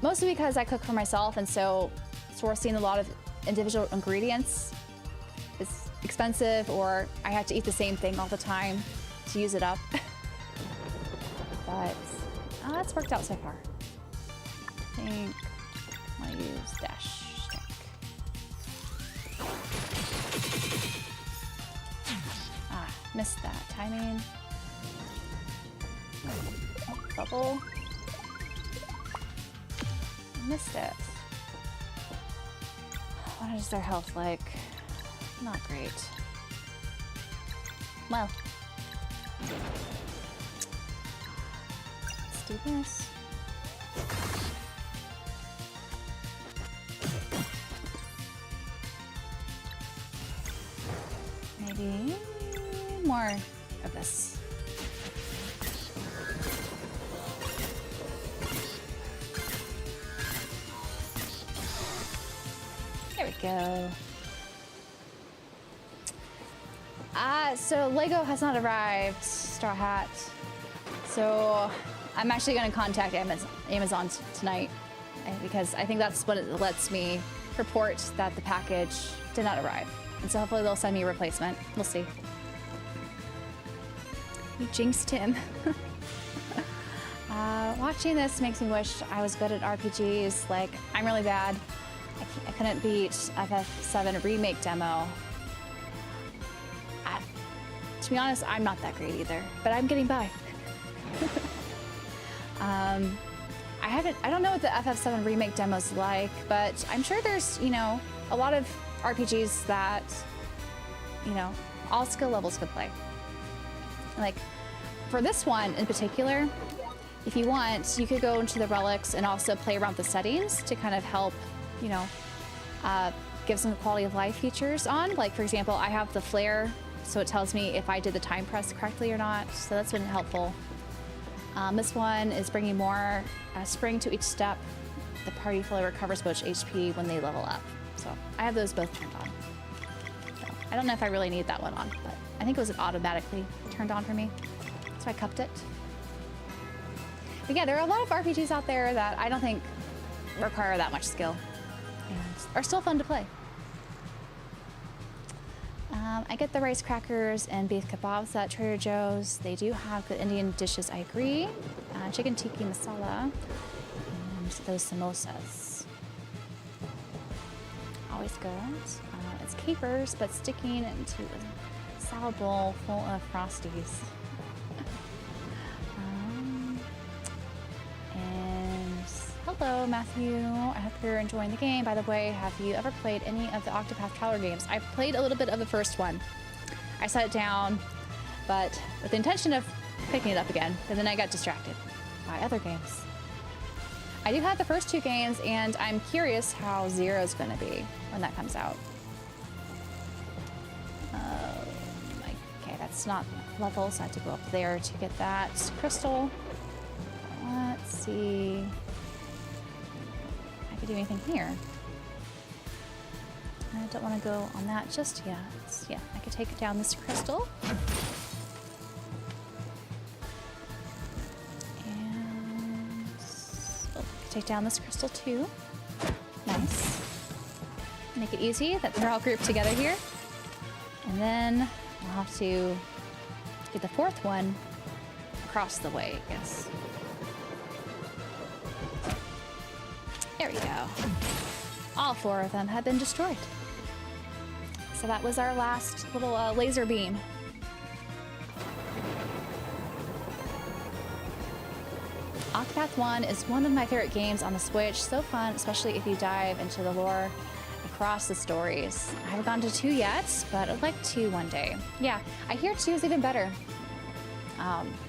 Mostly because I cook for myself, and so sourcing a lot of individual ingredients is expensive, or I have to eat the same thing all the time to use it up. But that's worked out so far. I think I'm gonna use dash. Missed that timing. Bubble. Missed it. What is their health like? Not great. Well. Let's do this. Maybe more of this. There we go. So Lego has not arrived, Straw Hat. So I'm actually going to contact Amazon tonight, because I think that's what it lets me report that the package did not arrive. And so hopefully they'll send me a replacement. We'll see. You jinxed him. Watching this makes me wish I was good at RPGs. Like, I'm really bad. I couldn't beat FF7 Remake demo. To be honest, I'm not that great either, but I'm getting by. I don't know what the FF7 Remake demo's like, but I'm sure there's, you know, a lot of RPGs that, you know, all skill levels could play. Like, for this one in particular, if you want, you could go into the relics and also play around the settings to kind of help, you know, give some quality of life features on. Like, for example, I have the flare, so it tells me if I did the time press correctly or not, so that's been helpful. This one is bringing more spring to each step. The party fully recovers much HP when they level up. So I have those both turned on. So I don't know if I really need that one on, but I think it was automatically turned on for me. So I cupped it. But yeah, there are a lot of RPGs out there that I don't think require that much skill and are still fun to play. I get the rice crackers and beef kebabs at Trader Joe's. They do have good Indian dishes, I agree. Chicken tikka masala and those samosas. Always good. It's capers, but sticking into a salad bowl full of Frosties. Hello, Matthew. I hope you're enjoying the game. By the way, have you ever played any of the Octopath Traveler games? I played a little bit of the first one. I set it down, but with the intention of picking it up again, and then I got distracted by other games. I do have the first two games, and I'm curious how Zero's going to be when that comes out. Okay, that's not level, so I have to go up there to get that crystal. Let's see. I could do anything here. I don't want to go on that just yet. Yeah, I could take down this crystal. And I could take down this crystal too. Nice. Make it easy that they're all grouped together here. And then I'll have to get the fourth one across the way, I guess. There we go. All four of them have been destroyed. So that was our last little laser beam. Octopath 1 is one of my favorite games on the Switch. So fun, especially if you dive into the lore across the stories. I haven't gotten to 2 yet, but I'd like to one day. Yeah, I hear 2 is even better.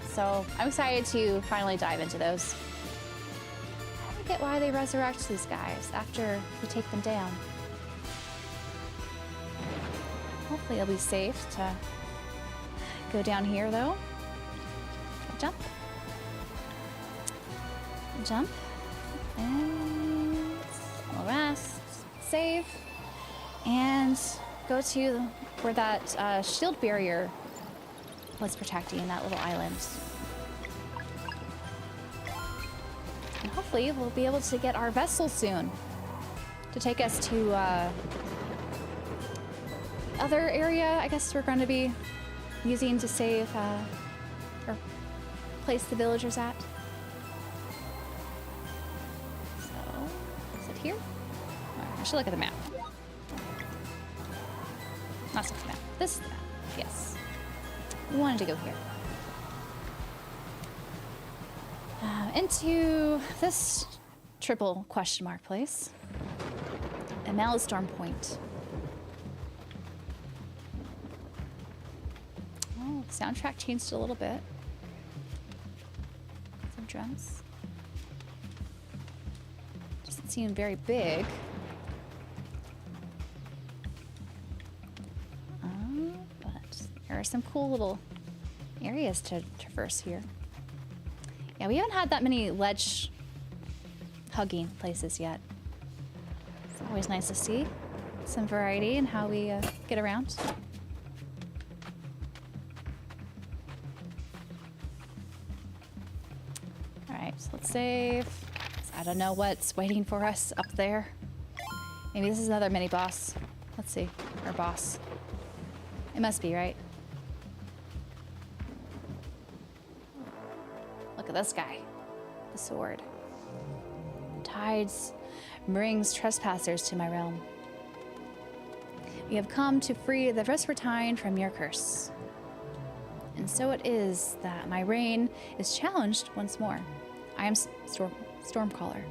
So I'm excited to finally dive into those. Get why they resurrect these guys after we take them down. Hopefully it'll be safe to go down here though. Jump. Jump. And we'll rest. Save. And go to where that shield barrier was protecting that little island. And hopefully we'll be able to get our vessel soon to take us to other area I guess we're going to be using to save or place the villagers at. So, is it here? I should look at the map. That's not the map. This is the map. Yes. We wanted to go here. Into this triple question mark place. And Malestorm Point. Oh, the soundtrack changed a little bit. Some drums. Doesn't seem very big. But there are some cool little areas to traverse here. Yeah, we haven't had that many ledge hugging places yet. It's always nice to see some variety in how we get around. All right, so let's save. I don't know what's waiting for us up there. Maybe this is another mini boss. Let's see, or boss. It must be, right? Look at this guy. the sword. The tides brings trespassers to my realm. We have come to free the Vespertine from your curse. And so it is that my reign is challenged once more. I am Stormcaller.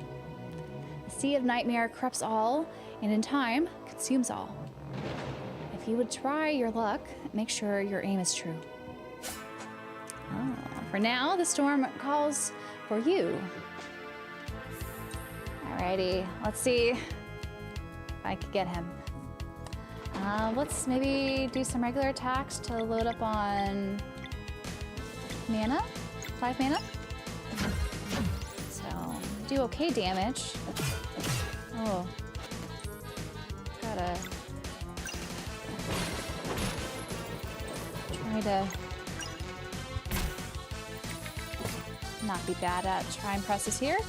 The Sea of Nightmare corrupts all, and in time, consumes all. If you would try your luck, make sure your aim is true. Oh, for now, the storm calls for you. Alrighty, let's see if I can get him. Let's maybe do some regular attacks to load up on mana, 5 mana. So, do okay damage. Oh, gotta try to not be bad at try and presses here.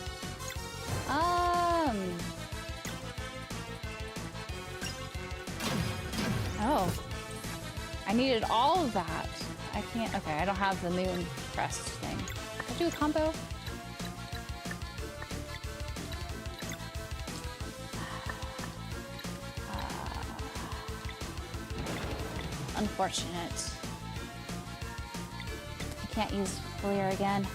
Oh, I needed all of that. I can't, okay, I don't have the moon crest thing. Can I do a combo? Unfortunate. I can't use Valir again.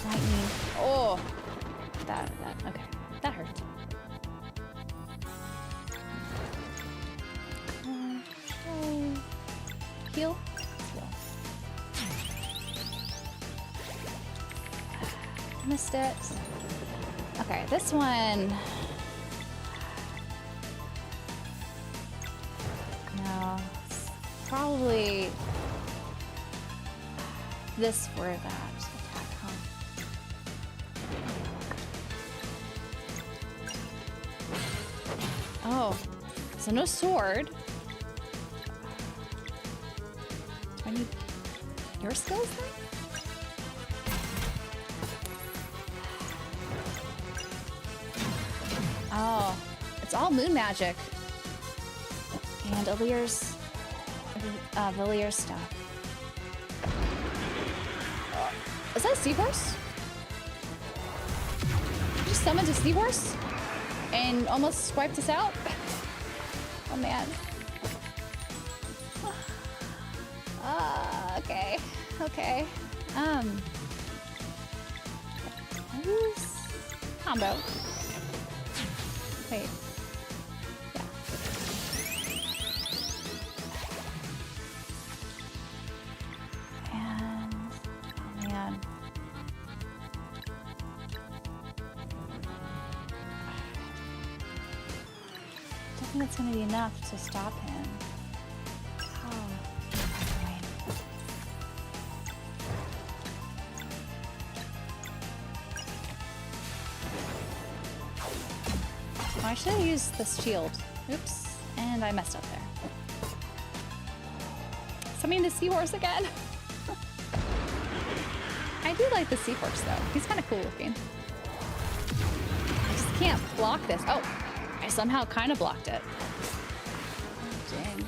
Lightning. Oh, that, okay, that hurt. Heal. Missed it. Okay, this one. No, it's probably this for that attack, huh? Oh, so no sword. Do I need your skills then? Oh, it's all moon magic. And Valir's stuff. Is that a seahorse? You just summoned a seahorse? And almost wiped us out? Oh man. Okay. Okay. Use combo. Wait. Yeah. And oh man. I don't think it's gonna be enough to stop him. Oh, fine. Oh, I should have used this shield. Oops, and I messed up there. Summoning the seahorse again. I do like the seahorse though. He's kind of cool looking. I just can't block this. Oh, I somehow kind of blocked it. Oh, dang.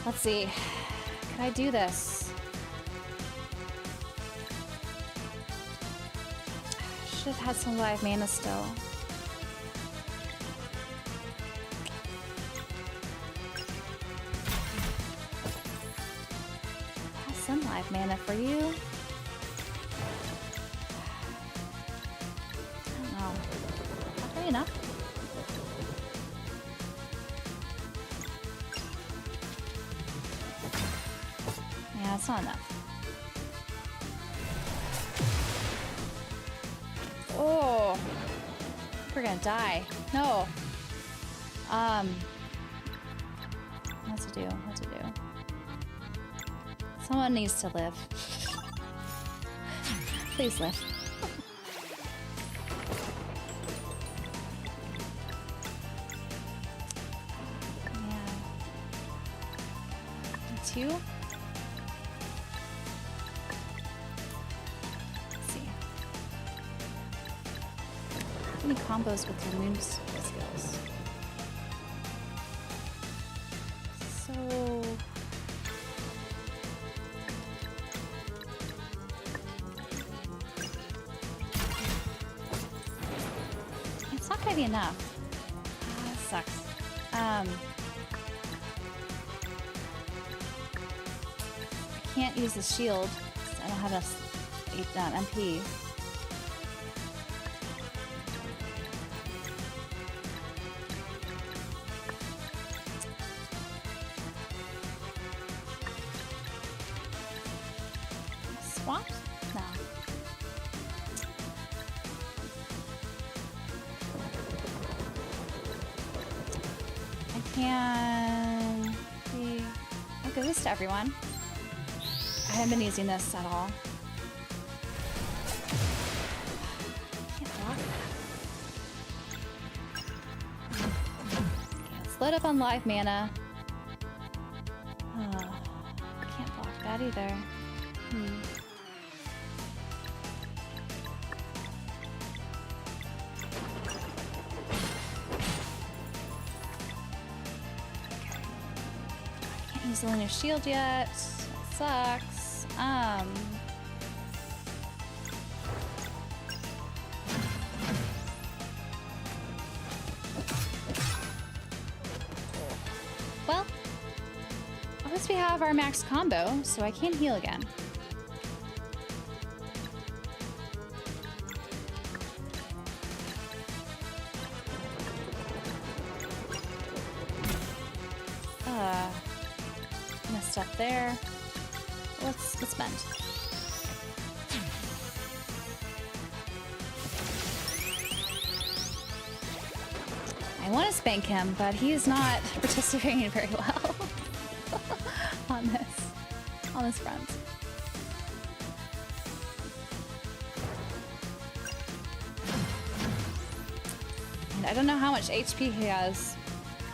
Let's see. Can I do this? Should have had some live mana still. Have some live mana for you. I don't know. Not really enough. Yeah, it's not enough. Oh, we're gonna die. No. What to do? What to do? Someone needs to live. Please live. Man. 2. Any combos with your moon skills? So... It's not gonna be enough. That sucks. I can't use the shield. I don't have enough MP. Swap? No. I can... I'll give this to everyone. I haven't been using this at all. Can't block that. Okay, let's load up on live mana. Can't block that either. Can't use the linear shield yet. That sucks. Well, at least we have our max combo, so I can heal again. Messed up there. Let's bend. I want to spank him, but he is not participating very well on this front. And I don't know how much HP he has.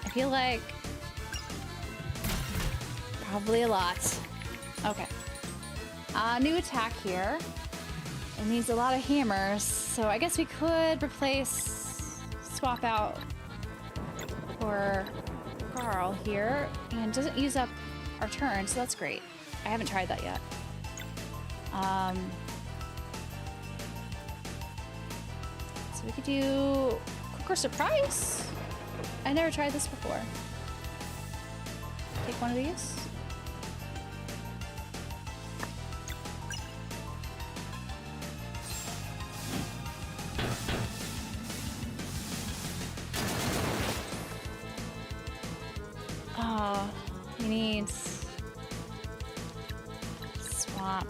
I feel like probably a lot. Okay. New attack here. It needs a lot of hammers, so I guess we could swap out for Carl here, and doesn't use up our turn, so that's great. I haven't tried that yet. So we could do Quick or Surprise. I never tried this before. Take one of these. He needs swap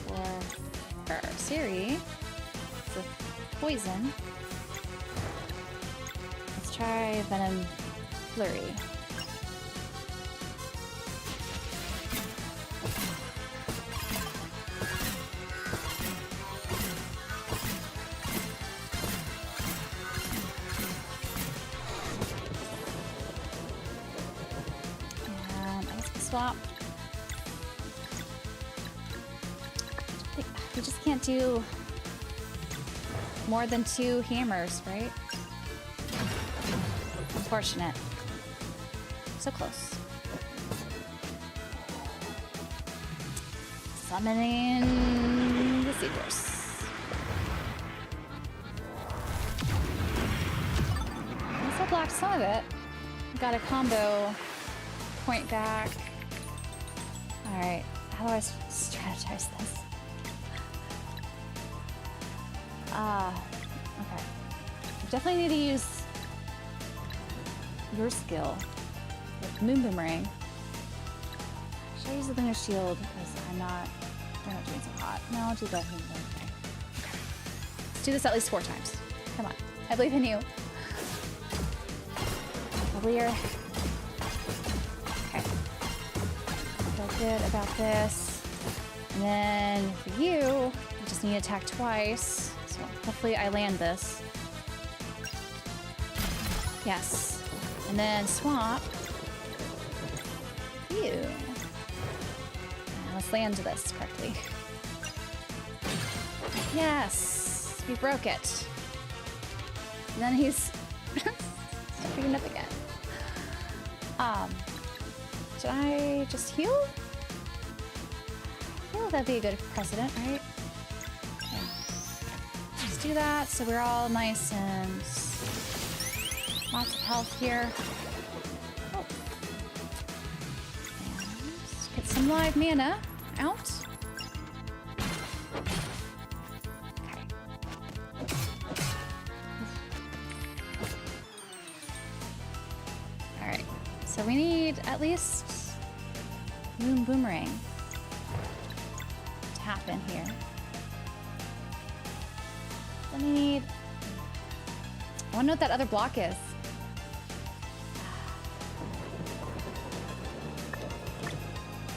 for her. Siri. It's a poison. Let's try Venom Flurry. Swap. We just can't do more than 2 hammers, right? Unfortunate. So close. Summoning the Seaforce. At least I blocked some of it. Got a combo point back. Alright, how do I strategize this? Okay. I definitely need to use your skill with Moon Boomerang. Should I use the Lunar Shield because they're not doing so hot? No, I'll do the Moon Boomerang. Okay. Let's do this at least 4 times. Come on. I believe in you. Clear. Good about this. And then for you, you just need to attack twice. So hopefully I land this. Yes. And then swap. You. Now let's land this correctly. Yes. We broke it. And then he's stepping up again. Did I just heal? I feel like that'd be a good precedent, right? Okay. Just do that so we're all nice and lots of health here. Oh. And get some live mana out. Okay. Alright. So we need at least Moon Boomerang to happen here. Then we need... I want to know what that other block is.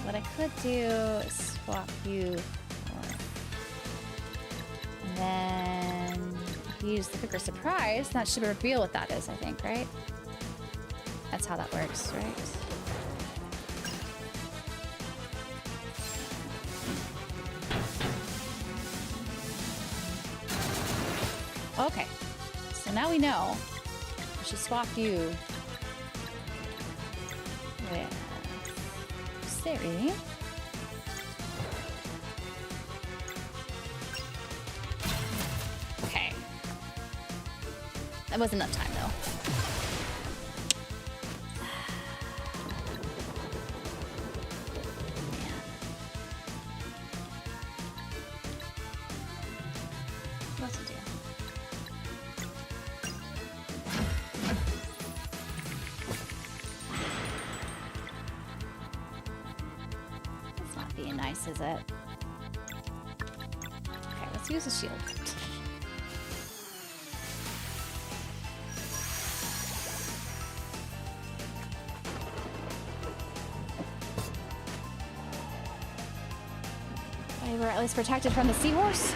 What I could do is swap you for... And then use the Quicker Surprise. That should reveal what that is, I think, right? That's how that works, right? Okay, so now we know. We should swap you with Siri. Okay. That wasn't enough time, though. What's it do? That's not being nice, is it? Okay, let's use a shield. Okay, we're at least protected from the seahorse.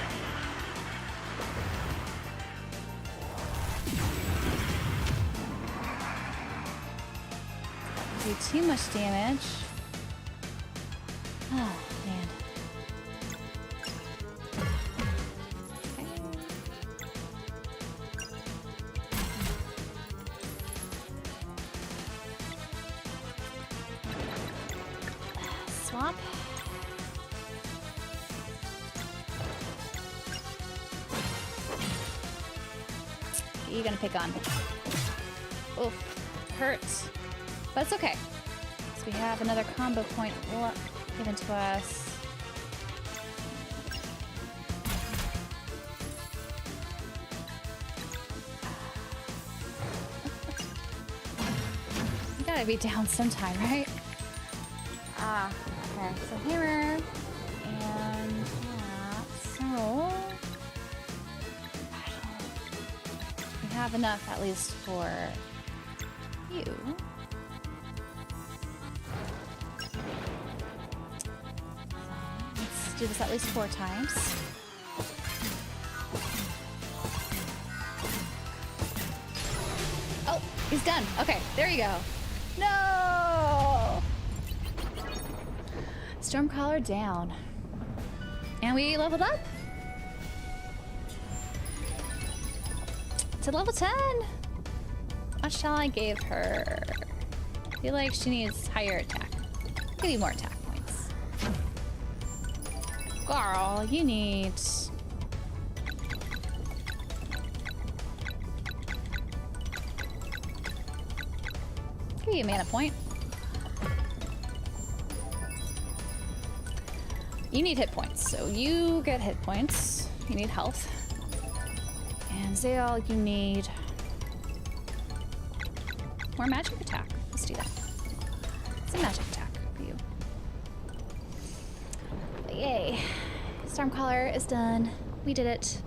Do too much damage. Oh, man. Okay. Swap. What are you gonna pick on? Oof, hurts. But it's okay. So we have another combo point given to us. You gotta be down sometime, right? Ah, okay. So hammer. And that. So we have enough at least for you. Do this at least 4 times. Oh, he's done. Okay, there you go. No! Stormcaller down. And we leveled up to level 10. What shall I give her? I feel like she needs higher attack. I'll give you more attack points. Girl, you need... Give you a mana point. You need hit points, so you get hit points. You need health. And Zale, you need more magic attack. Let's do that. It's a magic attack for you. But yay. Stormcaller is done. We did it.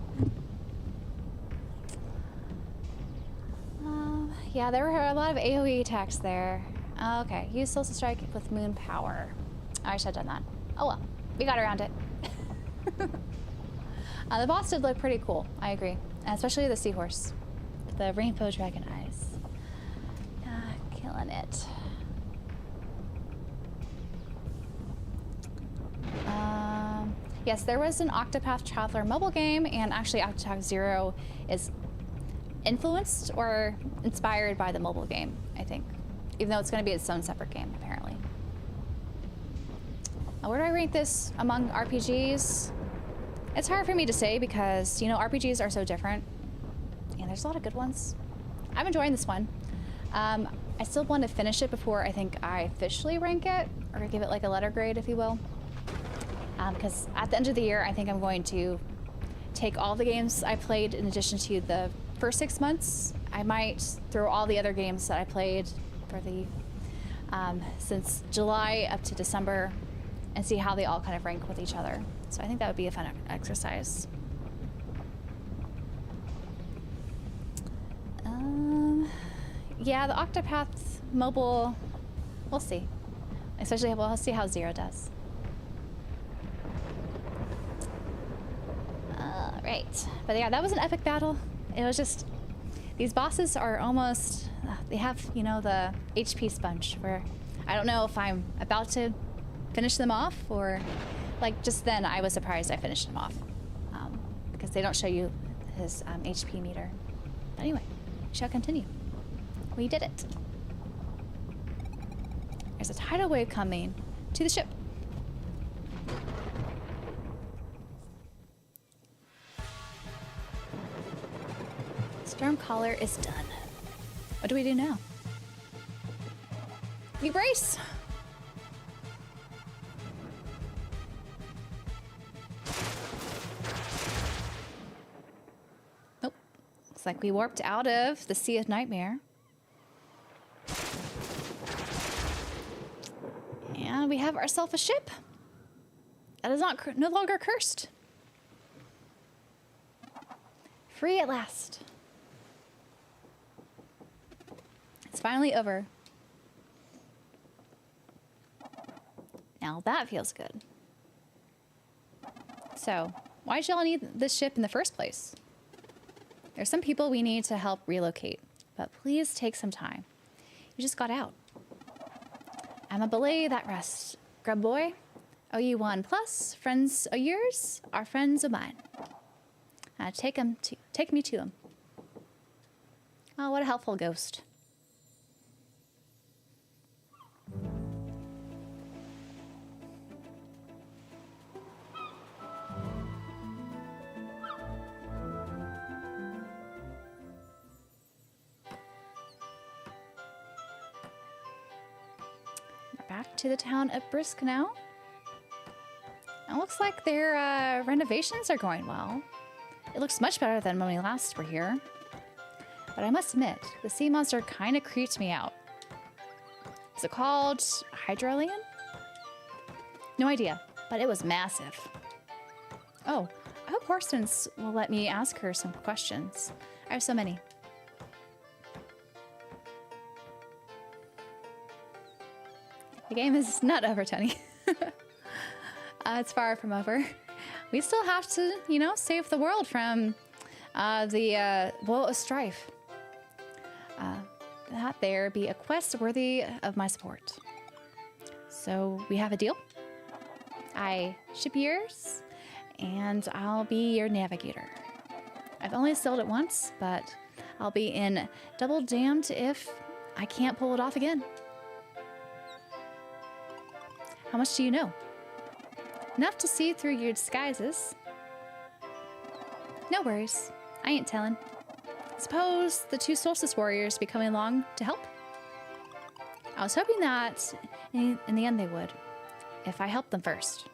Yeah, there were a lot of AoE attacks there. Okay, use Social Strike with Moon Power. I should have done that. Oh well, we got around it. The boss did look pretty cool, I agree. Especially the seahorse. The rainbow dragon eyes. Killing it. Yes, there was an Octopath Traveler mobile game, and actually Octopath Zero is influenced or inspired by the mobile game, I think. Even though it's going to be its own separate game, apparently. Where do I rank this among RPGs? It's hard for me to say because, you know, RPGs are so different. And there's a lot of good ones. I'm enjoying this one. I still want to finish it before I think I officially rank it, or give it like a letter grade, if you will. Because at the end of the year, I think I'm going to take all the games I played in addition to the first 6 months. I might throw all the other games that I played for the since July up to December and see how they all kind of rank with each other. So I think that would be a fun exercise. Yeah, the Octopath mobile, we'll see. Especially, we'll see how Zero does. All right, but yeah, that was an epic battle. It was just, these bosses are almost, they have, you know, the HP sponge where I don't know if I'm about to finish them off or, like, just then I was surprised I finished him off because they don't show you his HP meter. But anyway, we shall continue. We did it. There's a tidal wave coming to the ship. Storm collar is done. What do we do now? We brace. Nope. Looks like we warped out of the Sea of Nightmare. And we have ourselves a ship that is no longer cursed. Free at last. It's finally over. Now that feels good. So, why should y'all need this ship in the first place? There's some people we need to help relocate, but please take some time. You just got out. I'ma belay that rest. Grub boy, owe you one plus. Friends of yours are friends of mine. Take me to him. Oh, what a helpful ghost. Back to the town of Brisk now. It looks like their renovations are going well. It looks much better than when we last were here. But I must admit, the sea monster kind of creeped me out. Is it called Hydralian? No idea, but it was massive. Oh, I hope Horstens will let me ask her some questions. I have so many. The game is not over, Tony. It's far from over. We still have to, you know, save the world from the woe of strife. That there be a quest worthy of my support. So we have a deal. I ship yours, and I'll be your navigator. I've only sailed it once, but I'll be in double damned if I can't pull it off again. How much do you know? Enough to see through your disguises. No worries. I ain't telling. Suppose the two Solstice Warriors be coming along to help? I was hoping that in the end they would, if I helped them first.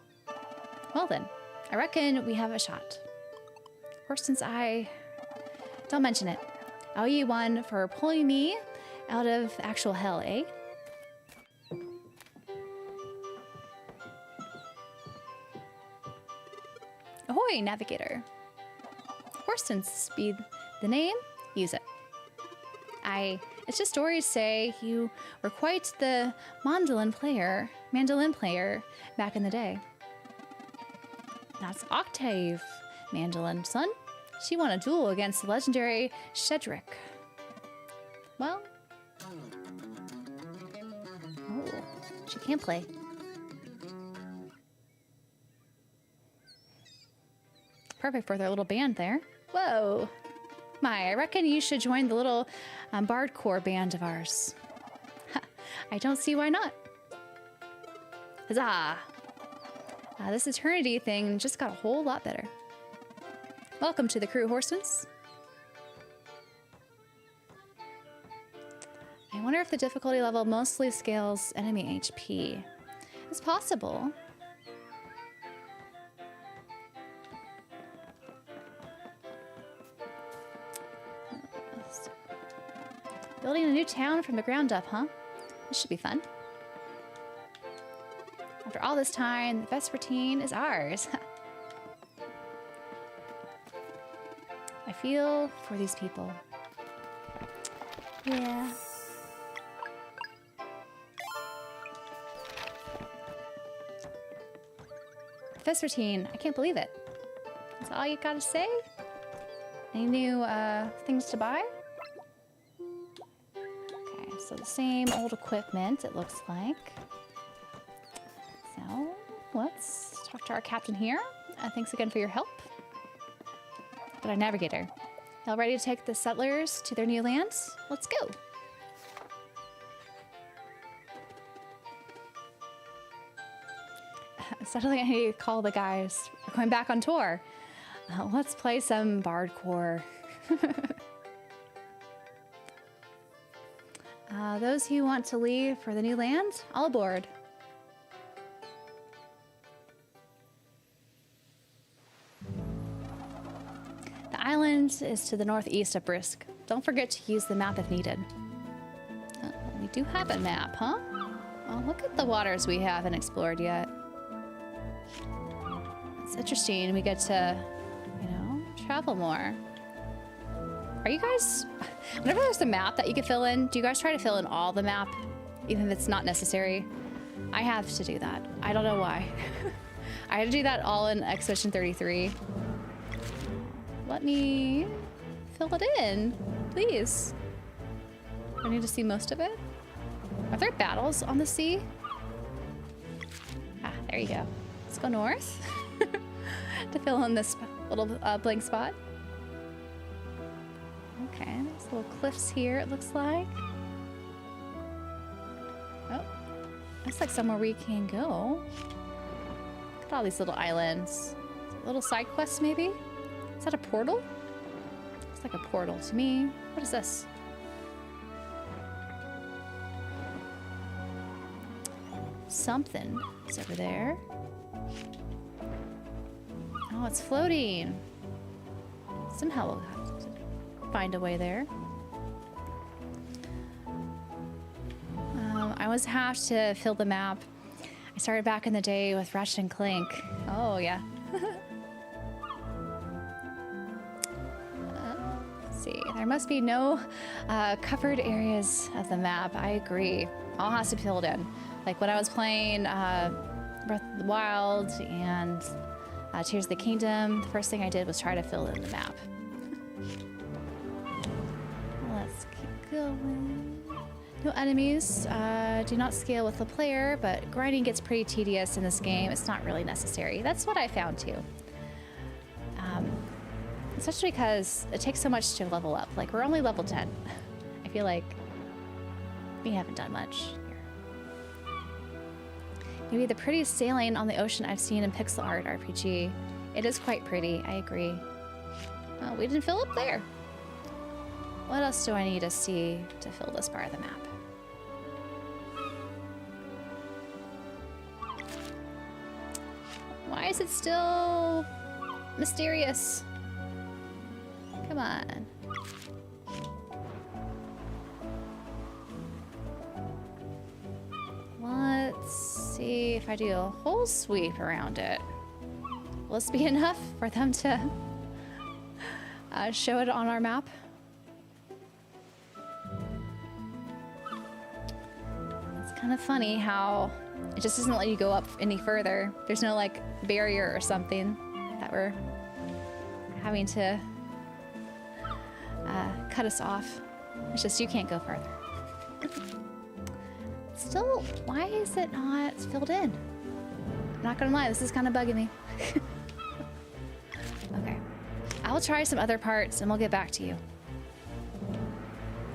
Well then, I reckon we have a shot. Horstens, don't mention it. I owe you one for pulling me out of actual hell, eh? Ahoy, navigator. Horstens be the name, use it. It's just stories say you were quite the mandolin player back in the day. That's Octave Mandolin, son. She won a duel against the legendary Shedrick. Well, oh, she can't play. Perfect for their little band there. Whoa. My, I reckon you should join the little bardcore band of ours. I don't see why not. Huzzah! This eternity thing just got a whole lot better. Welcome to the crew, horsemen. I wonder if the difficulty level mostly scales enemy HP. It's possible. Building a new town from the ground up, huh? This should be fun. After all this time, the Vespertine is ours. I feel for these people. Yeah. Vespertine, I can't believe it. That's all you gotta say? Any new things to buy? Okay, so the same old equipment, it looks like. So, let's talk to our captain here. Thanks again for your help. But our navigator, y'all ready to take the settlers to their new lands? Let's go. Suddenly I need to call the guys. We're going back on tour. Let's play some bardcore. Those who want to leave for the new land, all aboard. The island is to the northeast of Brisk. Don't forget to use the map if needed. We do have a map, huh? Well, look at the waters we haven't explored yet. It's interesting. We get to, you know, travel more. Are you guys... Whenever there's a map that you can fill in, do you guys try to fill in all the map? Even if it's not necessary? I have to do that. I don't know why. I had to do that all in Expedition 33. Let me fill it in, please. I need to see most of it. Are there battles on the sea? Ah, there you go. Let's go north to fill in this little blank spot. Okay, there's little cliffs here, it looks like. Oh, looks like somewhere we can go. Look at all these little islands. Little side quests, maybe? Is that a portal? It's like a portal to me. What is this? Something is over there. Oh, it's floating. Somehow we'll have to find a way there. I always have to fill the map. I started back in the day with Ratchet and Clank. Oh, yeah. Let's see. There must be no covered areas of the map. I agree. All has to be filled in. Like when I was playing Breath of the Wild and Tears of the Kingdom, the first thing I did was try to fill in the map. Let's keep going. No enemies do not scale with the player, but grinding gets pretty tedious in this game. It's not really necessary. That's what I found too. Especially because it takes so much to level up. Like we're only level 10. I feel like we haven't done much. Maybe the prettiest sailing on the ocean I've seen in pixel art RPG. It is quite pretty, I agree. Oh, we didn't fill up there. What else do I need to see to fill this part of the map? Why is it still mysterious? Come on. Let's see if I do a whole sweep around it. Will this be enough for them to show it on our map? It's kind of funny how it just doesn't let you go up any further. There's no like barrier or something that we're having to cut us off. It's just you can't go further. Still, why is it not filled in? I'm not gonna lie, this is kind of bugging me. Okay, I'll try some other parts and we'll get back to you.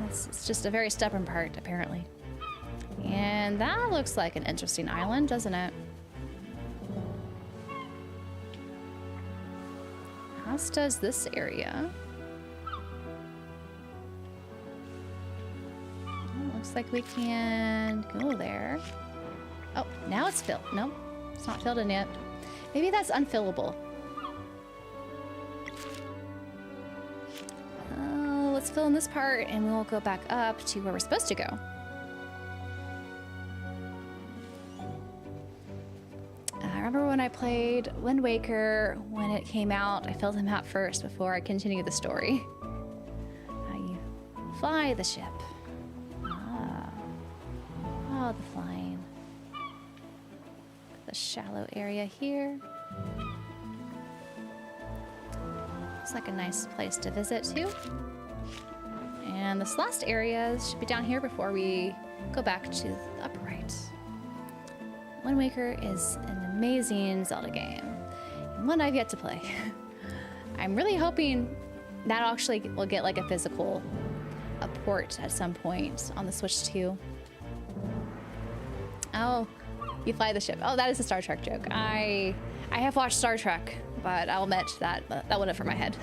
It's just a very stubborn part, apparently. And that looks like an interesting island, doesn't it? As does this area. Oh, looks like we can go there. Oh, now it's filled. No, it's not filled in yet. Maybe that's unfillable. Let's fill in this part and we'll go back up to where we're supposed to go. I remember when I played Wind Waker, when it came out, I filled the map first before I continued the story. You fly the ship. Oh, the flying. The shallow area here. Looks like a nice place to visit too. And this last area should be down here before we go back to the upper right. Wind Waker is an amazing Zelda game, and one I've yet to play. I'm really hoping that actually will get like a physical port at some point on the Switch too. Oh, you fly the ship. Oh, that is a Star Trek joke. I have watched Star Trek, but I'll admit that that went over my head.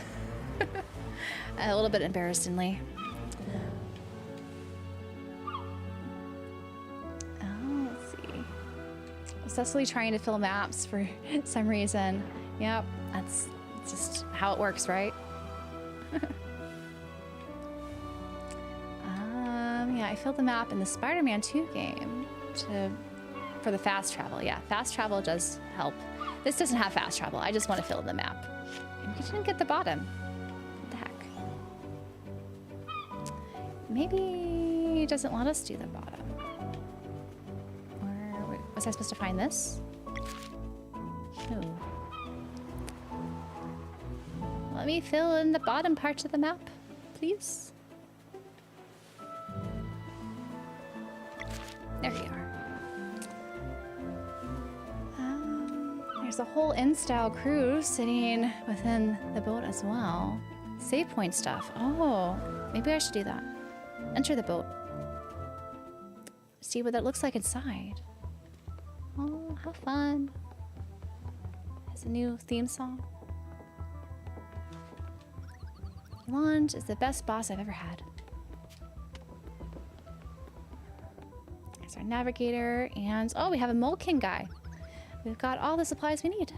A little bit embarrassingly. Oh, let's see. Cecily trying to fill maps for some reason. Yep, that's just how it works, right? Yeah, I filled the map in the Spider-Man 2 game for the fast travel. Yeah, fast travel does help. This doesn't have fast travel. I just want to fill in the map. And we didn't get the bottom. What the heck? Maybe it doesn't want us to do the bottom. Or was I supposed to find this? No. Let me fill in the bottom parts of the map, please. There you are. There's a whole in-style crew sitting within the boat as well. Save point stuff. Oh, maybe I should do that. Enter the boat. See what that looks like inside. Oh, how fun. Has a new theme song. Launch is the best boss I've ever had. There's our navigator, and oh, we have a Molkin guy. We've got all the supplies we need.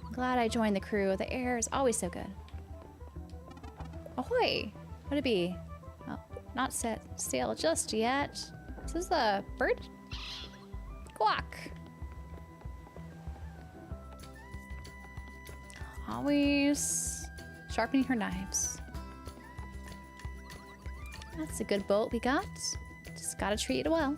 I'm glad I joined the crew. The air is always so good. Ahoy! What'd it be? Oh, not set sail just yet. This is a bird? Quack! Always sharpening her knives. That's a good boat we got. Just gotta treat it well.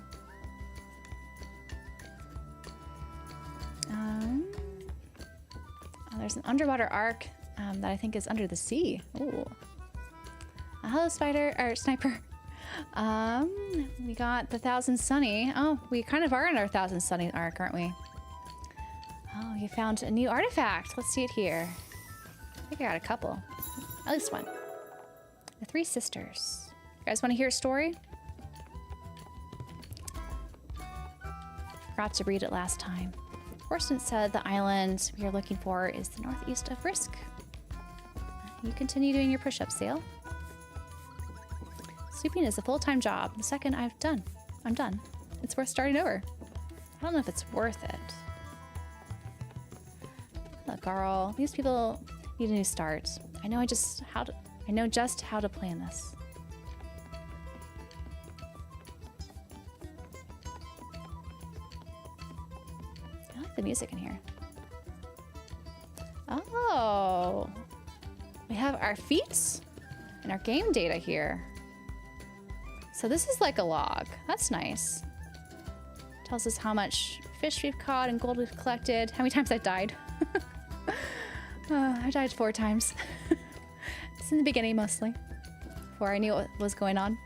There's an underwater arc that I think is under the sea. Ooh. Hello, sniper. We got the Thousand Sunny. Oh, we kind of are in our Thousand Sunny arc, aren't we? Oh, you found a new artifact. Let's see it here. I think I got a couple. At least one. The Three Sisters. You guys want to hear a story? Forgot to read it last time. Forston said the island we are looking for is the northeast of Risk. You continue doing your push-up, Sail. Sweeping is a full-time job. The second I'm done. It's worth starting over. I don't know if it's worth it. Look, Carl, these people need a new start. I know just how to plan this. I like the music in here. Oh, we have our feats and our game data here. So this is like a log. That's nice. Tells us how much fish we've caught and gold we've collected. How many times I've died. I died 4 times. It's in the beginning mostly, before I knew what was going on.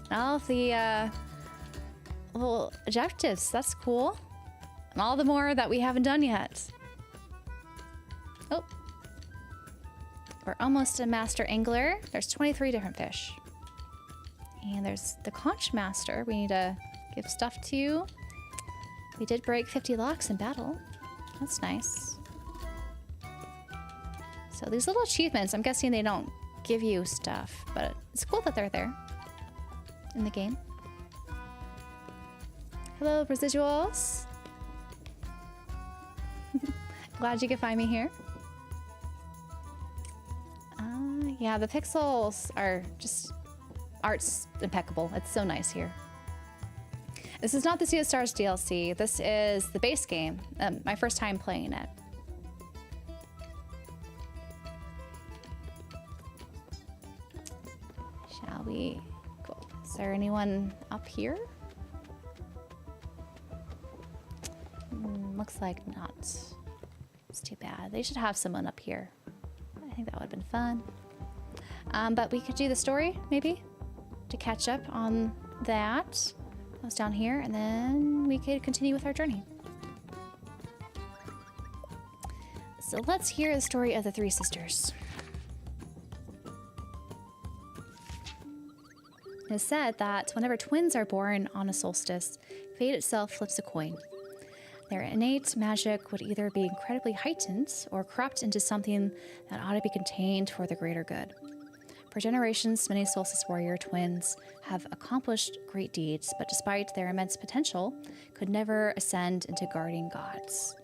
And all of the little objectives. That's cool. And all the more that we haven't done yet. Oh. We're almost a master angler. There's 23 different fish. And there's the conch master we need to give stuff to. We did break 50 locks in battle. That's nice. So these little achievements, I'm guessing they don't give you stuff, but it's cool that they're there in the game. Hello, residuals. Glad you could find me here. Yeah, the pixels are just... Art's impeccable. It's so nice here. This is not the Sea of Stars DLC. This is the base game. My first time playing it. Shall we go? Is there anyone up here? Looks like not. It's too bad. They should have someone up here. I think that would have been fun. But we could do the story, maybe, to catch up on that. That was down here, and then we could continue with our journey. So let's hear the story of the three sisters. It is said that whenever twins are born on a solstice, fate itself flips a coin. Their innate magic would either be incredibly heightened or corrupt into something that ought to be contained for the greater good. For generations, many solstice warrior twins have accomplished great deeds, but despite their immense potential, could never ascend into guardian gods.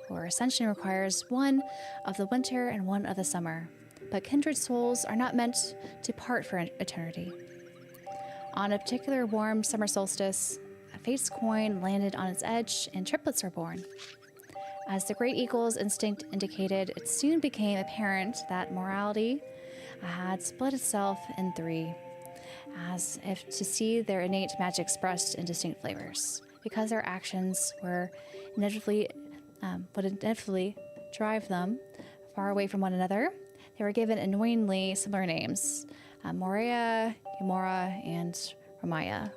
For ascension requires one of the winter and one of the summer, but kindred souls are not meant to part for eternity. On a particular warm summer solstice, a fate's coin landed on its edge and triplets were born. As the great eagle's instinct indicated, it soon became apparent that morality had split itself in three, as if to see their innate magic expressed in distinct flavors. Because their actions would inevitably drive them far away from one another, they were given annoyingly similar names: Moria, Yumora, and Ramaya.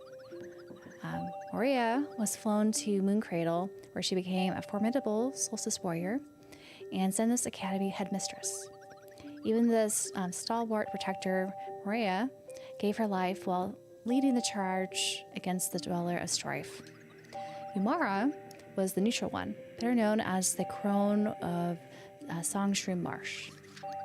Moria was flown to Mooncradle, where she became a formidable solstice warrior and Zenith's Academy headmistress. Even the stalwart protector, Moria, gave her life while leading the charge against the Dweller of Strife. Yumara was the neutral one, better known as the Crone of Songshroom Marsh.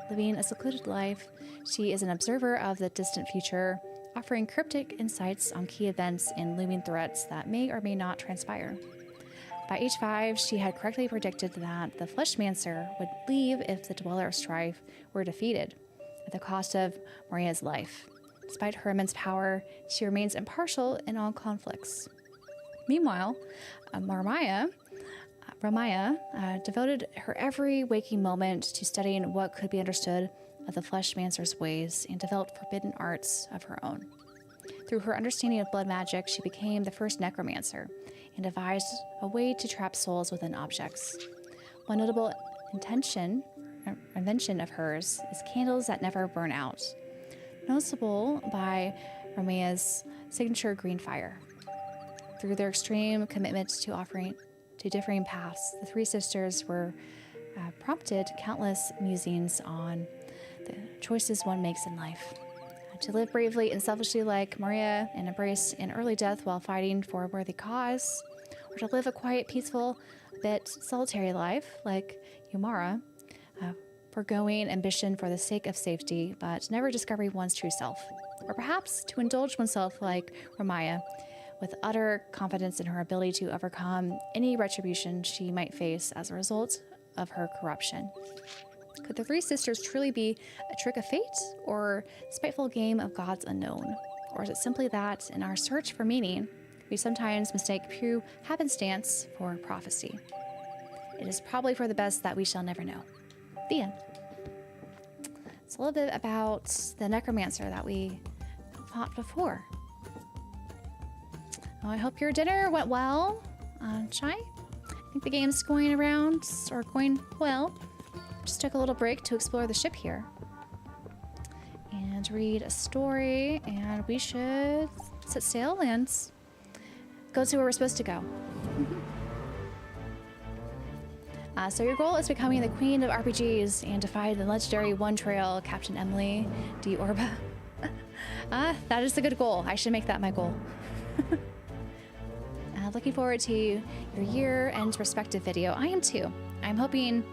Living a secluded life, she is an observer of the distant future, offering cryptic insights on key events and looming threats that may or may not transpire. By age 5, she had correctly predicted that the Fleshmancer would leave if the Dweller of Strife were defeated, at the cost of Maria's life. Despite her immense power, she remains impartial in all conflicts. Meanwhile, Ramaya devoted her every waking moment to studying what could be understood of the Fleshmancer's ways and developed forbidden arts of her own. Through her understanding of blood magic, she became the first necromancer and devised a way to trap souls within objects. One notable invention of hers is candles that never burn out, noticeable by Ramaya's signature green fire. Through their extreme commitment to differing paths, the three sisters were prompted countless musings on the choices one makes in life. To live bravely and selfishly like Maria and embrace an early death while fighting for a worthy cause, or to live a quiet, peaceful, bit solitary life like Yumara, foregoing ambition for the sake of safety, but never discovering one's true self. Or perhaps to indulge oneself like Ramaya, with utter confidence in her ability to overcome any retribution she might face as a result of her corruption. Could the three sisters truly be a trick of fate, or a spiteful game of gods unknown? Or is it simply that, in our search for meaning, we sometimes mistake pure happenstance for prophecy? It is probably for the best that we shall never know. The end. It's a little bit about the necromancer that we fought before. Well, I hope your dinner went well, Chai. I think the game's going well. Just took a little break to explore the ship here and read a story, and we should set sail and go to where we're supposed to go. So your goal is becoming the queen of RPGs and defy the legendary One Trail Captain Emily D. Orba. That is a good goal. I should make that my goal. Looking forward to your year-end perspective video. I am too. I'm hoping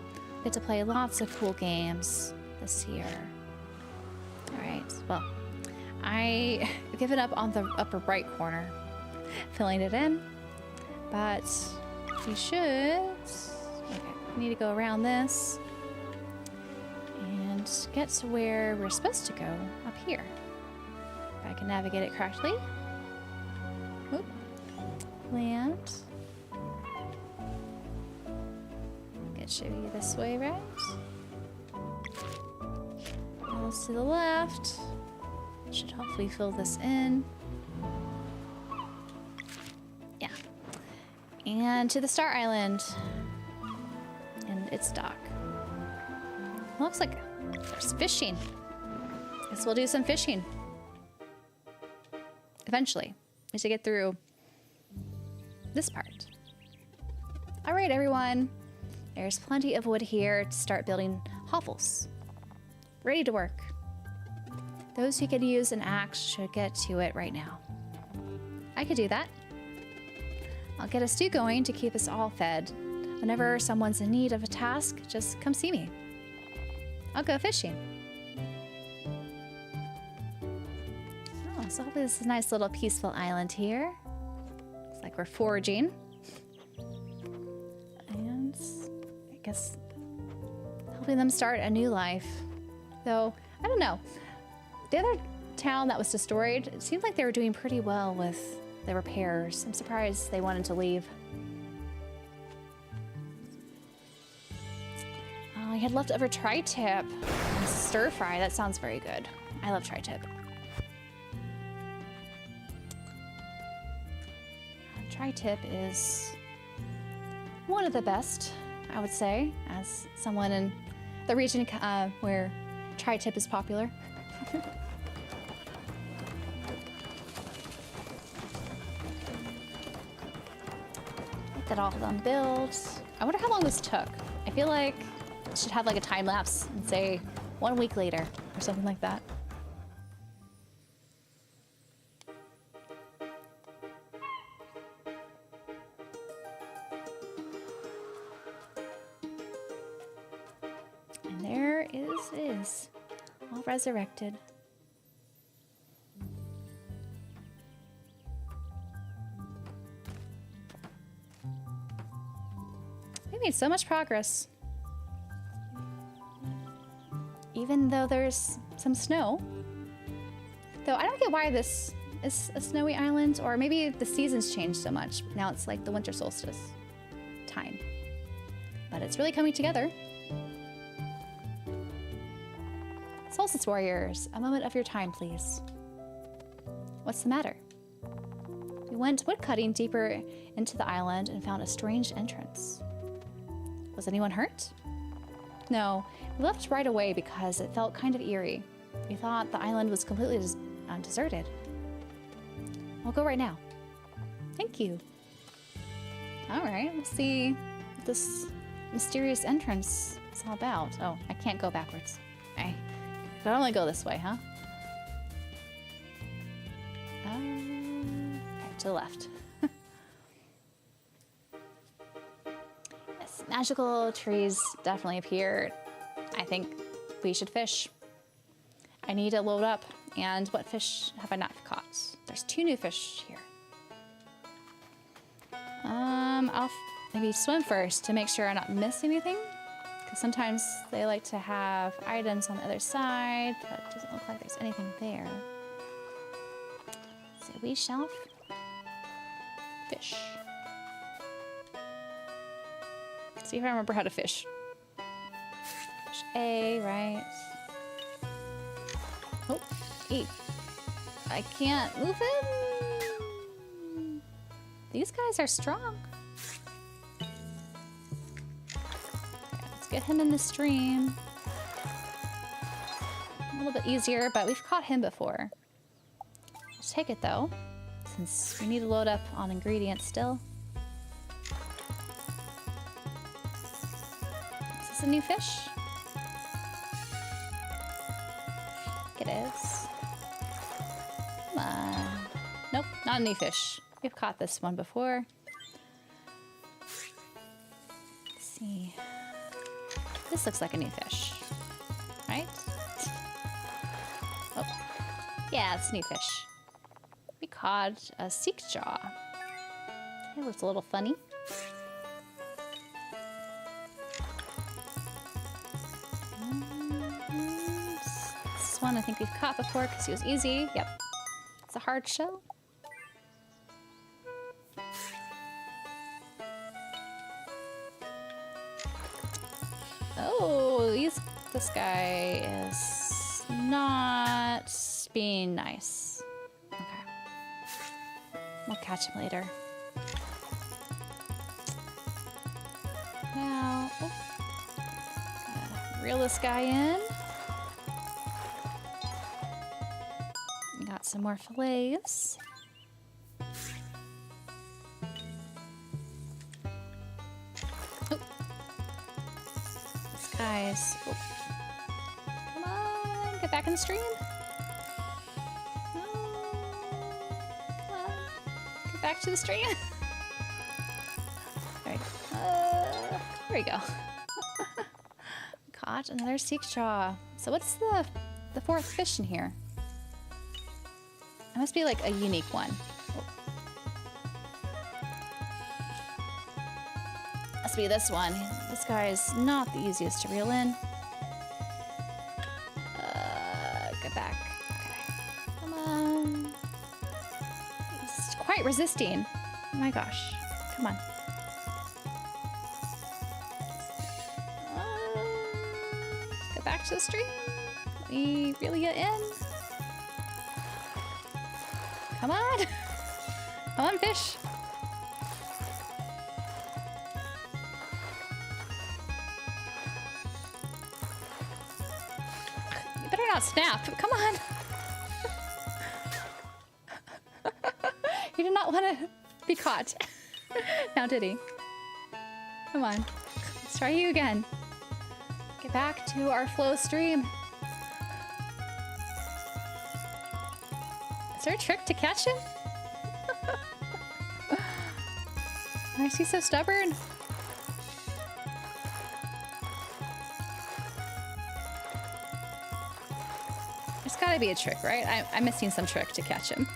get to play lots of cool games this here. All right, well, I've given up on the upper right corner, filling it in, but we should, okay, we need to go around this and get to where we're supposed to go up here. If I can navigate it correctly. Oop. Land. It should be this way, right? Almost to the left. Should hopefully fill this in. Yeah. And to the Star Island. And its dock. Looks like there's fishing. Guess we'll do some fishing. Eventually. We should get through this part. All right, everyone. There's plenty of wood here to start building hovels. Ready to work. Those who can use an axe should get to it right now. I could do that. I'll get a stew going to keep us all fed. Whenever someone's in need of a task, just come see me. I'll go fishing. Oh, so hopefully this is a nice little peaceful island here. Looks like we're foraging. And I guess helping them start a new life. Though, I don't know. The other town that was destroyed, it seemed like they were doing pretty well with the repairs. I'm surprised they wanted to leave. Oh, I had leftover tri-tip. Stir fry, that sounds very good. I love tri-tip. Tri-tip is one of the best, I would say, as someone in the region where tri-tip is popular. Get all of them built. I wonder how long this took. I feel like it should have like a time lapse and say 1 week later or something like that. And there it is, all resurrected. We made so much progress. Even though there's some snow. Though I don't get why this is a snowy island, or maybe the seasons changed so much. Now it's like the winter solstice time. But it's really coming together. Solstice warriors, a moment of your time, please. What's the matter? We went woodcutting deeper into the island and found a strange entrance. Was anyone hurt? No, we left right away because it felt kind of eerie. We thought the island was completely deserted. I'll go right now. Thank you. All right, let's see what this mysterious entrance is all about. Oh, I can't go backwards. I can only go this way, huh? Okay, to the left. Yes, magical trees definitely appeared. I think we should fish. I need to load up. And what fish have I not caught? There's 2 new fish here. I'll maybe swim first to make sure I not miss anything. Because sometimes they like to have items on the other side, but it doesn't look like there's anything there. So we shall fish. See if I remember how to fish. Fish A, right? Oh, E. I can't move him. These guys are strong. Okay, let's get him in the stream. A little bit easier, but we've caught him before. Let's take it though, since we need to load up on ingredients still. Is this a new fish? It is. Come on. Nope, not a new fish. We've caught this one before. Let's see. This looks like a new fish, right? Yeah, it's a new fish. We caught a seek jaw. It looks a little funny. This one I think we've caught before because he was easy. Yep. It's a hard shell. Oh, this guy is not being nice. Okay. We'll catch him later. Now, gotta reel this guy in. Got some more fillets. Guys, oh. Come on, get back in the stream. No. Come on, get back to the stream. There we go. Caught another seek jaw. So what's the fourth fish in here? It must be like a unique one. Oh. Must be this one. This guy is not the easiest to reel in. Get back. Okay. Come on. He's quite resisting. Oh my gosh. Come on. Get back to the stream. Let me reel you in. Come on. Come on, fish. Not snap. Come on. He did not want to be caught. Now did he? Come on. Let's try you again. Get back to our flow stream. Is there a trick to catch him? Why is he so stubborn? Gotta be a trick, right? I'm missing some trick to catch him.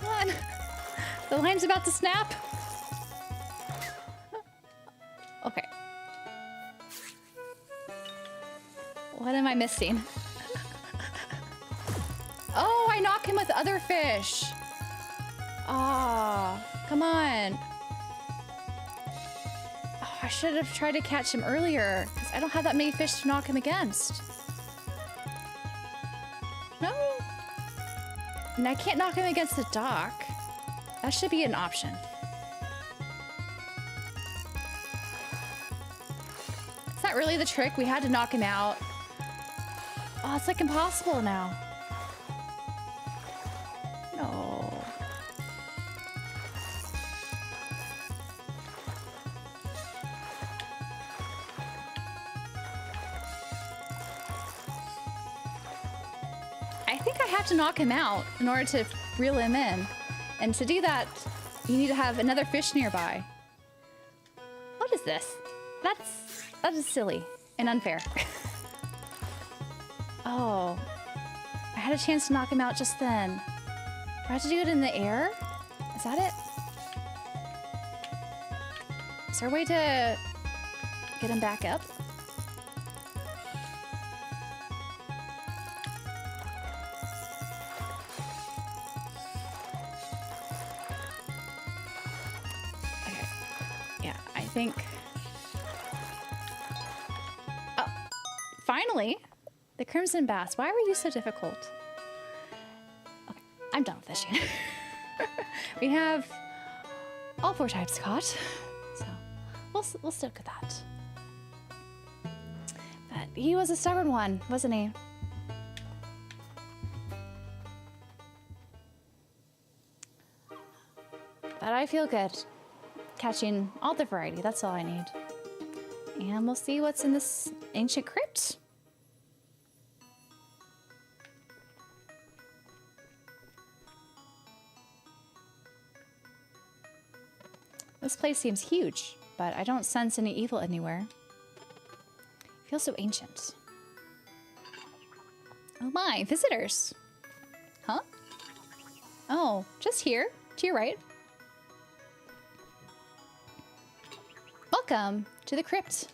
Come on. The line's about to snap. Okay. What am I missing? Oh, I knock him with other fish. Ah, come on. I should have tried to catch him earlier, because I don't have that many fish to knock him against. No. And I can't knock him against the dock. That should be an option. It's not really the trick. We had to knock him out. Oh, it's like impossible now. No. To knock him out in order to reel him in, and to do that you need to have another fish nearby. What is this? That is silly and unfair. Oh, I had a chance to knock him out just then. Do I have to do it in the air? Is that it? Is there a way to get him back up? Think. Oh, finally, the crimson bass. Why were you so difficult? Okay, I'm done with fishing. We have all 4 types caught, so we'll stick with that. But he was a stubborn one, wasn't he? But I feel good. Catching all the variety, that's all I need. And we'll see what's in this ancient crypt. This place seems huge, but I don't sense any evil anywhere. Feels so ancient. Oh my, visitors. Huh? Oh, just here, to your right. Welcome to the crypt.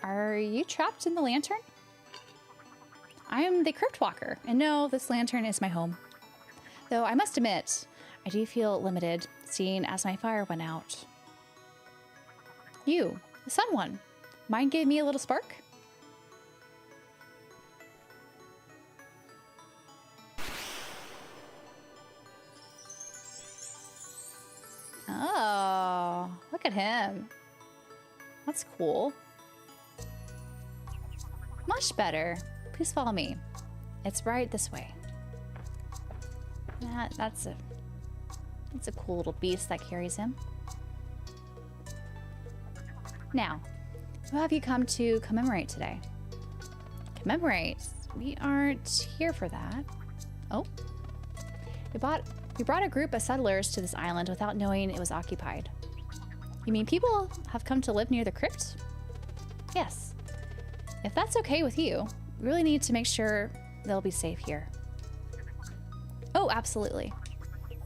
Are you trapped in the lantern? I am the crypt walker, and no, this lantern is my home. Though I must admit, I do feel limited, seeing as my fire went out. You, the sun one, mind give me a little spark? Oh, look at him. That's cool. Much better. Please follow me. It's right this way. That's a cool little beast that carries him. Now, who have you come to commemorate today? Commemorate? We aren't here for that. Oh. We brought a group of settlers to this island without knowing it was occupied. You mean people have come to live near the crypt? Yes. If that's okay with you, we really need to make sure they'll be safe here. Oh, absolutely.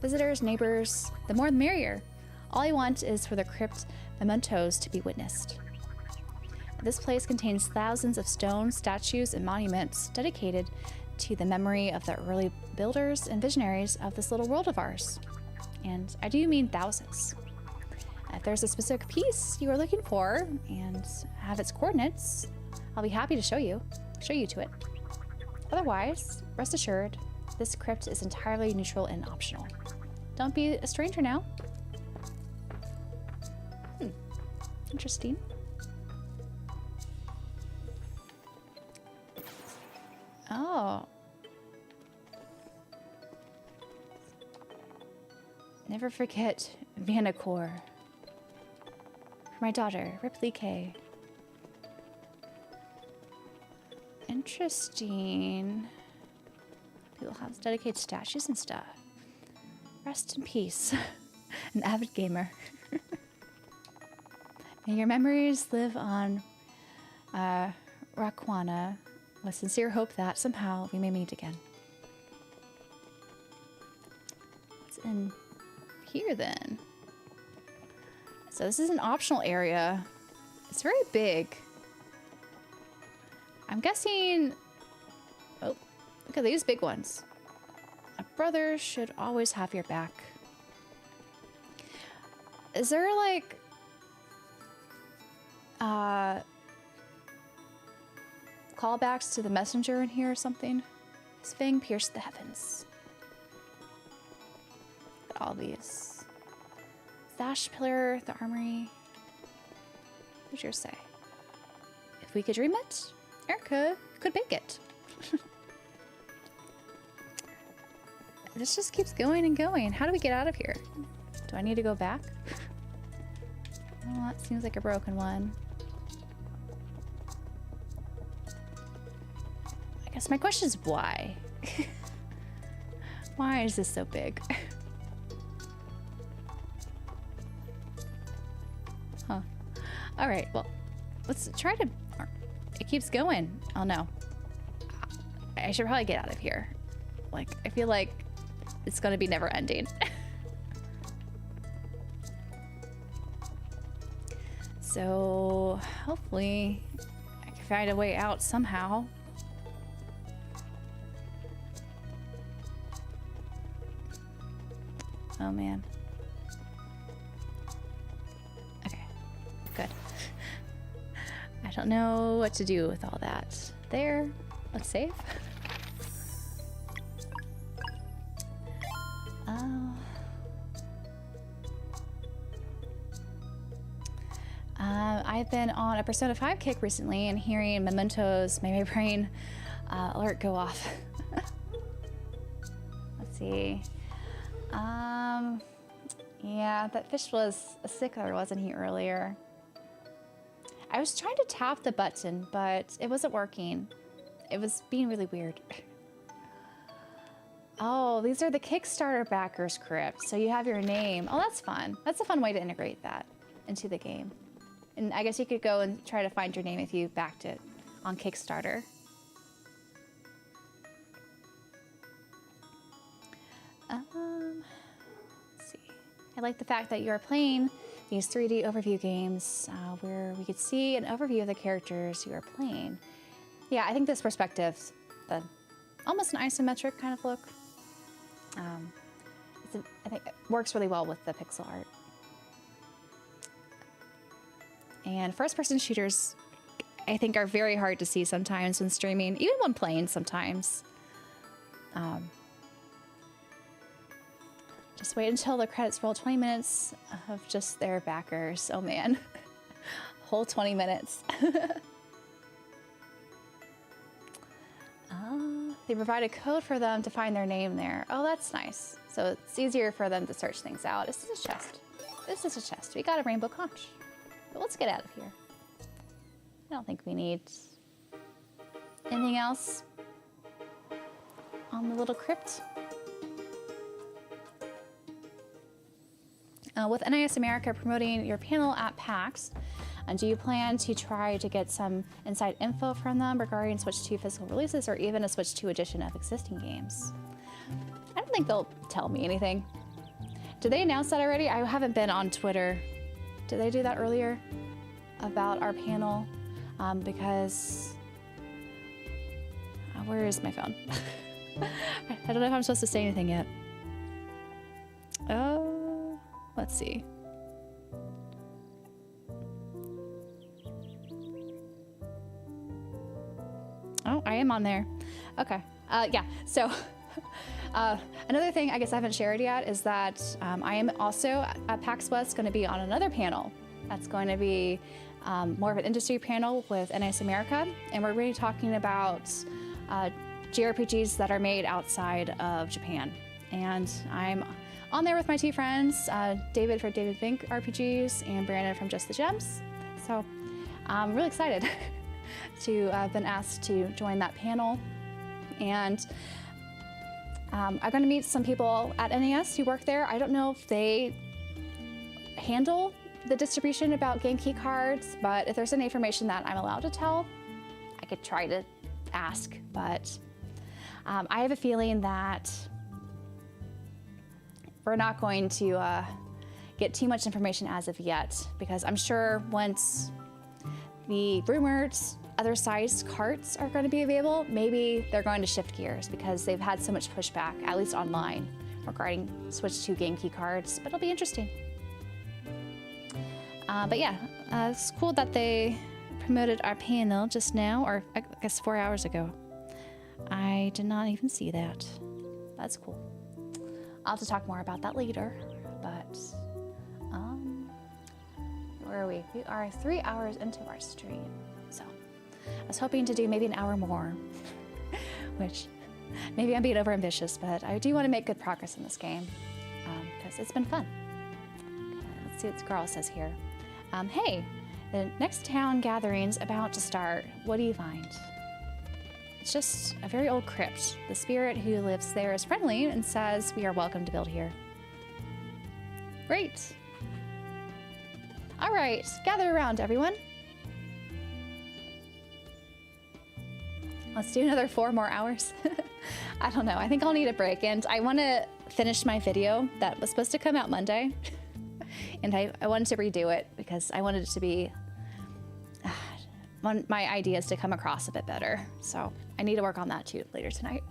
Visitors, neighbors, the more the merrier. All I want is for the crypt mementos to be witnessed. This place contains thousands of stone, statues, and monuments dedicated to the memory of the early builders and visionaries of this little world of ours. And I do mean thousands. If there's a specific piece you are looking for and have its coordinates, I'll be happy to show you to it. Otherwise, rest assured, this crypt is entirely neutral and optional. Don't be a stranger now. Interesting. Oh. Never forget Vanacor. For my daughter, Ripley K. Interesting. People have dedicated statues and stuff. Rest in peace. An avid gamer. May your memories live on Rakwana, with sincere hope that somehow we may meet again. What's in here then? So this is an optional area. It's very big. I'm guessing... Oh, look at these big ones. A brother should always have your back. Is there like... callbacks to the messenger in here or something? His fang pierced the heavens. All these. Thatch pillar, the armory. What'd yours say? If we could dream it, Erica could make it. This just keeps going and going. How do we get out of here? Do I need to go back? Oh, that seems like a broken one. I guess my question is why? Why is this so big? Huh. Alright, well, let's try to... It keeps going. Oh no. I should probably get out of here. Like, I feel like it's gonna be never ending. So, hopefully, I can find a way out somehow. Oh man. Okay, good. I don't know what to do with all that. There, let's save. I've been on a Persona 5 kick recently, and hearing mementos made my brain alert go off. Let's see. Yeah, that fish was a sickler, wasn't he, earlier? I was trying to tap the button, but it wasn't working. It was being really weird. Oh, these are the Kickstarter backers crypt, so you have your name. Oh, that's fun. That's a fun way to integrate that into the game. And I guess you could go and try to find your name if you backed it on Kickstarter. Let's see. I like the fact that you're playing these 3D overview games where we could see an overview of the characters you are playing. Yeah, I think this perspective, almost an isometric kind of look, I think it works really well with the pixel art. And first-person shooters, I think, are very hard to see sometimes when streaming, even when playing sometimes. Just wait until the credits roll. 20 minutes of just their backers. Oh man, whole 20 minutes. They provide a code for them to find their name there. Oh, that's nice. So it's easier for them to search things out. This is a chest. This is a chest. We got a rainbow conch. But let's get out of here. I don't think we need anything else on the little crypt. With NIS America promoting your panel at PAX, do you plan to try to get some inside info from them regarding Switch 2 physical releases or even a Switch 2 edition of existing games? I don't think they'll tell me anything. Did they announce that already? I haven't been on Twitter. Did they do that earlier about our panel? Because where is my phone? I don't know if I'm supposed to say anything yet. Let's see. Oh, I am on there. Okay. Yeah. So another thing I guess I haven't shared yet is that I am also at PAX West going to be on another panel. That's going to be more of an industry panel with NIS America, and we're really talking about JRPGs that are made outside of Japan. And I'm on there with my two friends, David for David Vink RPGs and Brandon from Just the Gems. So I'm really excited to have been asked to join that panel. And I'm going to meet some people at NES who work there. I don't know if they handle the distribution about game key cards, but if there's any information that I'm allowed to tell, I could try to ask. But I have a feeling that we're not going to get too much information as of yet, because I'm sure once the rumored other sized carts are going to be available, maybe they're going to shift gears because they've had so much pushback, at least online, regarding Switch 2 game key cards, but it'll be interesting. But yeah, it's cool that they promoted our panel just now, or I guess 4 hours ago. I did not even see that. That's cool. I'll have to talk more about that later, but where are we? We are 3 hours into our stream, so I was hoping to do maybe an hour more, which maybe I'm being overambitious, but I do want to make good progress in this game because it's been fun. Let's see what Carl says here. Hey, the next town gathering's about to start. What do you find? It's just a very old crypt. The spirit who lives there is friendly and says we are welcome to build here. Great. All right, gather around, everyone. Let's do another 4 more hours. I don't know, I think I'll need a break, and I want to finish my video that was supposed to come out Monday. And I wanted to redo it because I wanted it to be, my ideas to come across a bit better. So I need to work on that too later tonight.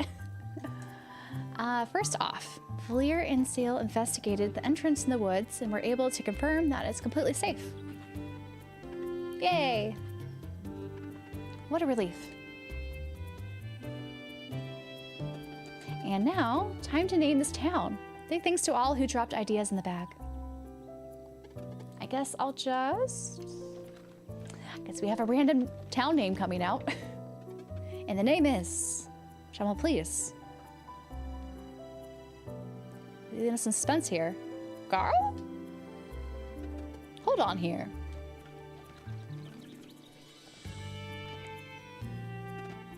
First off, Valier and Seal investigated the entrance in the woods and were able to confirm that it's completely safe. Yay! What a relief. And now, time to name this town. Big thanks to all who dropped ideas in the bag. I guess I'll just... I guess we have a random town name coming out. And the name is... Shamal, please. There's some suspense here. Garl? Hold on here.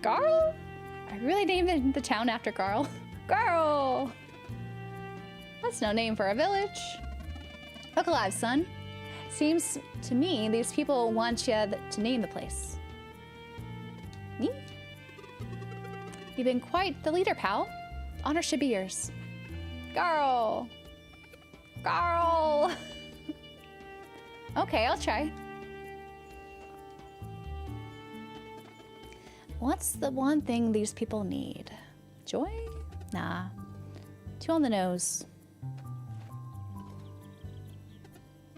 Garl? I really named the town after Garl. Garl! That's no name for a village. Look alive, son. Seems to me these people want you to name the place. Me? You've been quite the leader, pal. Honor should be yours. Garl! Garl! Okay, I'll try. What's the one thing these people need? Joy? Nah. Too on the nose.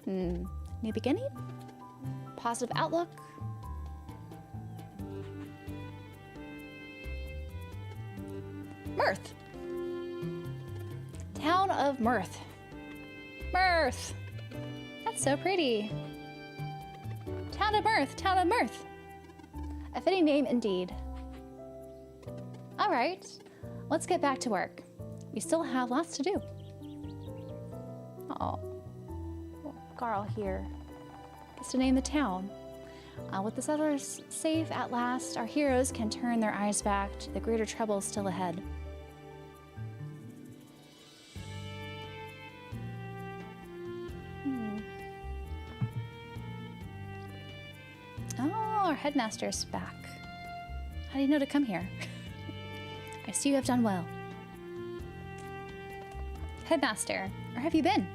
New beginning? Positive outlook? Mirth. Town of Mirth. Mirth. That's so pretty. Town of Mirth. Town of Mirth. A fitting name indeed. All right, let's get back to work. We still have lots to do. Oh, Garl here gets to name the town. With the settlers safe at last, our heroes can turn their eyes back to the greater troubles still ahead. Oh, our headmaster's back. How do you know to come here? I see you have done well. Headmaster, where have you been?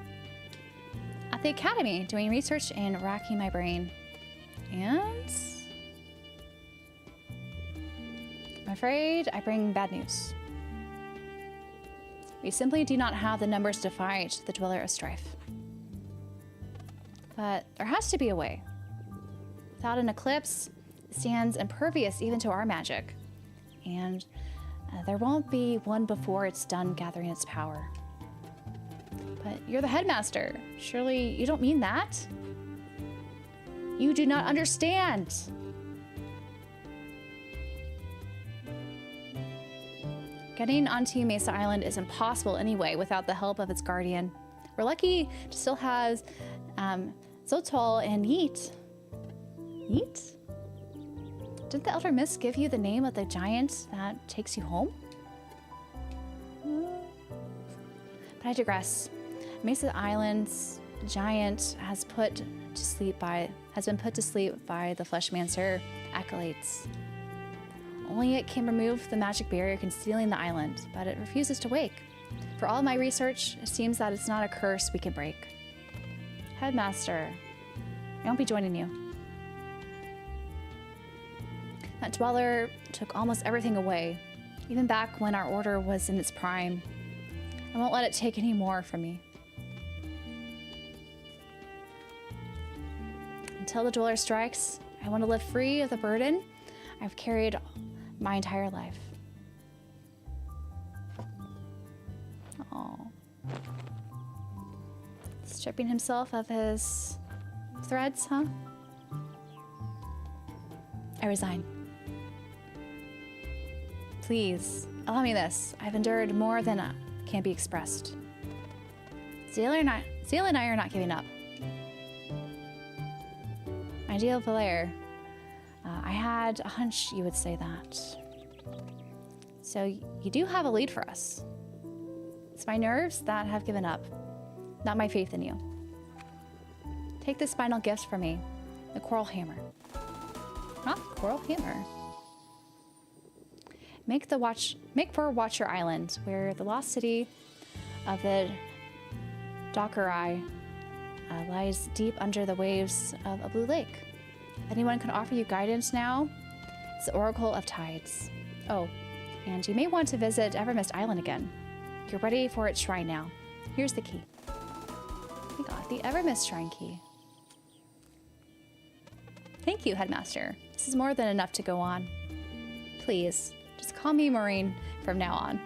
At the academy, doing research and racking my brain. And I'm afraid I bring bad news. We simply do not have the numbers to fight the Dweller of Strife. But there has to be a way. Without an eclipse, it stands impervious even to our magic. And there won't be one before it's done gathering its power. But you're the headmaster. Surely you don't mean that? You do not understand. Getting onto Mesa Island is impossible anyway without the help of its guardian. We're lucky to still have Zotol and Yeet. Yeet? Didn't the Elder Mist give you the name of the giant that takes you home? But I digress. Mesa Island's giant has been put to sleep by the Fleshmancer acolytes. Only it can remove the magic barrier concealing the island, but it refuses to wake. For all my research, it seems that it's not a curse we can break. Headmaster, I won't be joining you. That Dweller took almost everything away, even back when our order was in its prime. I won't let it take any more from me. Until the Dweller strikes, I want to live free of the burden I've carried my entire life. Oh. Stripping himself of his threads, huh? I resign. Please, allow me this. I've endured more than can be expressed. Zayla and I are not giving up. My dear Valair, I had a hunch you would say that. So you do have a lead for us. It's my nerves that have given up, not my faith in you. Take this final gift from me, the Coral Hammer. Huh? Coral Hammer. Make for Watcher Island, where the lost city of the Docarai lies deep under the waves of a blue lake. If anyone can offer you guidance now, it's the Oracle of Tides. Oh, and you may want to visit Evermist Island again. You're ready for its shrine now. Here's the key. We got the Evermist shrine key. Thank you, Headmaster. This is more than enough to go on. Please, just call me Maureen from now on.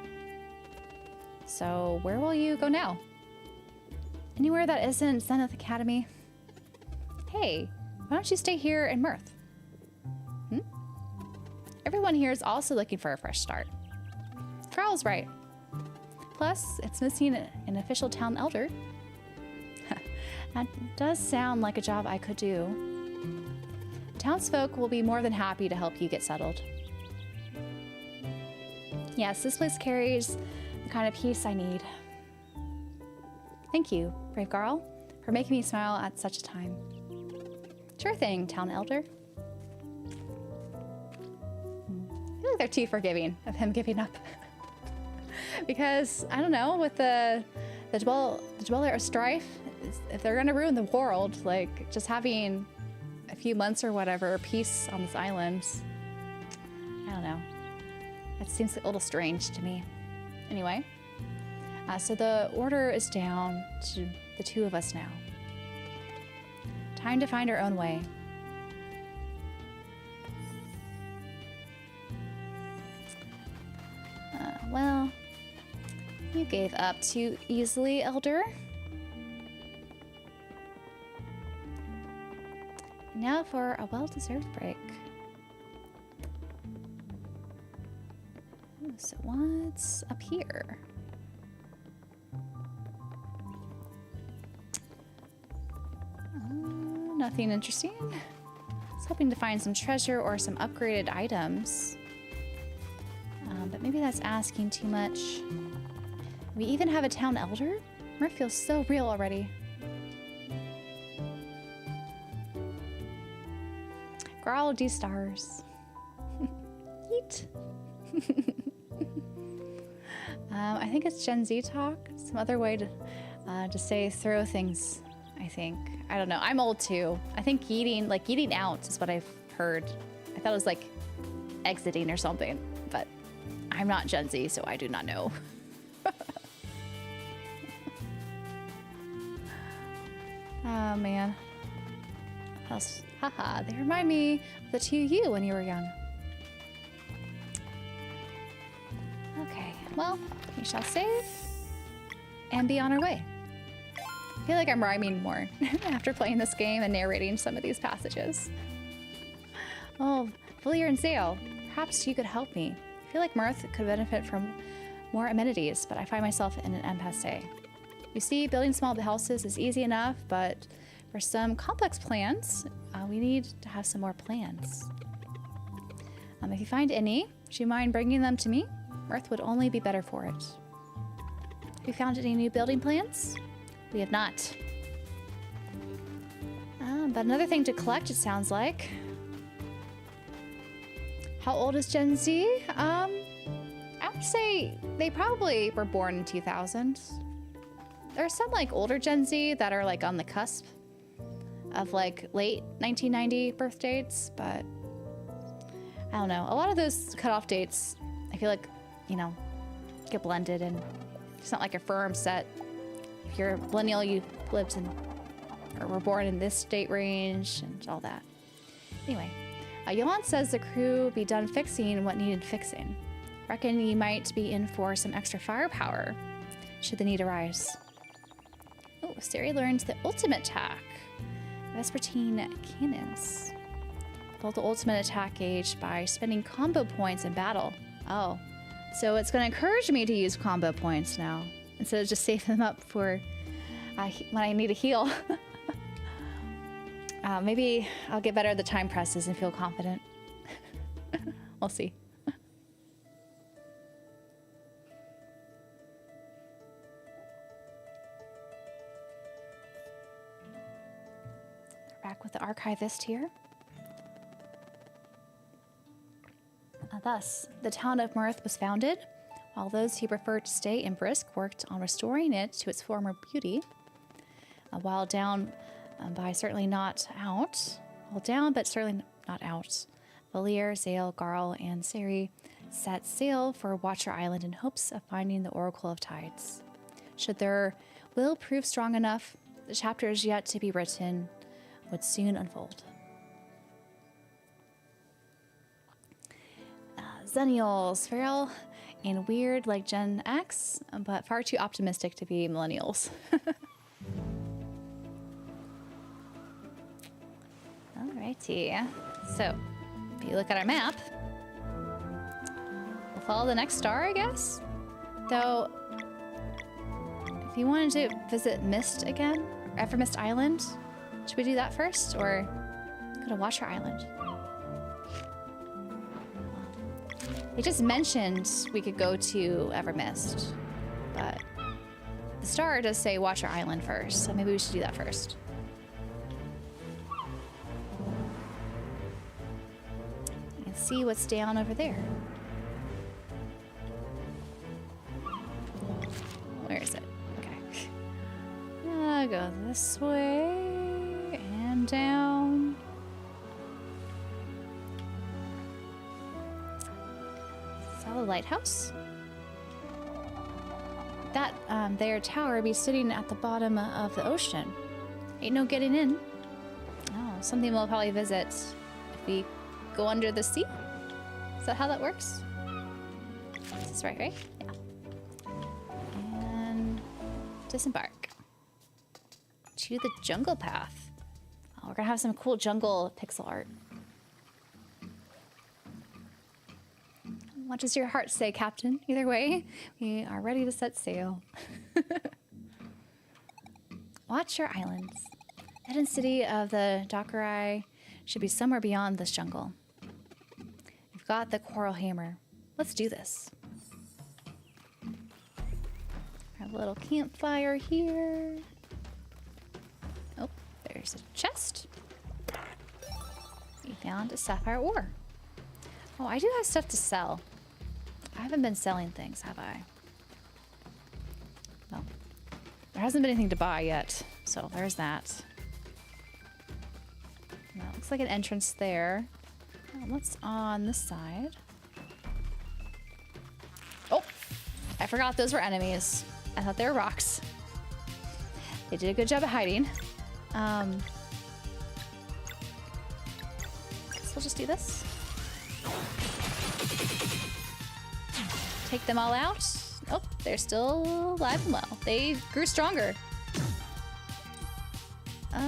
So, where will you go now? Anywhere that isn't Zenith Academy? Hey, why don't you stay here in Mirth? Everyone here is also looking for a fresh start. Carl's right. Plus, it's missing an official town elder. That does sound like a job I could do. Townsfolk will be more than happy to help you get settled. Yes, this place carries the kind of peace I need. Thank you, brave Garl. for making me smile at such a time. Sure thing, Town Elder. I feel like they're too forgiving of him giving up. Because, I don't know, with the Dweller of Strife, if they're gonna ruin the world, like, just having a few months or whatever peace on this island, I don't know. That seems a little strange to me. Anyway, so the order is down to the two of us now. Time to find our own way. Well, you gave up too easily, Elder. Now for a well-deserved break. Ooh, so what's up here? Nothing interesting. I was hoping to find some treasure or some upgraded items. But maybe that's asking too much. We even have a town elder? Murph feels so real already. Growl D stars. Yeet. I think it's Gen Z talk. Some other way to say throw things, I think. I don't know. I'm old too. I think yeeting out is what I've heard. I thought it was like exiting or something, but I'm not Gen Z, so I do not know. Oh man. Haha, they remind me of the two you when you were young. Okay, well, we shall save and be on our way. I feel like I'm rhyming more after playing this game and narrating some of these passages. Oh, Villier and Zale, perhaps you could help me. I feel like Mirth could benefit from more amenities, but I find myself in an impasse. You see, building small houses is easy enough, but for some complex plans, we need to have some more plans. If you find any, would you mind bringing them to me? Mirth would only be better for it. Have you found any new building plans? We have not. But another thing to collect, it sounds like. How old is Gen Z? I would say they probably were born in 2000. There's some like older Gen Z that are like on the cusp of like late 1990 birth dates, but I don't know. A lot of those cutoff dates, I feel like, you know, get blended and it's not like a firm set. If you're a millennial, you lived in or were born in this date range and all that. Anyway, Yolande says the crew be done fixing what needed fixing. Reckon you might be in for some extra firepower should the need arise. Oh, Sari learns the ultimate attack. Vespertine cannons. Build the ultimate attack gauge by spending combo points in battle. Oh, so it's going to encourage me to use combo points now instead of just saving them up for when I need a heal. Maybe I'll get better at the time presses and feel confident. We'll see. Back with the archivist here. Thus, the town of Mirth was founded, while those who preferred to stay in Brisk worked on restoring it to its former beauty. While down, but certainly not out. While down, but certainly not out. Valier, Zale, Garl, and Sari set sail for Watcher Island in hopes of finding the Oracle of Tides. Should their will prove strong enough, the chapters yet to be written would soon unfold. Zennials, feral and weird like Gen X, but far too optimistic to be millennials. Alrighty, so if you look at our map, we'll follow the next star, I guess. Though, if you wanted to visit Mist again, Evermist Island, should we do that first, or go to Watcher Island? They just mentioned we could go to Evermist, but The star does say watch our island first, so maybe we should do that first. And see what's down over there. Where is it? Okay. Go this way and down. Solid lighthouse. That their tower be sitting at the bottom of the ocean. Ain't no getting in. Oh, something we'll probably visit if we go under the sea. Is that how that works? That's right, right? Yeah. And disembark. To the jungle path. Oh, we're gonna have some cool jungle pixel art. What does your heart say, Captain? Either way, we are ready to set sail. Watch your islands. The hidden city of the Docarai should be somewhere beyond this jungle. We've got the coral hammer. Let's do this. Have a little campfire here. Oh, there's a chest. We found a sapphire ore. Oh, I do have stuff to sell. I haven't been selling things, have I? No. There hasn't been anything to buy yet, so there's that. That looks like an entrance there. Oh, what's on this side? Oh! I forgot those were enemies. I thought they were rocks. They did a good job of hiding. Guess we'll just do this. Take them all out. Oh, they're still alive and well. They grew stronger. They're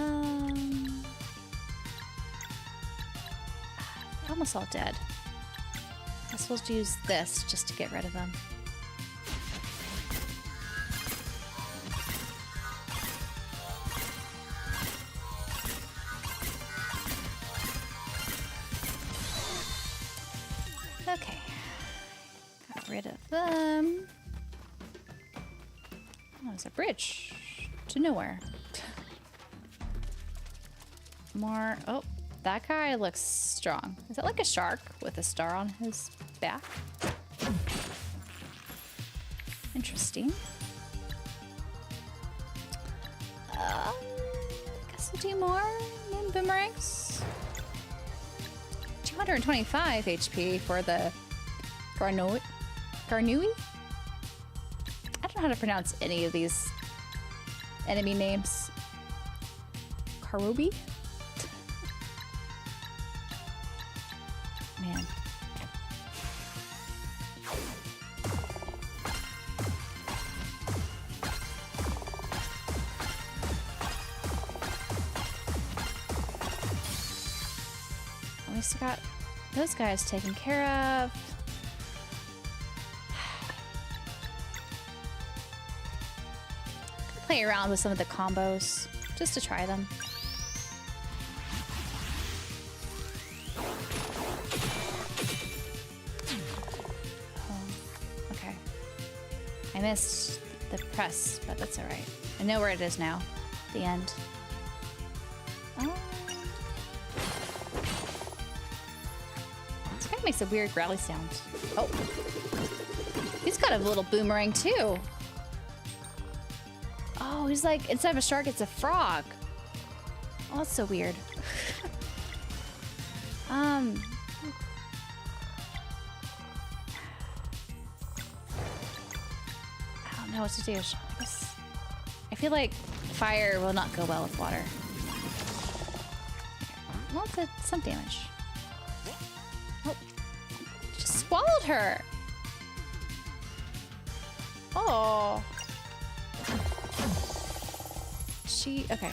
almost all dead. I guess we'll use this just to get rid of them. Okay. Got rid of them. Oh, there's a bridge to nowhere. More. Oh, that guy looks strong. Is that like a shark with a star on his back? Interesting. I guess we'll do more moon boomerangs. 225 HP for the Garnui? I don't know how to pronounce any of these enemy names. Karubi? Man. We still got those guys taken care of. Play around with some of the combos just to try them. Oh, okay. I missed the press, but that's all right. I know where it is now. The end. Oh. This guy makes a weird growly sound. Oh. He's got a little boomerang too. Oh, he's like, instead of a shark, it's a frog. Oh, that's so weird. I don't know what to do. I feel like fire will not go well with water. Well, it did some damage. Oh, just swallowed her. Oh. Okay.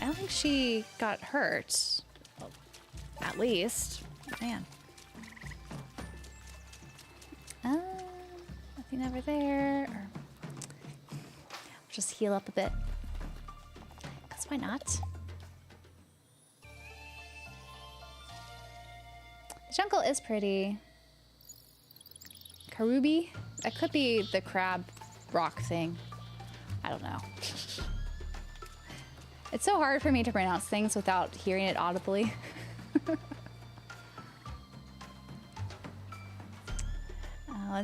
I don't think she got hurt. At least. Man. Nothing over there. Or just heal up a bit. Because why not? The jungle is pretty. Karubi? That could be the crab rock thing. I don't know. It's so hard for me to pronounce things without hearing it audibly.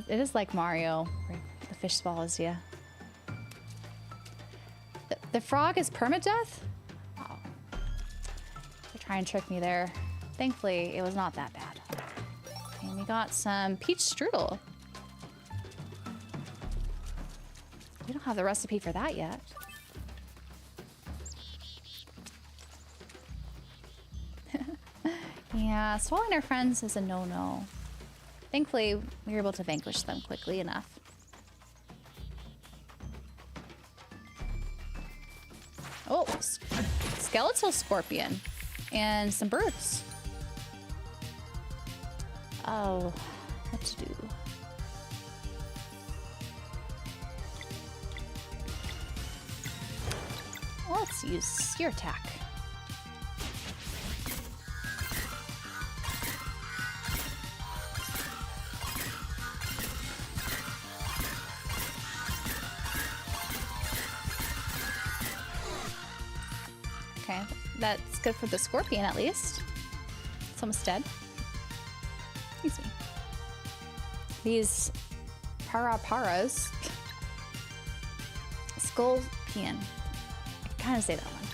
It is like Mario, where the fish swallows you. The frog is permadeath? Oh. They're trying to trick me there. Thankfully, it was not that bad. And we got some peach strudel. We don't have the recipe for that yet. Yeah, swallowing our friends is a no-no. Thankfully, we were able to vanquish them quickly enough. Oh, skeletal scorpion and some birds. Oh, what to do? Let's use spear attack. Okay, that's good for the scorpion at least. It's almost dead. Excuse me. These paraparas. Scorpion. I kind of say that one.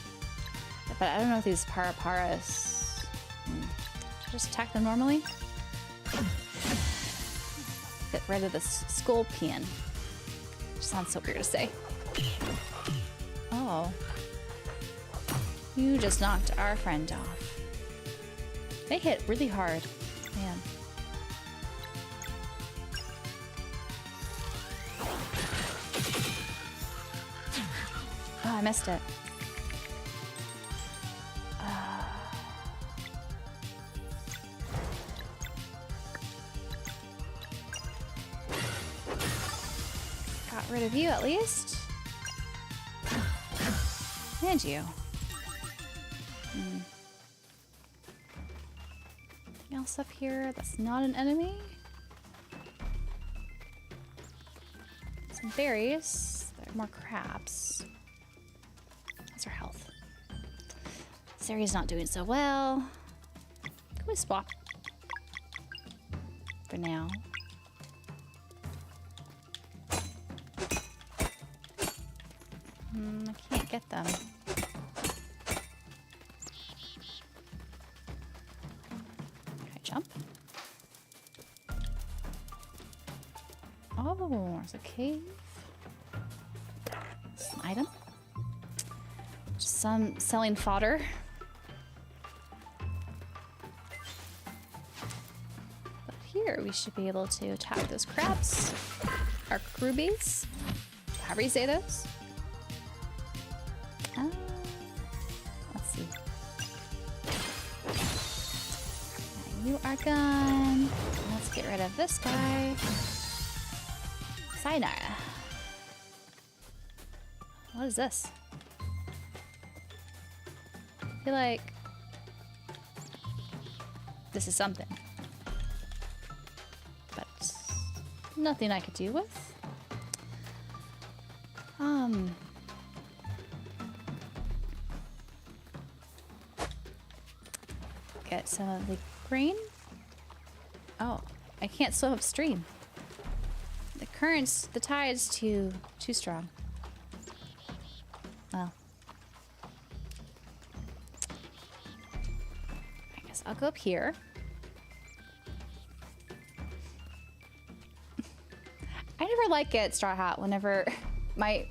But I don't know if these paraparas. Just attack them normally. Get rid of the scorpion. Which sounds so weird to say. Oh. You just knocked our friend off. They hit really hard. Man. Oh, I missed it. Got rid of you at least. And you. Anything else up here that's not an enemy? Some berries. There are more crabs. How's our health? This area's not doing so well. Can we swap? For now. I can't get them. Jump. Oh, there's a cave. It's an item. Just some selling fodder. But here we should be able to attack those crabs. Our rubies. However you say those. Let's see. You are gone. Let's get rid of this guy. Sayonara. What is this? I feel like this is something. But nothing I could do with. Get some of the grain. Oh, I can't swim upstream. The currents, the tide's too strong. Well, I guess I'll go up here. I never like it, Straw Hat, whenever my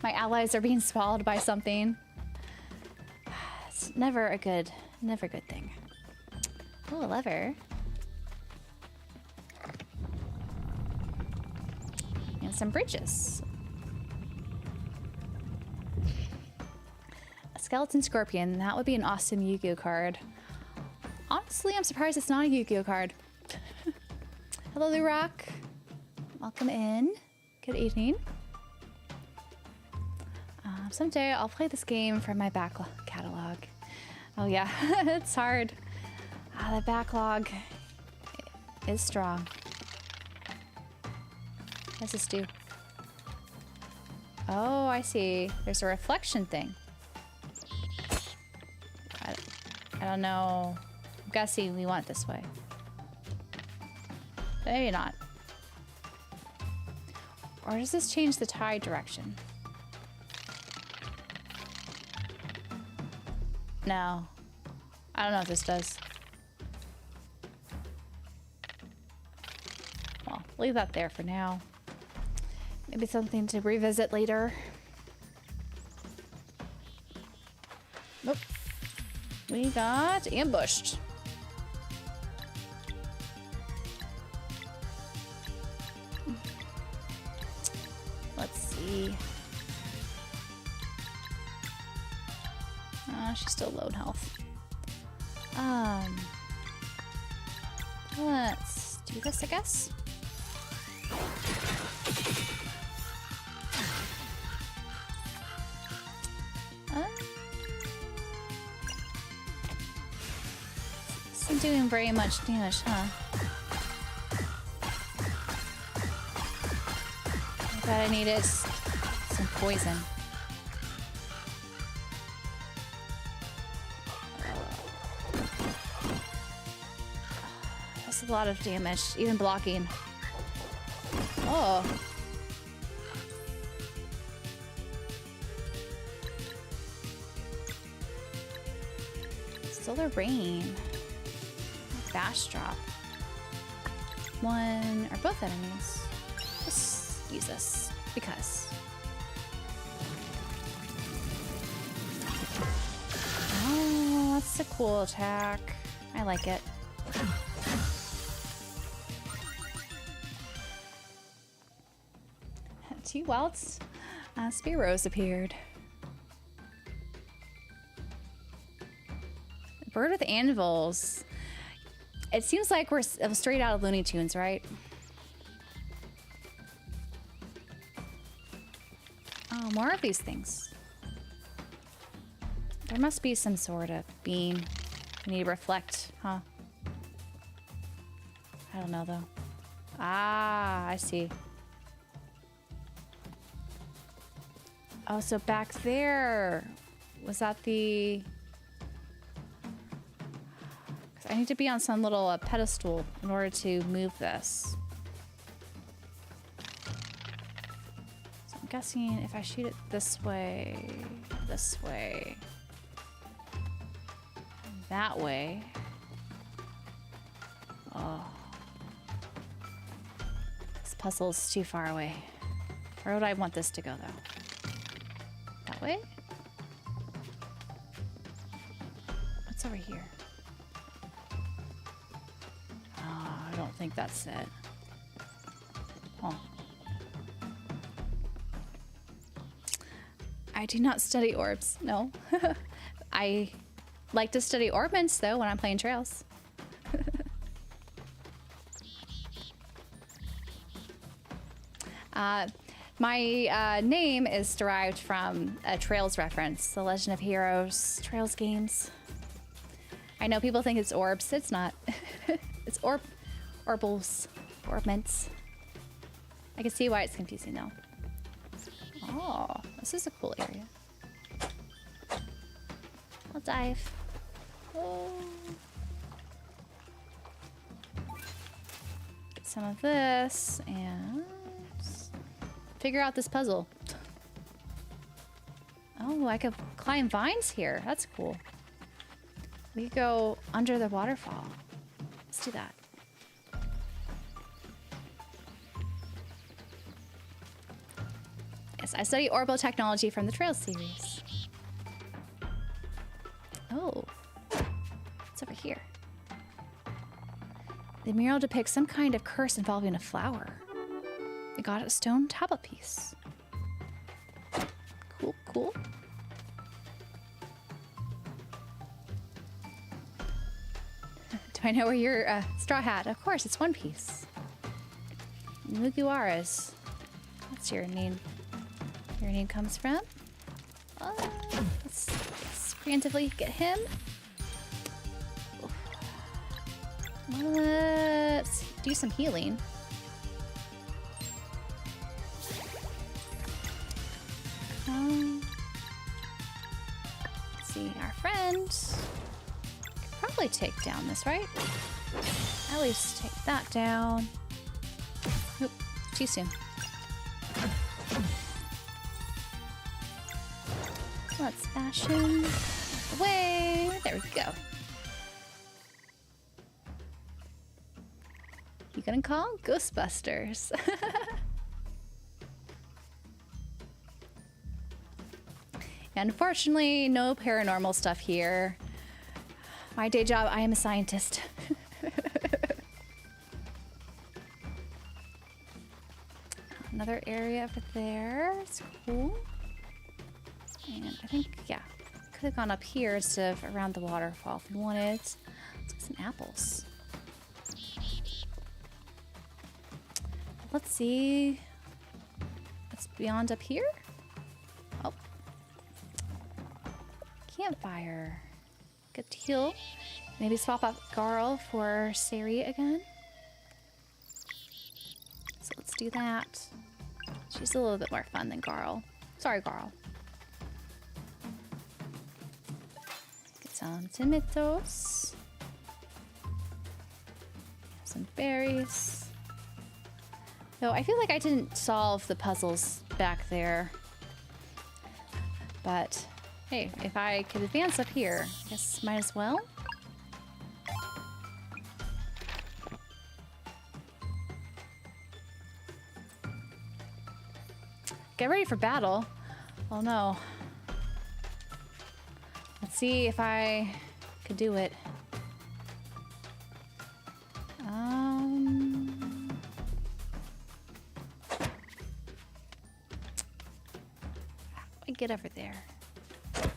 allies are being swallowed by something. It's never a good thing. Oh, a lever. And some bridges. A skeleton scorpion. That would be an awesome Yu-Gi-Oh card. Honestly, I'm surprised it's not a Yu-Gi-Oh card. Hello, Lurock. Welcome in. Good evening. Someday I'll play this game from my back catalog. Oh yeah, it's hard. The backlog is strong. What does this do? Oh, I see. There's a reflection thing. I don't know. I'm guessing we want it this way. But maybe not. Or does this change the tide direction? No. I don't know if this does. Well, leave that there for now. Maybe something to revisit later. Nope. We got ambushed. Let's see. She's still low in health. Let's do this, I guess. This isn't doing very much damage, huh? I bet I needed some poison. That's a lot of damage, even blocking. Oh. Solar Rain. Bash drop. One or both enemies. Let's use this because. Oh, that's a cool attack. I like it. Two wilds. Spearows appeared. Bird with anvils. It seems like we're straight out of Looney Tunes, right? Oh, more of these things. There must be some sort of beam. We need to reflect, huh? I don't know, though. Ah, I see. Oh, so back there. Was that the... I need to be on some little pedestal in order to move this. So I'm guessing if I shoot it this way, that way. Oh. This puzzle is too far away. Where would I want this to go, though? That way? What's over here? I don't think that's it. Oh. I do not study orbs, no. I like to study orbments, though, when I'm playing Trails. My name is derived from a Trails reference, the Legend of Heroes Trails games. I know people think it's orbs. It's not. It's orbals, orbments. I can see why it's confusing though. Oh, this is a cool area. I'll dive. Oh. Get some of this and figure out this puzzle. Oh, I could climb vines here. That's cool. We could go under the waterfall. Let's do that. Yes, I study orbital technology from the Trails series. Oh, it's over here. The mural depicts some kind of curse involving a flower. They got a stone tablet piece. Cool, cool. Do I know where your straw hat? Of course, it's One Piece. Mugiwara's. That's your name. Your name comes from. Let's preemptively get him. Let's do some healing. Could probably take down this, right? At least take that down. Oop, too soon. Let's fashion away. There we go. You gonna call Ghostbusters? Unfortunately, no paranormal stuff here. My day job, I am a scientist. Another area over there. It's cool. And I think, yeah, could have gone up here instead of around the waterfall if we wanted. Let's get some apples. Let's see what's beyond up here. Oh. Campfire. Good deal. Maybe swap out Garl for Sari again. So let's do that. She's a little bit more fun than Garl. Sorry, Garl. Get some tomatoes. Some berries. Though I feel like I didn't solve the puzzles back there. But hey, if I could advance up here, I guess might as well. Get ready for battle. Oh no. Let's see if I could do it. How do I get over there? Do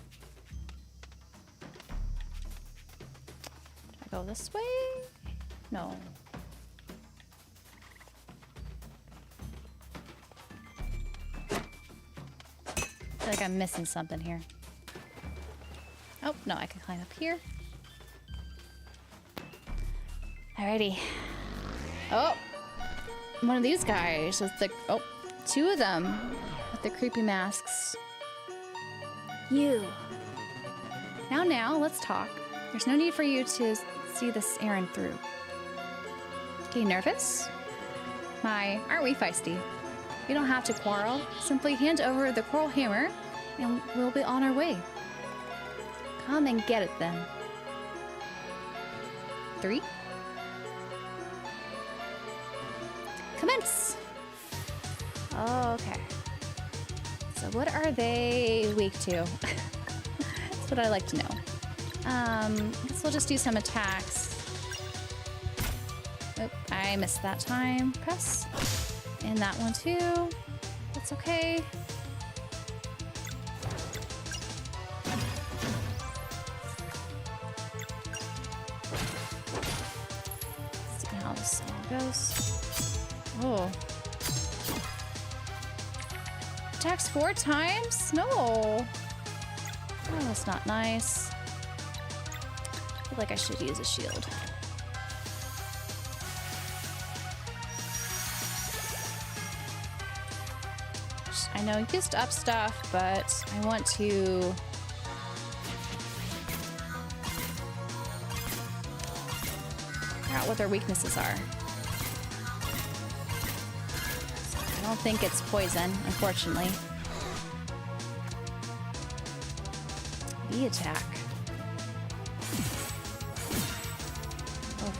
I go this way? No. I feel like I'm missing something here. Oh, no, I can climb up here. Alrighty. Oh, one of these guys with the, oh, two of them with the creepy masks. You. Now, let's talk. There's no need for you to see this errand through. Okay, nervous? Aren't we feisty? We don't have to quarrel. Simply hand over the coral hammer and we'll be on our way. Come and get it then. 3. Commence! Oh, okay. So what are they weak to? That's what I like to know. I guess we'll just do some attacks. Oh, I missed that time. Press. And that one too. That's okay. Let's see how this all goes. Oh. Attacks 4 times? No. Oh, that's not nice. I feel like I should use a shield. I know I used up stuff, but I want to figure out what their weaknesses are. I don't think it's poison, unfortunately. The attack. Oh.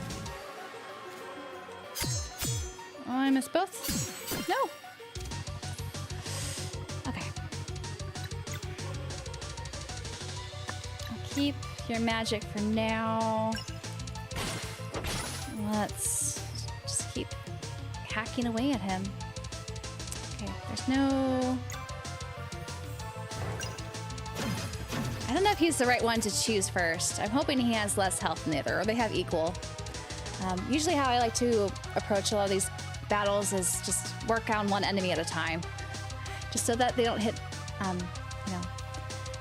Oh, I missed both? No. Keep your magic for now. Let's just keep hacking away at him. Okay, there's no... I don't know if he's the right one to choose first. I'm hoping he has less health than the other, or they have equal. Usually how I like to approach a lot of these battles is just work on one enemy at a time. Just so that they don't hit, you know,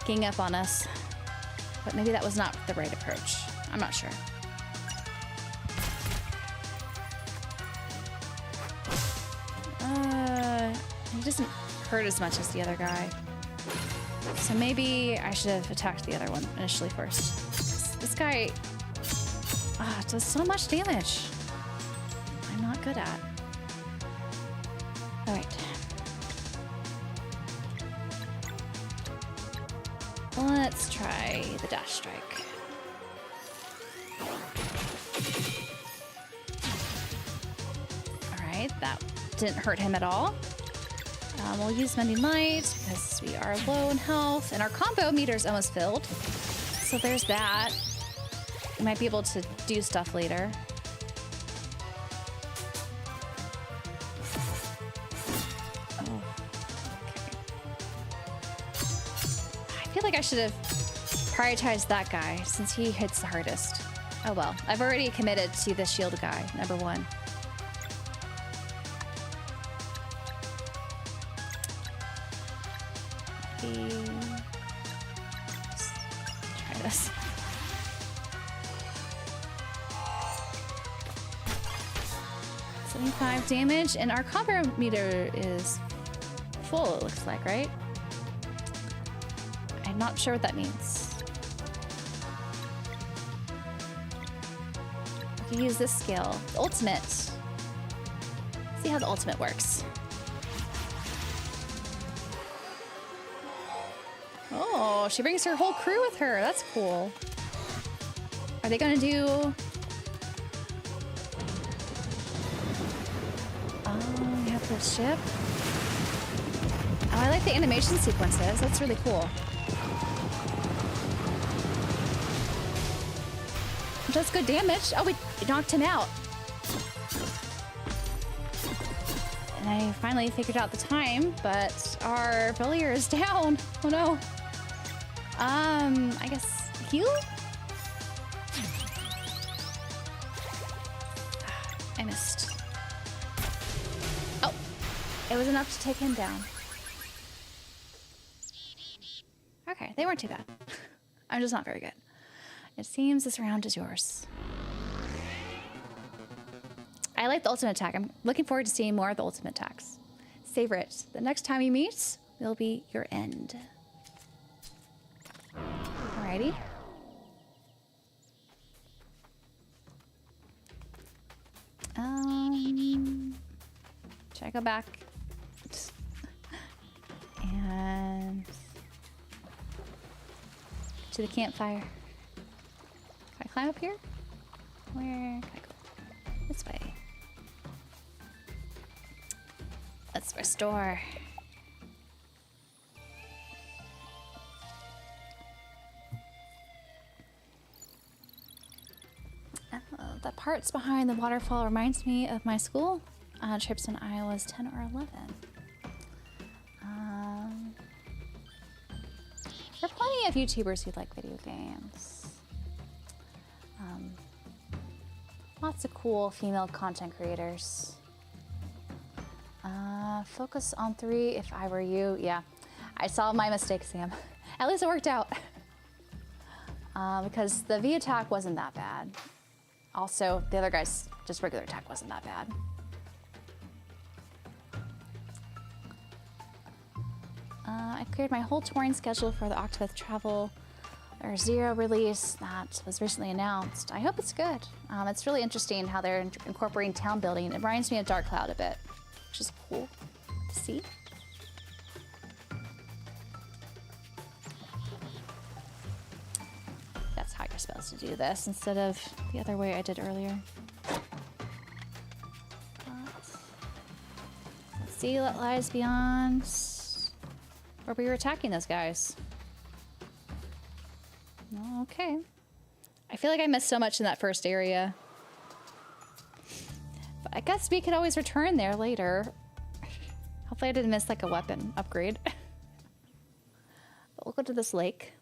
gang up on us. But maybe that was not the right approach. I'm not sure. He doesn't hurt as much as the other guy. So maybe I should have attacked the other one initially first. This guy does so much damage. I'm not good at. All right. Let's try the dash strike. All right, that didn't hurt him at all. We'll use Mending Light because we are low in health, and our combo meter's almost filled. So there's that. We might be able to do stuff later. Oh, okay. I feel like I should have prioritized that guy since he hits the hardest. Oh well, I've already committed to the shield guy, number 1. Let's try this. $75 damage, and our combo meter is full, it looks like, right? I'm not sure what that means. We can use this skill, the ultimate. See how the ultimate works. Oh, she brings her whole crew with her. That's cool. Are they gonna do... Oh, we have the ship. Oh, I like the animation sequences. That's really cool. It does good damage. Oh, we knocked him out. And I finally figured out the time, but our failure is down. Oh no. I guess heal? I missed. Oh, it was enough to take him down. Okay, they weren't too bad. I'm just not very good. It seems this round is yours. I like the ultimate attack. I'm looking forward to seeing more of the ultimate attacks. Savor it. The next time we meet will be your end. Alrighty. Should I go back? And to the campfire. Can I climb up here? Where can I go? This way. Let's restore. The parts behind the waterfall reminds me of my school trips when I was 10 or 11. There are plenty of YouTubers who like video games. Lots of cool female content creators. Focus on 3 if I were you. Yeah, I saw my mistake, Sam. At least it worked out. Because the V attack wasn't that bad. Also, the other guy's just regular attack wasn't that bad. I cleared my whole touring schedule for the Octopath Travel or Zero release that was recently announced. I hope it's good. It's really interesting how they're incorporating town building. It reminds me of Dark Cloud a bit, which is cool to see. That's how you're supposed to do this instead of the other way I did earlier. Let's see what lies beyond where we were attacking those guys. Okay. I feel like I missed so much in that first area. But I guess we could always return there later. Hopefully I didn't miss like a weapon upgrade. But we'll go to this lake.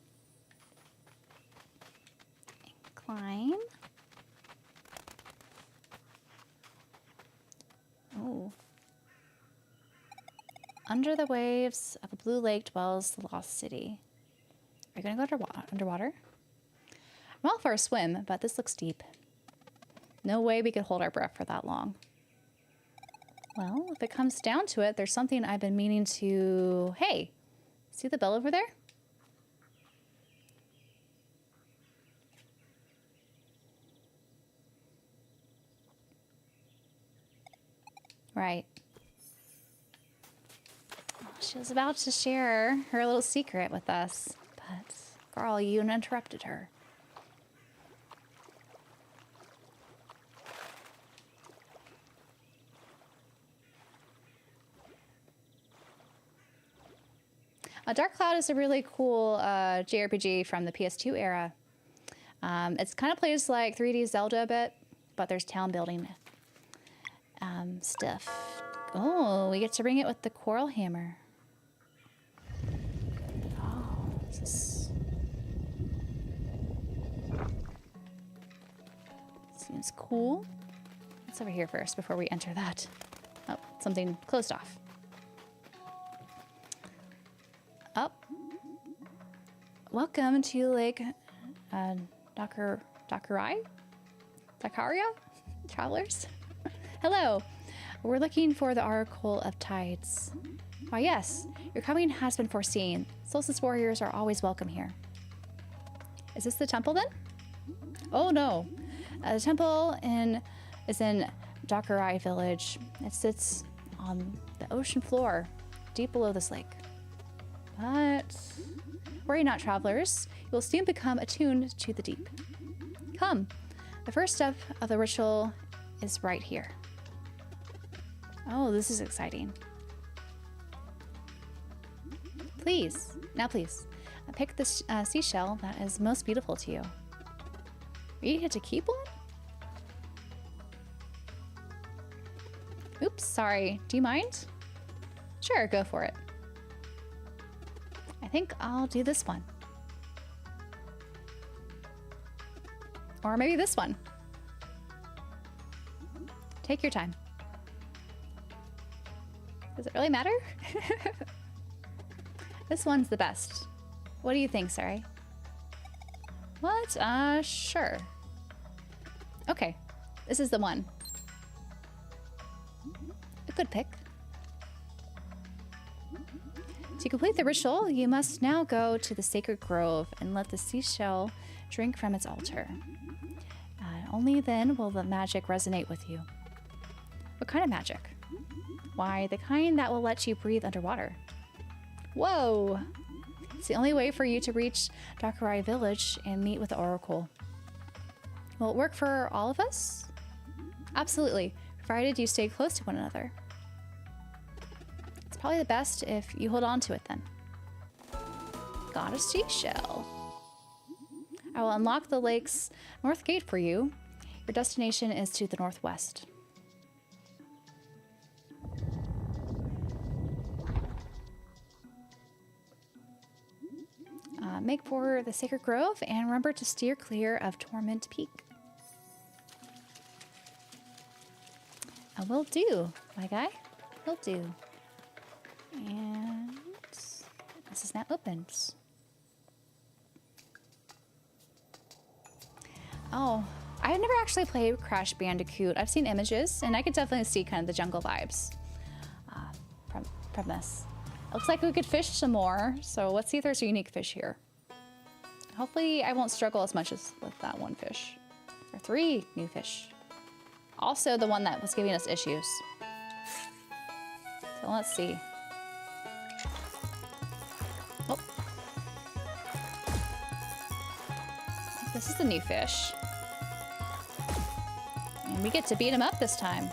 And climb. Oh. Under the waves of a blue lake dwells the lost city. Are you gonna go underwater? I'm all for a swim, but this looks deep. No way we could hold our breath for that long. Well, if it comes down to it, there's something I've been meaning to... Hey, see the bell over there? Right. She was about to share her little secret with us, but girl, you interrupted her. Dark Cloud is a really cool JRPG from the PS2 era. It's kind of plays like 3D Zelda a bit, but there's town building stuff. Oh, we get to bring it with the coral hammer. Oh, this is... seems cool. Let's over here first before we enter that. Oh, something closed off. Oh. Welcome to Lake Docarai? Docaria? Travelers? Hello. We're looking for the Oracle of Tides. Why, yes. Your coming has been foreseen. Solstice warriors are always welcome here. Is this the temple then? Oh no. The temple is in Docarai village. It sits on the ocean floor, deep below this lake. But worry not, travelers. You will soon become attuned to the deep. Come. The first step of the ritual is right here. Oh, this is exciting. Please, pick the seashell that is most beautiful to you. You get to keep one? Oops, sorry. Do you mind? Sure, go for it. I think I'll do this one. Or maybe this one. Take your time. Does it really matter? This one's the best. What do you think, Sarai? What? Sure. Okay, this is the one. A good pick. To complete the ritual, you must now go to the sacred grove and let the seashell drink from its altar. Only then will the magic resonate with you. What kind of magic? Why, the kind that will let you breathe underwater. Whoa! It's the only way for you to reach Docarai village and meet with the Oracle. Will it work for all of us? Absolutely, provided you stay close to one another. It's probably the best if you hold on to it then. Got a seashell. I will unlock the lake's north gate for you. Your destination is to the northwest. Make for the sacred grove and remember to steer clear of Torment Peak. Will do, my guy. Will do. And this is now opened. Oh, I've never actually played Crash Bandicoot. I've seen images, and I could definitely see kind of the jungle vibes from this. Looks like we could fish some more, so let's see if there's a unique fish here. Hopefully I won't struggle as much as with that one fish. Or 3 new fish. Also the one that was giving us issues. So let's see. Oh. This is the new fish. And we get to beat him up this time.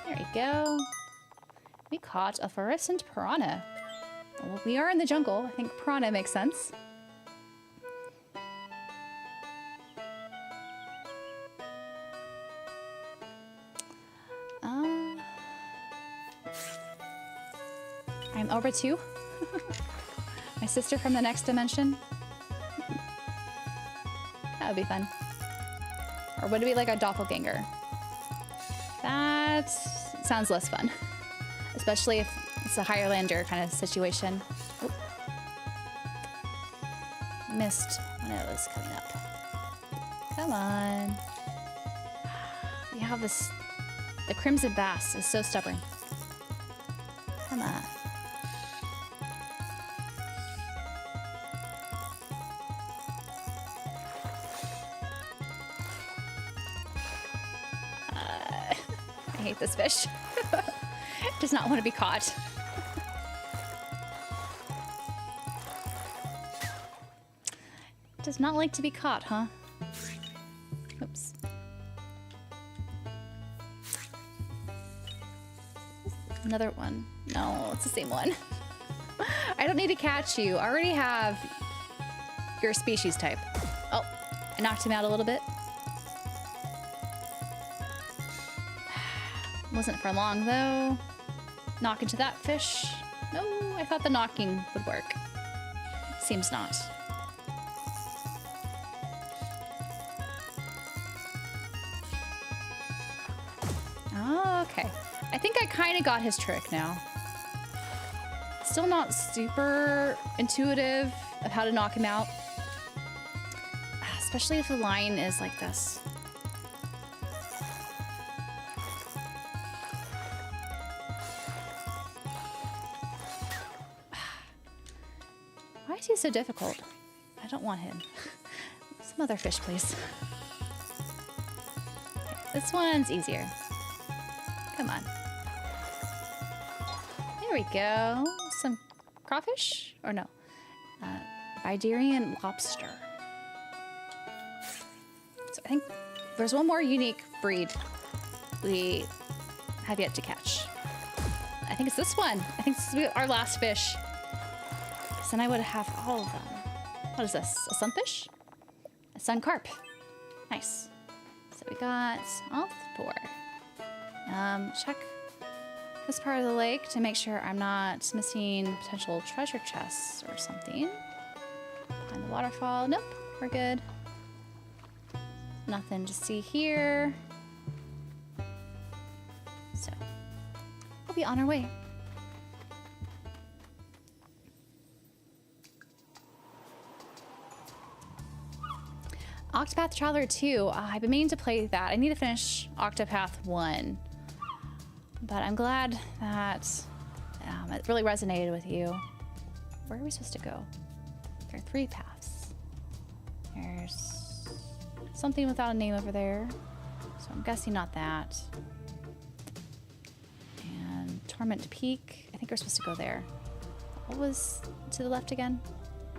There we go. We caught a fluorescent piranha. Well, we are in the jungle. I think piranha makes sense. I'm over 2. My sister from the next dimension. That would be fun. Or would it be like a doppelganger? That sounds less fun. Especially if it's a Highlander kind of situation. Oop. Missed when it was coming up. Come on. We have this... The Crimson Bass is so stubborn. Come on. I hate this fish. Does not want to be caught. Does not like to be caught, huh? Oops. Another one. No, it's the same one. I don't need to catch you. I already have your species type. Oh, I knocked him out a little bit. Wasn't for long, though. Knock into that fish. No, I thought the knocking would work. Seems not. Oh, okay. I think I kind of got his trick now. Still not super intuitive of how to knock him out. Especially if the line is like this. Why is he so difficult? I don't want him. Some other fish, please. Okay, this one's easier. Come on. There we go. Some crawfish? Or no. Iberian lobster. So I think there's one more unique breed we have yet to catch. I think it's this one. I think this is our last fish. Because then I would have all of them. What is this? A sunfish? A sun carp. Nice. So we got all four. Check this part of the lake to make sure I'm not missing potential treasure chests or something. Find the waterfall. Nope, we're good. Nothing to see here. So, we'll be on our way. Octopath Traveler 2. I've been meaning to play that. I need to finish Octopath 1. But I'm glad that it really resonated with you. Where are we supposed to go? There are 3 paths. There's something without a name over there. So I'm guessing not that. And Torment Peak. I think we're supposed to go there. What was to the left again?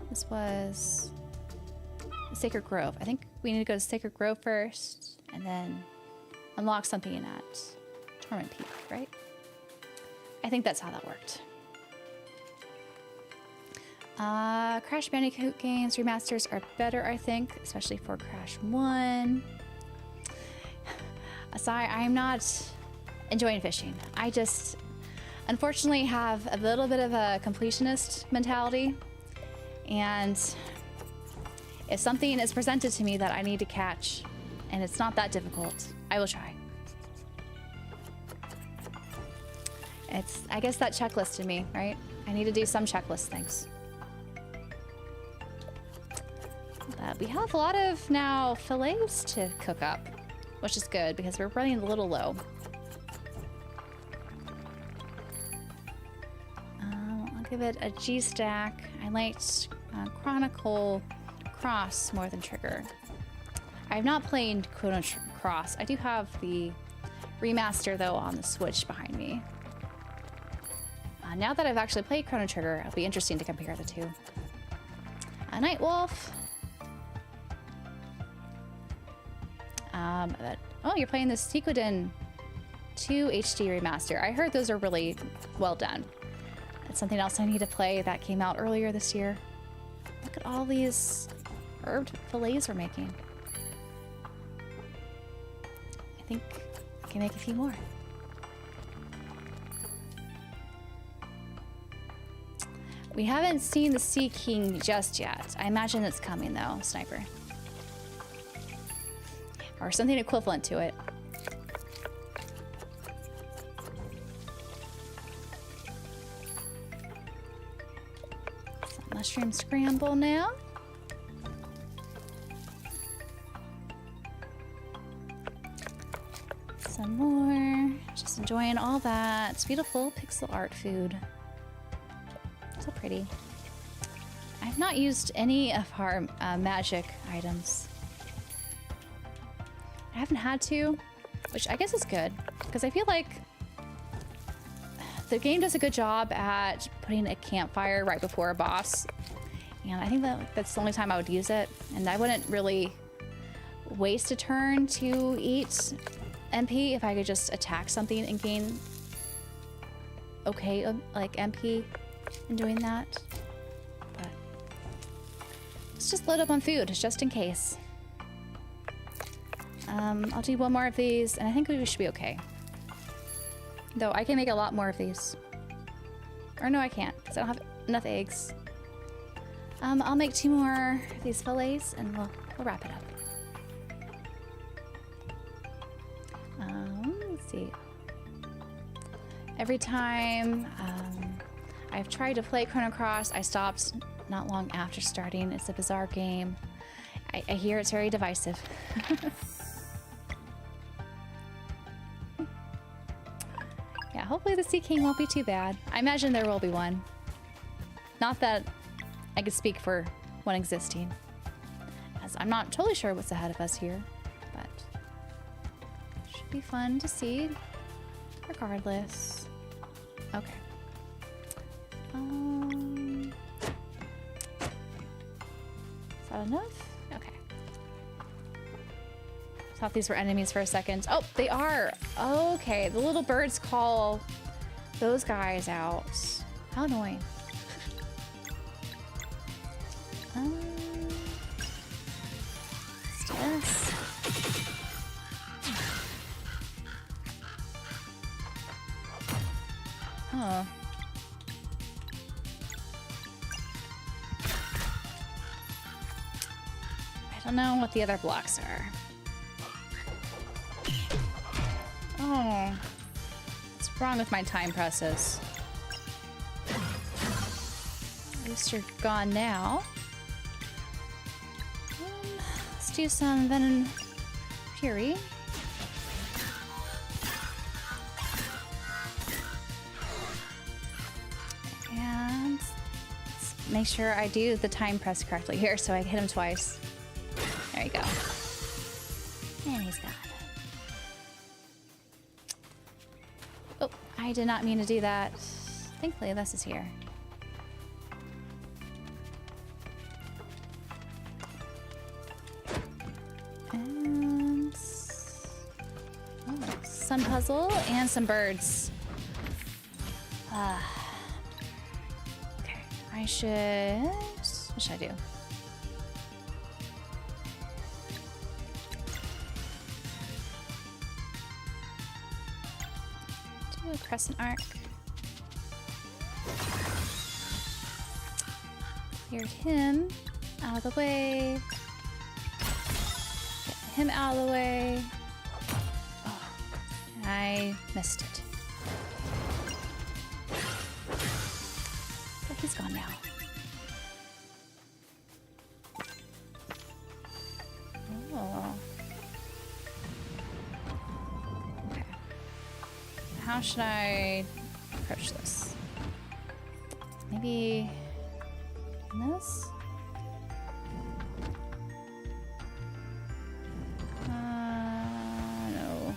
This was Sacred Grove. I think we need to go to Sacred Grove first and then unlock something at Torment Peak, right? I think that's how that worked. Crash Bandicoot games remasters are better, I think, especially for Crash 1. Aside, I am not enjoying fishing. I just, unfortunately, have a little bit of a completionist mentality. And if something is presented to me that I need to catch, and it's not that difficult, I will try. It's, I guess, that checklist in me, right? I need to do some checklist things. But we have a lot of now fillets to cook up, which is good because we're running a little low. I'll give it a G stack. I liked Chronicle Cross more than Trigger. I have not played Chrono Cross. I do have the remaster though on the Switch behind me. Now that I've actually played Chrono Trigger, it'll be interesting to compare the two. Night Wolf. Oh, you're playing the Suikoden 2 HD remaster. I heard those are really well done. It's something else I need to play that came out earlier this year. Look at all these herb fillets we're making. I think I can make a few more. We haven't seen the Sea King just yet. I imagine it's coming though, Sniper. Or something equivalent to it. Some mushroom scramble now. Some more. Just enjoying all that. It's beautiful pixel art food. So pretty. I've not used any of our magic items. I haven't had to. which I guess is good, because I feel like the game does a good job at putting a campfire right before a boss. And I think that's the only time I would use it. And I wouldn't really waste a turn to eat MP if I could just attack something and gain like MP in doing that. But let's just load up on food just in case. I'll do one more of these and I think we should be okay. Though I can make a lot more of these. Or no, I can't because I don't have enough eggs. I'll make 2 more of these fillets and we'll wrap it up. Let's see. Every time I've tried to play Chrono Cross, I stopped not long after starting. It's a bizarre game. I hear it's very divisive. Yeah, hopefully the Sea King won't be too bad. I imagine there will be one. Not that I could speak for one existing, as I'm not totally sure what's ahead of us here, but it should be fun to see regardless. Okay. Is that enough? Okay. Thought these were enemies for a second. Oh, they are. Okay, the little birds call those guys out. How annoying. Let's do this. Oh. I don't know what the other blocks are. Oh. What's wrong with my time presses? At least you're gone now. Let's do some Venom Fury. And let's make sure I do the time press correctly here so I hit him twice. There you go. And he's gone. Oh, I did not mean to do that. Thankfully, this is here. And sun puzzle and some birds. Okay, I should. What should I do? Do a crescent arc. Cleared him out of the way. Get him out of the way. Oh, I missed it. But he's gone now. Oh. Okay. How should I approach this? Maybe this? No.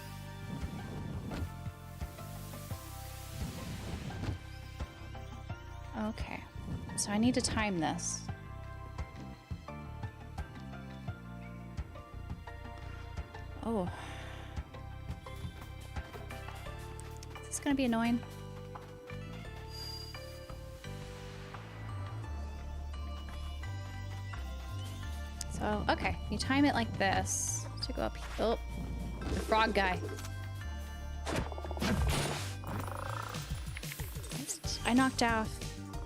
Okay. So I need to time this. Oh. Is this gonna be annoying? So, okay, you time it like this to go up. Oh, the frog guy. I knocked off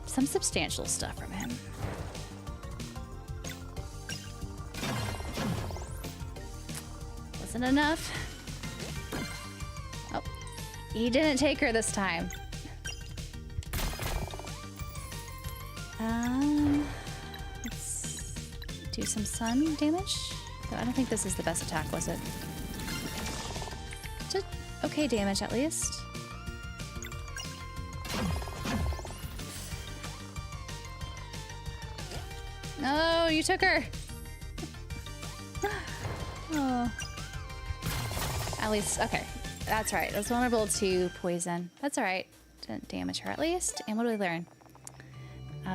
some substantial stuff from him. Wasn't enough. Oh, he didn't take her this time. Let's do some sun damage. Though I don't think this is the best attack, was it? Just okay damage at least. No, you took her. Oh. At least, okay. That's right. I was vulnerable to poison. That's all right. Didn't damage her at least. And what do we learn?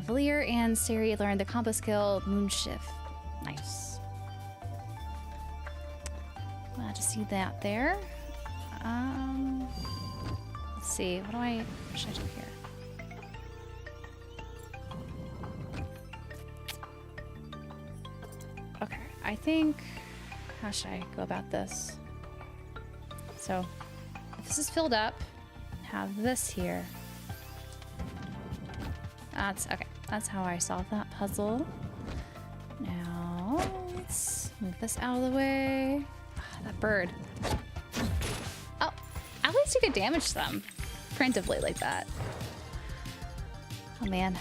Valir and Siri learned the combo skill Moonshift. Nice. Glad to see that there. Let's see. What should I do here? Okay. I think, how should I go about this? So, if this is filled up, have this here. That's okay. That's how I solve that puzzle. Now, let's move this out of the way. That bird. Oh, at least you could damage them preemptively like that. Oh man.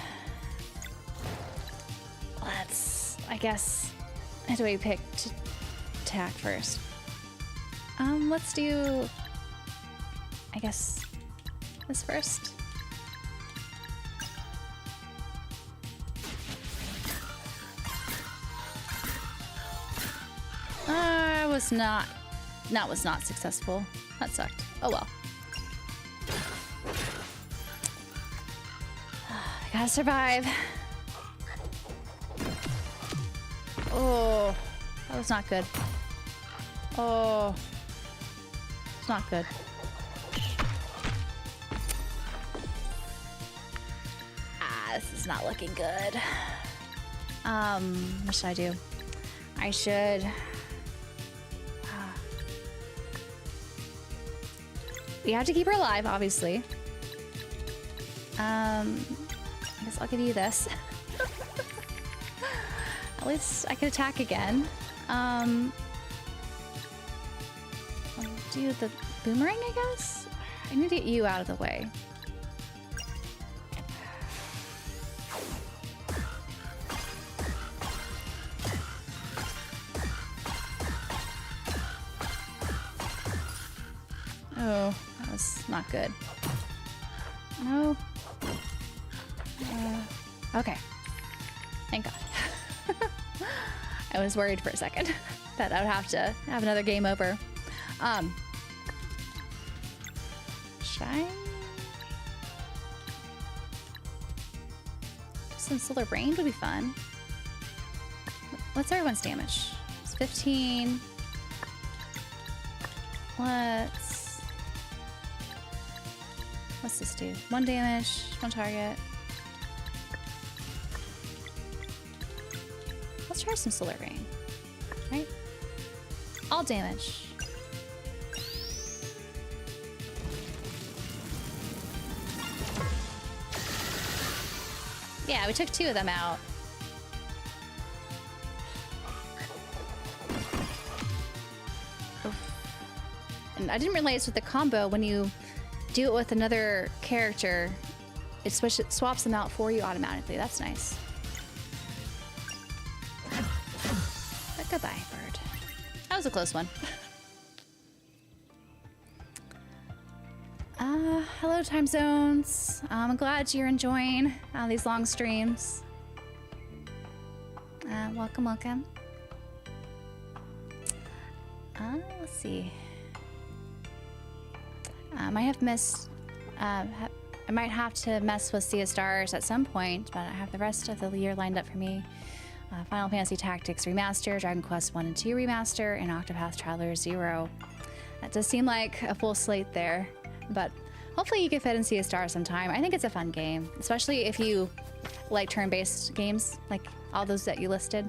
Let's, I guess, how do we pick to attack first? Let's do, I guess, this first. Was not successful. That sucked. Oh well. I gotta survive. Oh, that was not good. Oh, it's not good. This is not looking good. What should I do? I should. We have to keep her alive, obviously. I guess I'll give you this. At least I can attack again. I'll do the boomerang, I guess? I need to get you out of the way. Oh, that was not good. No. Okay. Thank God. I was worried for a second that I would have to have another game over. Shine? Some solar rain would be fun. What's everyone's damage? It's 15. What's this do? 1 damage, 1 target. Let's try some solar rain. Right? All damage. Yeah, we took 2 of them out. And I didn't realize with the combo, when you do it with another character, it swaps them out for you automatically. That's nice. But goodbye, bird. That was a close one. Hello, time zones. I'm glad you're enjoying these long streams. Welcome, welcome. Let's see. I might have to mess with Sea of Stars at some point, but I have the rest of the year lined up for me. Final Fantasy Tactics Remaster, Dragon Quest 1 and 2 Remaster, and Octopath Traveler 0. That does seem like a full slate there, but hopefully you can fit in Sea of Stars sometime. I think it's a fun game, especially if you like turn-based games, like all those that you listed.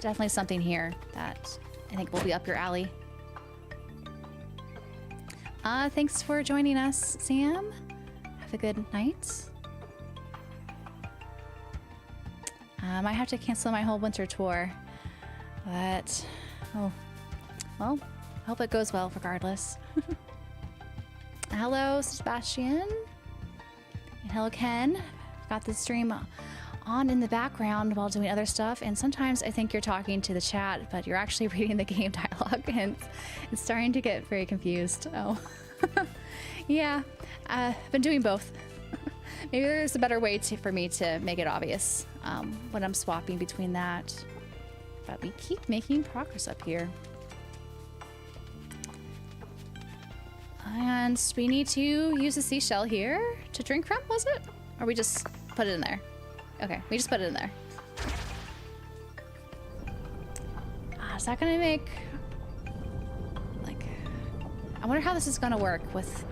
Definitely something here that I think will be up your alley. Thanks for joining us, Sam. Have a good night. I have to cancel my whole winter tour, but oh, well, I hope it goes well regardless. Hello, Sebastian. And hello, Ken. Got the stream on in the background while doing other stuff, and sometimes I think you're talking to the chat, but you're actually reading the game dialogue, and it's starting to get very confused. Oh, yeah, I've been doing both. Maybe there's a better way for me to make it obvious when I'm swapping between that, but we keep making progress up here. And we need to use a seashell here to drink from, was it? Or we just put it in there? Okay, we just put it in there. Is that gonna make... like... I wonder how this is gonna work with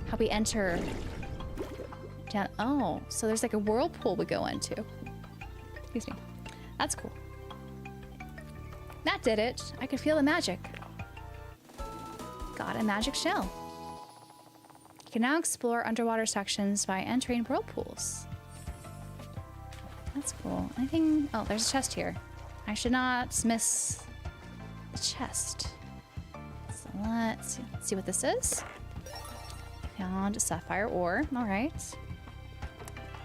how we enter down... Oh, so there's like a whirlpool we go into. Excuse me. That's cool. That did it. I could feel the magic. Got a magic shell. You can now explore underwater sections by entering whirlpools. That's cool. Anything... Oh, there's a chest here. I should not miss the chest. So let's see what this is. Found a sapphire ore. All right.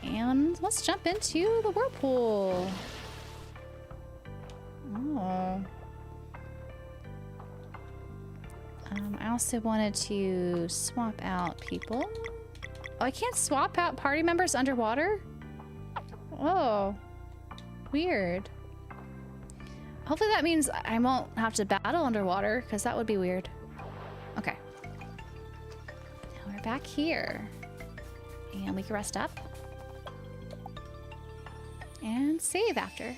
And let's jump into the whirlpool. Oh. I also wanted to swap out people. Oh, I can't swap out party members underwater? Oh, weird. Hopefully that means I won't have to battle underwater, because that would be weird. Okay. Now we're back here. And we can rest up. And save after.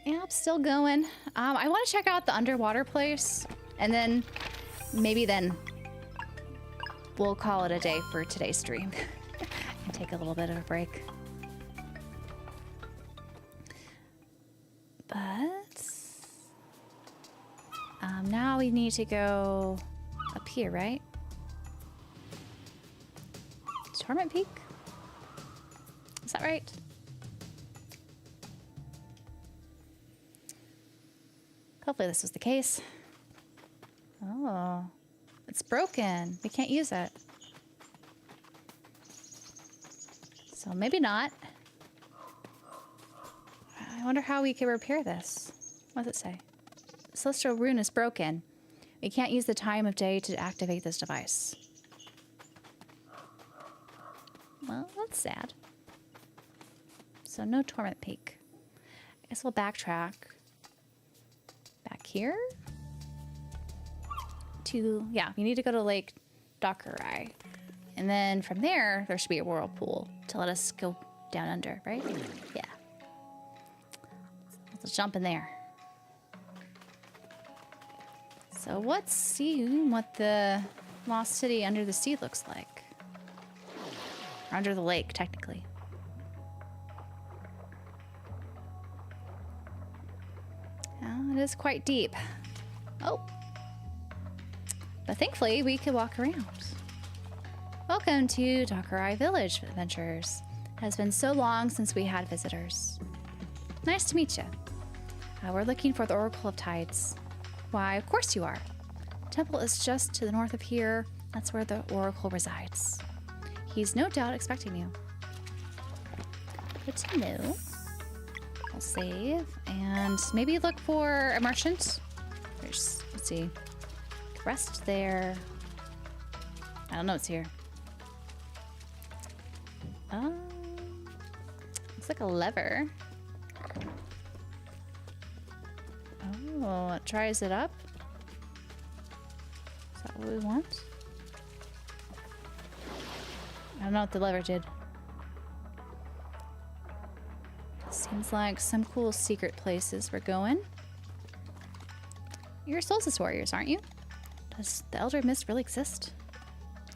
Yep, still going. I want to check out the underwater place, and then maybe then we'll call it a day for today's stream and take a little bit of a break. But now we need to go up here, right? Torment Peak? Is that right? Hopefully this was the case. Oh, it's broken. We can't use it. So maybe not. I wonder how we can repair this. What does it say? Celestial rune is broken. We can't use the time of day to activate this device. Well, that's sad. So no Torment Peak. I guess we'll backtrack. Back here? Yeah, we need to go to Lake Docarai. And then from there should be a whirlpool to let us go down under, right? Yeah. Let's jump in there. So let's see what the Lost City under the sea looks like. Or under the lake, technically. It is quite deep. Oh. But thankfully, we could walk around. Welcome to Docarai Village Adventures. It has been so long since we had visitors. Nice to meet you. We're looking for the Oracle of Tides. Why, of course you are. The temple is just to the north of here. That's where the Oracle resides. He's no doubt expecting you. Good to know. I'll save and maybe look for a merchant. Let's see. Rest there. I don't know what's here. Looks like a lever. Oh, it tries it up. Is that what we want? I don't know what the lever did. Seems like some cool secret places we're going. You're Solstice Warriors, aren't you? Does the Elder Mist really exist?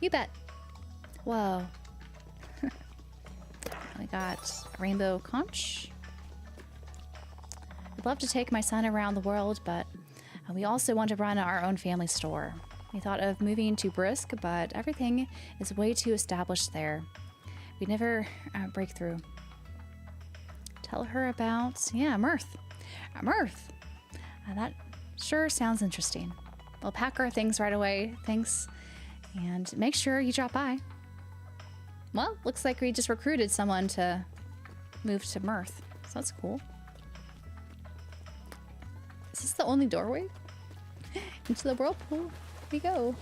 You bet. Whoa. We got a rainbow conch. I'd love to take my son around the world, but we also want to run our own family store. We thought of moving to Brisk, but everything is way too established there. We never break through. Tell her about, yeah, Mirth. Mirth. That sure sounds interesting. We'll pack our things right away, thanks. And make sure you drop by. Well, looks like we just recruited someone to move to Mirth. So that's cool. Is this the only doorway? Into the whirlpool. Here we go.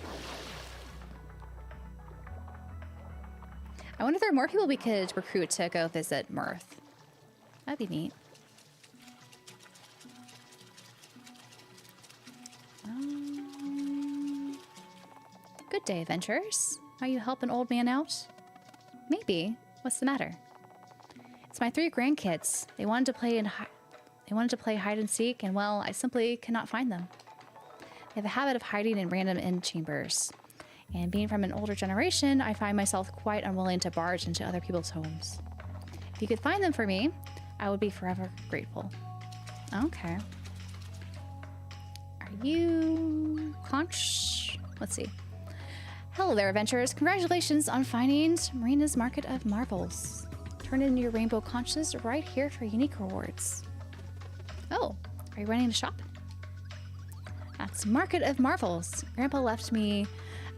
I wonder if there are more people we could recruit to go visit Mirth. That'd be neat. Good day, adventurers. Might you help an old man out? Maybe. What's the matter? It's my 3 grandkids. They wanted to play hide and seek, and well, I simply cannot find them. They have a habit of hiding in random inn chambers. And being from an older generation, I find myself quite unwilling to barge into other people's homes. If you could find them for me, I would be forever grateful. Okay. Are you conch? Let's see. Hello there, adventurers. Congratulations on finding Marina's Market of Marvels. Turn in your rainbow conches right here for unique rewards. Oh, are you running a shop? That's Market of Marvels. Grandpa left me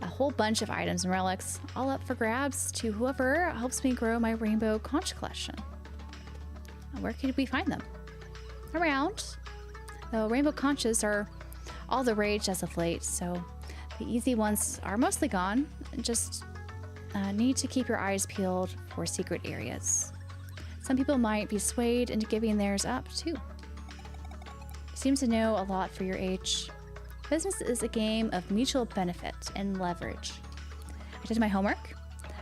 a whole bunch of items and relics, all up for grabs to whoever helps me grow my rainbow conch collection. Where could we find them? Around. Though rainbow conches are all the rage as of late, so the easy ones are mostly gone. Just need to keep your eyes peeled for secret areas. Some people might be swayed into giving theirs up too. Seems to know a lot for your age. Business is a game of mutual benefit and leverage. I did my homework.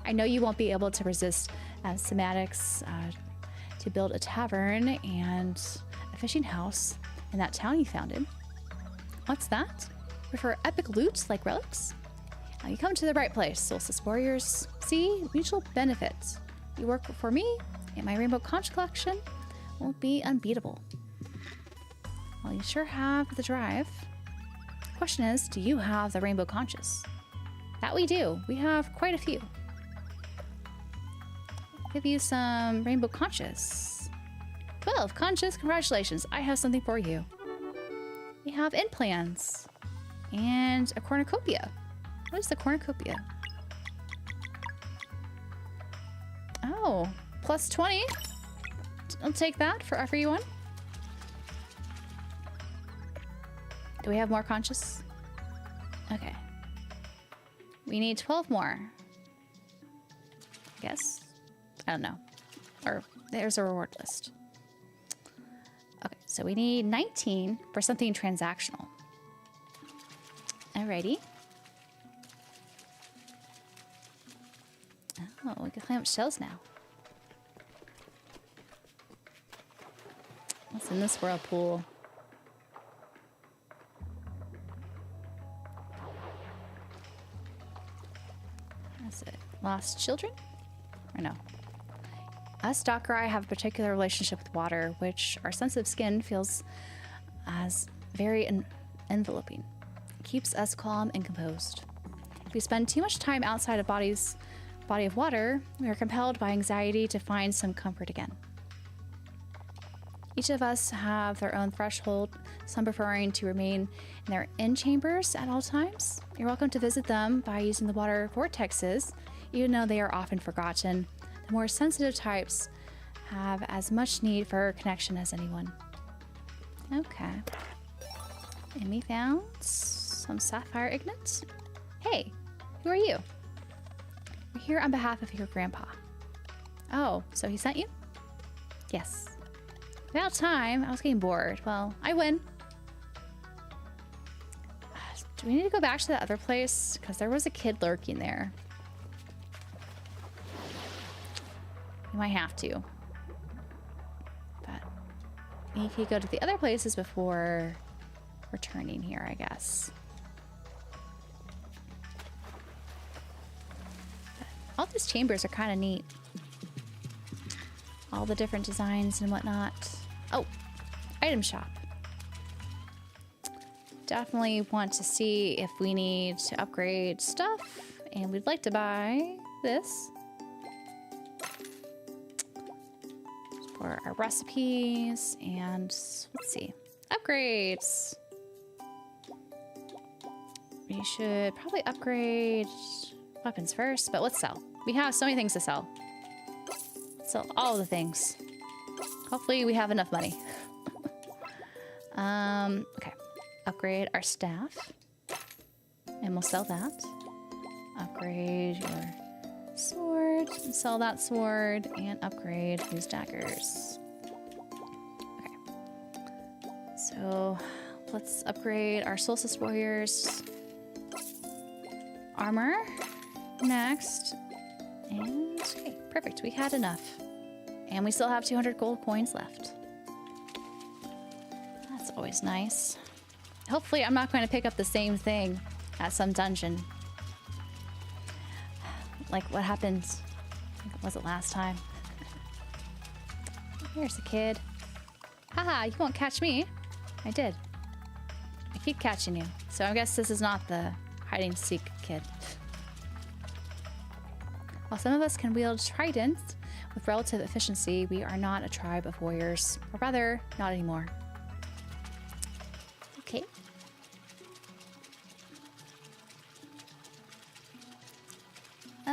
I know you won't be able to resist semantics to build a tavern and a fishing house in that town you founded. What's that? Prefer epic loot like relics? You come to the right place, Solstice Warriors. See? Mutual benefit. You work for me, and my rainbow conch collection will be unbeatable. Well, you sure have the drive. Question is, do you have the rainbow conches? That we do. We have quite a few. Give you some rainbow conches. 12 conches, congratulations. I have something for you. We have inn plans and a cornucopia. What is the cornucopia? Oh, plus 20. I'll take that for everyone. Do we have more conches? Okay. We need 12 more. I guess? I don't know. Or there's a reward list. Okay, so we need 19 for something transactional. Alrighty. Oh, we can climb up shells now. What's in this whirlpool? Is it lost children? Or no? Us Docarai have a particular relationship with water, which our sensitive skin feels as very enveloping. It keeps us calm and composed. If we spend too much time outside a body of water, we are compelled by anxiety to find some comfort again. Each of us have their own threshold, some preferring to remain in their inn chambers at all times. You're welcome to visit them by using the water vortexes, even though they are often forgotten. The more sensitive types have as much need for connection as anyone. Okay. And we found some sapphire ignite. Hey, who are you? We're here on behalf of your grandpa. Oh, so he sent you? Yes. About time. I was getting bored. Well, I win. Do we need to go back to that other place? Because there was a kid lurking there. We might have to. But we could go to the other places before returning here, I guess. But all these chambers are kind of neat. All the different designs and whatnot. Oh, item shop. Definitely want to see if we need to upgrade stuff. And we'd like to buy this. For our recipes. And let's see. Upgrades. We should probably upgrade weapons first. But let's sell. We have so many things to sell. Sell all the things. Hopefully we have enough money. Okay. Upgrade our staff. And we'll sell that. Upgrade your sword. And sell that sword. And upgrade these daggers. Okay. So let's upgrade our Solstice Warriors. armor. Next. And okay, perfect. We had enough. And we still have 200 gold coins left. That's always nice. Hopefully I'm not going to pick up the same thing at some dungeon. Like what happened, was it last time? Here's a kid. Haha, you won't catch me. I did. I keep catching you. So I guess this is not the hide and seek kid. While some of us can wield tridents with relative efficiency, we are not a tribe of warriors. Or rather, not anymore. Okay. So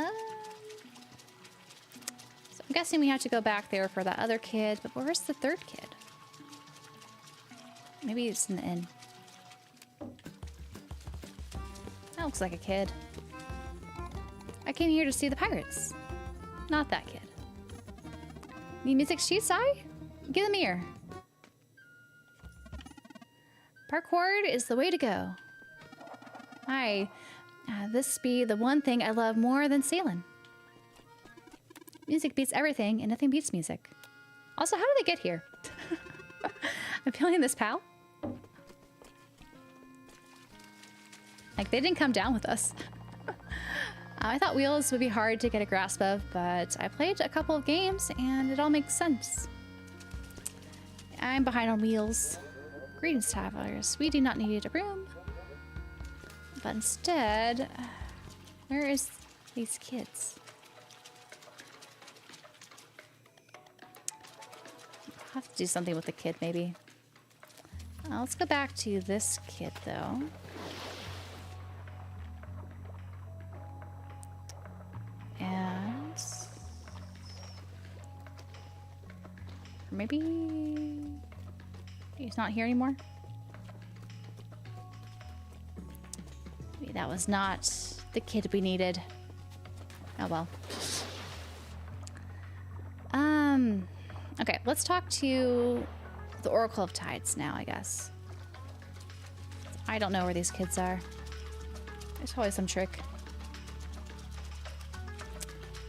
I'm guessing we have to go back there for that other kid, but where's the third kid? Maybe it's in the inn. That looks like a kid. I came here to see the pirates. Not that kid. Need music sheets, I? Give them here. Parkour is the way to go. Hi. This be the one thing I love more than sailing. Music beats everything, and nothing beats music. Also, how did they get here? I'm feeling this, pal. Like, they didn't come down with us. I thought wheels would be hard to get a grasp of, but I played a couple of games, and it all makes sense. I'm behind on wheels. Greetings, travelers. We do not need a room. But instead, where is these kids? I'll have to do something with the kid, maybe. Let's go back to this kid, though. And maybe he's not here anymore. Maybe that was not the kid we needed. Oh well. Okay, let's talk to the Oracle of Tides now, I guess. I don't know where these kids are. There's probably some trick.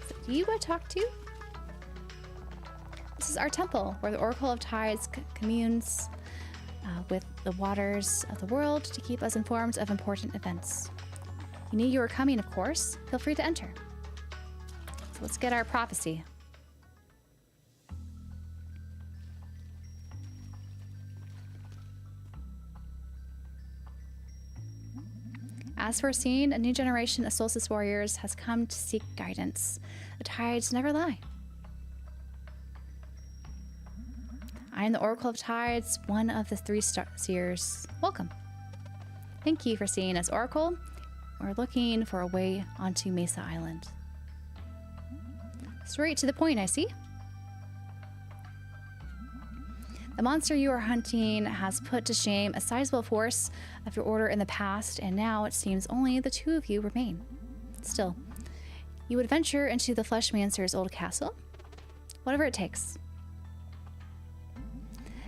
Is it you I talk to? This is our temple, where the Oracle of Tides communes with the waters of the world to keep us informed of important events. You knew you were coming, of course. Feel free to enter. So let's get our prophecy. As foreseen, a new generation of Solstice warriors has come to seek guidance. The tides never lie. I am the Oracle of Tides, one of the three seers. Welcome. Thank you for seeing us, Oracle. We're looking for a way onto Mesa Island. Straight to the point, I see. The monster you are hunting has put to shame a sizable force of your order in the past, and now it seems only the two of you remain. Still, you would venture into the Fleshmancer's old castle? Whatever it takes.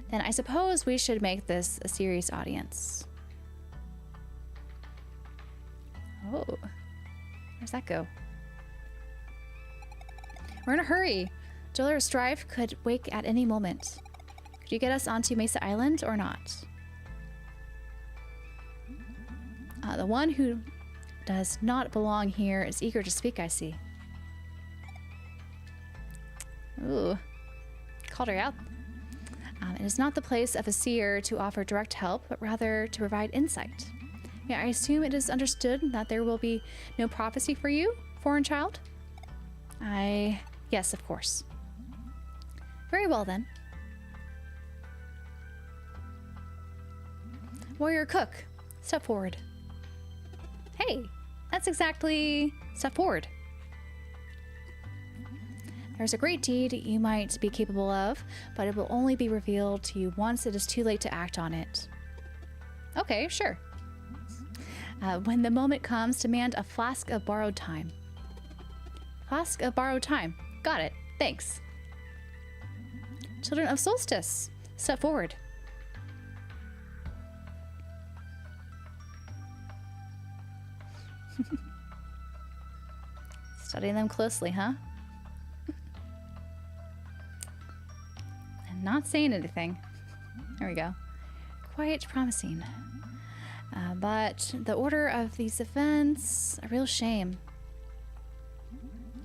Then I suppose we should make this a serious audience. Oh, where's that go? We're in a hurry. Jailer Strife could wake at any moment. Could you get us onto Mesa Island or not? The one who does not belong here is eager to speak, I see. Ooh, called her out. It is not the place of a seer to offer direct help, but rather to provide insight. Yeah, I assume it is understood that there will be no prophecy for you, foreign child? Yes, of course. Very well, then. Warrior Cook, step forward. Hey, that's exactly step forward. There's a great deed you might be capable of, but it will only be revealed to you once it is too late to act on it. Okay, sure. When the moment comes, demand a flask of borrowed time. Flask of borrowed time. Got it. Thanks. Children of Solstice, step forward. Studying them closely, huh? And not saying anything. There we go. Quite promising. But the order of these events, a real shame.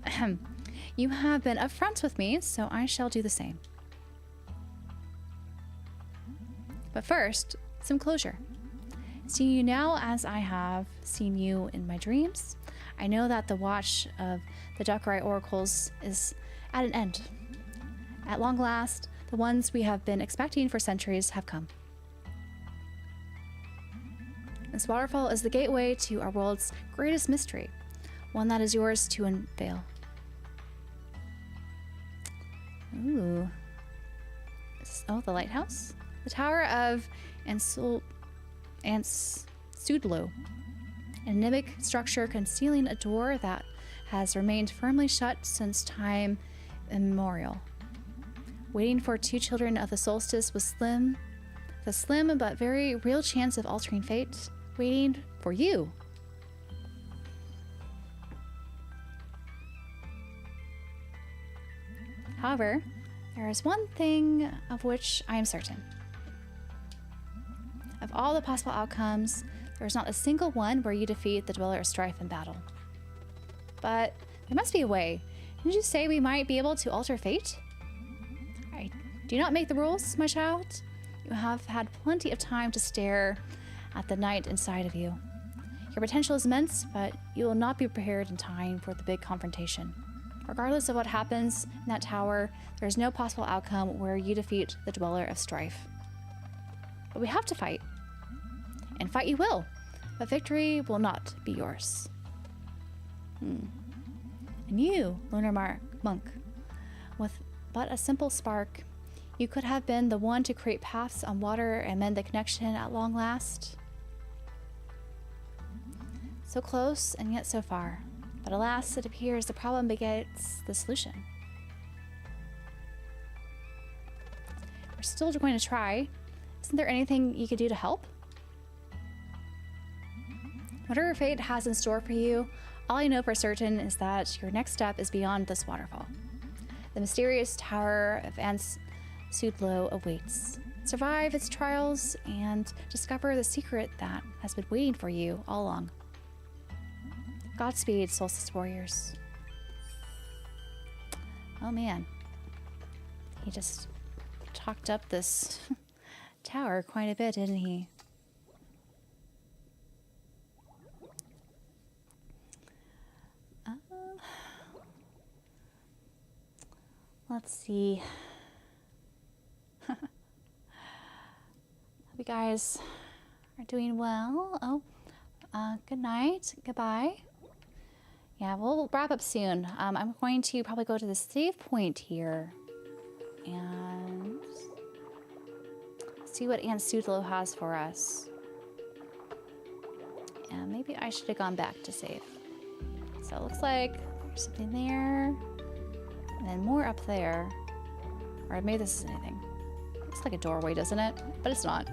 Ahem. You have been upfront with me, so I shall do the same. But first, some closure. Seeing you now as I have seen you in my dreams, I know that the watch of the Docarai oracles is at an end. At long last, the ones we have been expecting for centuries have come. This waterfall is the gateway to our world's greatest mystery, one that is yours to unveil. Ooh. Oh, the lighthouse? The Tower of Sudlo, an enigmatic structure concealing a door that has remained firmly shut since time immemorial. Waiting for two children of the solstice was slim, the slim but very real chance of altering fate, waiting for you. However, there is one thing of which I am certain. Of all the possible outcomes, there is not a single one where you defeat the Dweller of Strife in battle. But there must be a way. Didn't you say we might be able to alter fate? I do not make the rules, my child. You have had plenty of time to stare at the night inside of you. Your potential is immense, but you will not be prepared in time for the big confrontation. Regardless of what happens in that tower, there is no possible outcome where you defeat the Dweller of Strife. But we have to fight. And fight you will, but victory will not be yours. And you, lunar monk, with but a simple spark, you could have been the one to create paths on water and mend the connection at long last. So close and yet so far. But alas, it appears the problem begets the solution. We're still going to try. Isn't there anything you could do to help? Whatever fate has in store for you, all I know for certain is that your next step is beyond this waterfall. The mysterious Tower of Sudlo awaits. Survive its trials and discover the secret that has been waiting for you all along. Godspeed, Solstice Warriors. Oh man. He just talked up this tower quite a bit, didn't he? Let's see. Hope you guys are doing well. Oh, good night. Goodbye. Yeah, we'll wrap up soon. I'm going to probably go to the save point here and see what Aunt Sudlo has for us. And maybe I should have gone back to save. So it looks like there's something there. And then more up there. Or maybe this is anything. Looks like a doorway, doesn't it? But it's not.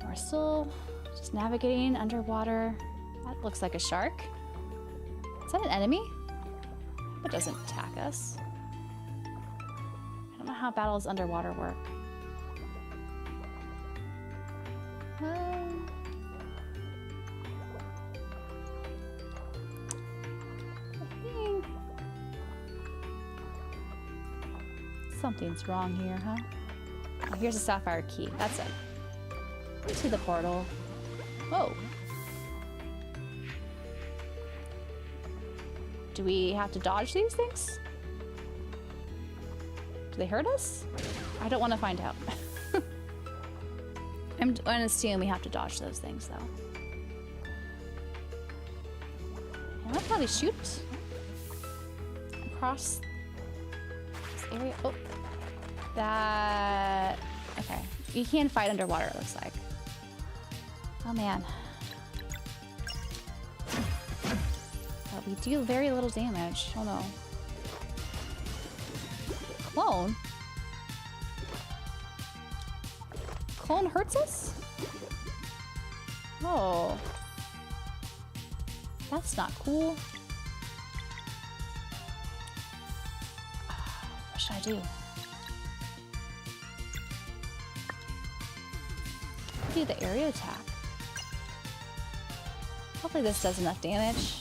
We're still just navigating underwater. That looks like a shark. Is that an enemy? It doesn't attack us. I don't know how battles underwater work. Something's wrong here, huh? Oh, here's a sapphire key. That's it. Into the portal. Whoa. Do we have to dodge these things? Do they hurt us? I don't want to find out. I'm going to assume we have to dodge those things, though. Can I probably shoot across this area? Oh, that... Okay. You can fight underwater, it looks like. Oh, man. But we do very little damage. Oh, no. Clone? Clone hurts us? Oh. That's not cool. What should I do? Do the area attack. Hopefully this does enough damage.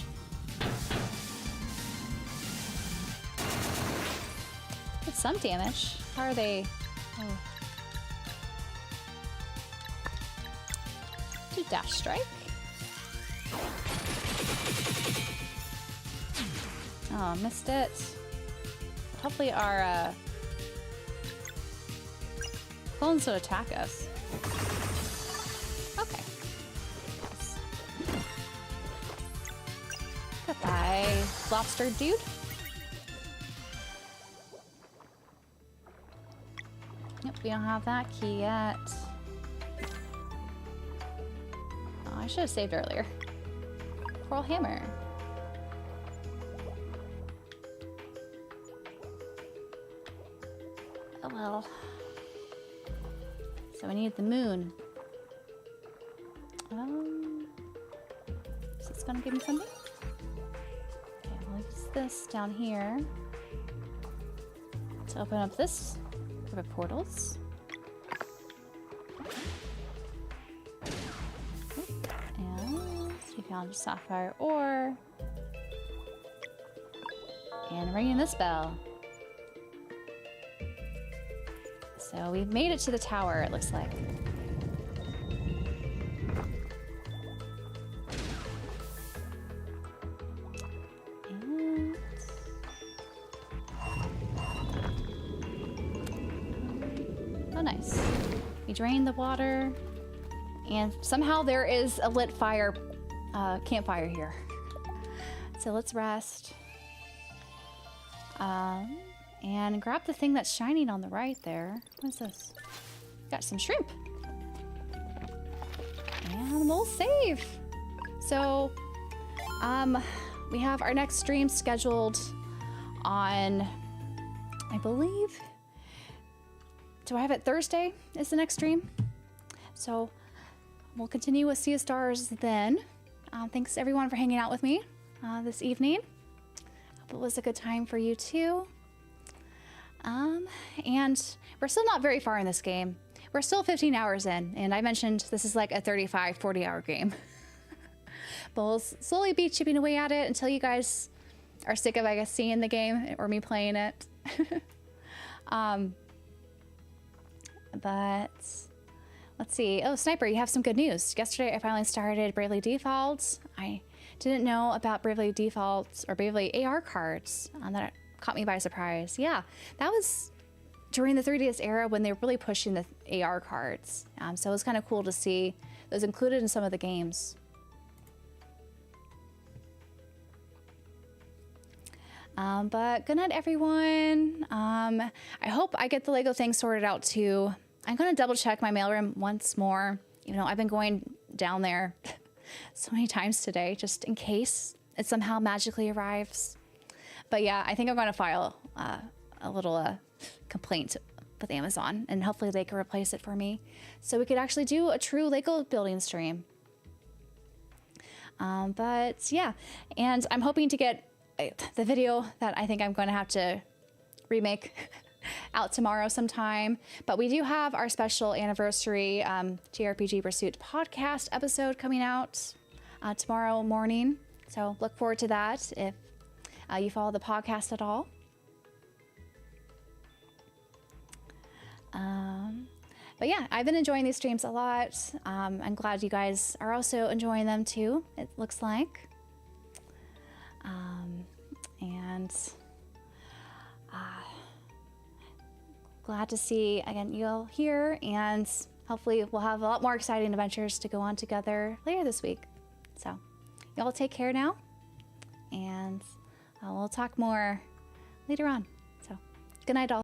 Did some damage. How are they? Oh. Do dash strike. Oh, missed it. Hopefully our clones would attack us. Okay. Goodbye, lobster dude. Yep, we don't have that key yet. Oh, I should have saved earlier. Coral hammer. Oh well. So we need the moon. Is this gonna give me something? Okay, we'll use this down here to open up this group of portals. And we found a sapphire ore. And ringing this bell. So we've made it to the tower, it looks like. And... oh, nice. We drained the water, and somehow there is a lit fire, campfire here. So let's rest. And grab the thing that's shining on the right there. What is this? Got some shrimp. And we'll save. So, we have our next stream scheduled on, I believe, do I have it Thursday is the next stream? So, we'll continue with Sea of Stars then. Thanks everyone for hanging out with me this evening. Hope it was a good time for you too. And we're still not very far in this game. We're still 15 hours in, and I mentioned this is like a 35, 40-hour game. But we'll slowly be chipping away at it until you guys are sick of, I guess, seeing the game or me playing it. But let's see. Oh, Sniper, you have some good news. Yesterday, I finally started Bravely Default. I didn't know about Bravely Default or Bravely AR cards that caught me by surprise. Yeah, that was during the 3DS era when they were really pushing the AR cards. So it was kind of cool to see those included in some of the games. But good night, everyone. I hope I get the Lego thing sorted out too. I'm going to double check my mailroom once more. You know, I've been going down there so many times today just in case it somehow magically arrives. But yeah, I think I'm going to file a little complaint with Amazon, and hopefully they can replace it for me so we could actually do a true Lego building stream. But yeah, and I'm hoping to get the video that I think I'm going to have to remake out tomorrow sometime. But we do have our special anniversary JRPG Pursuit podcast episode coming out tomorrow morning. So look forward to that if you follow the podcast at all. But yeah, I've been enjoying these streams a lot. I'm glad you guys are also enjoying them too, it looks like. And glad to see, again, you all here, and hopefully we'll have a lot more exciting adventures to go on together later this week. So y'all take care now, and we'll talk more later on. So good night all.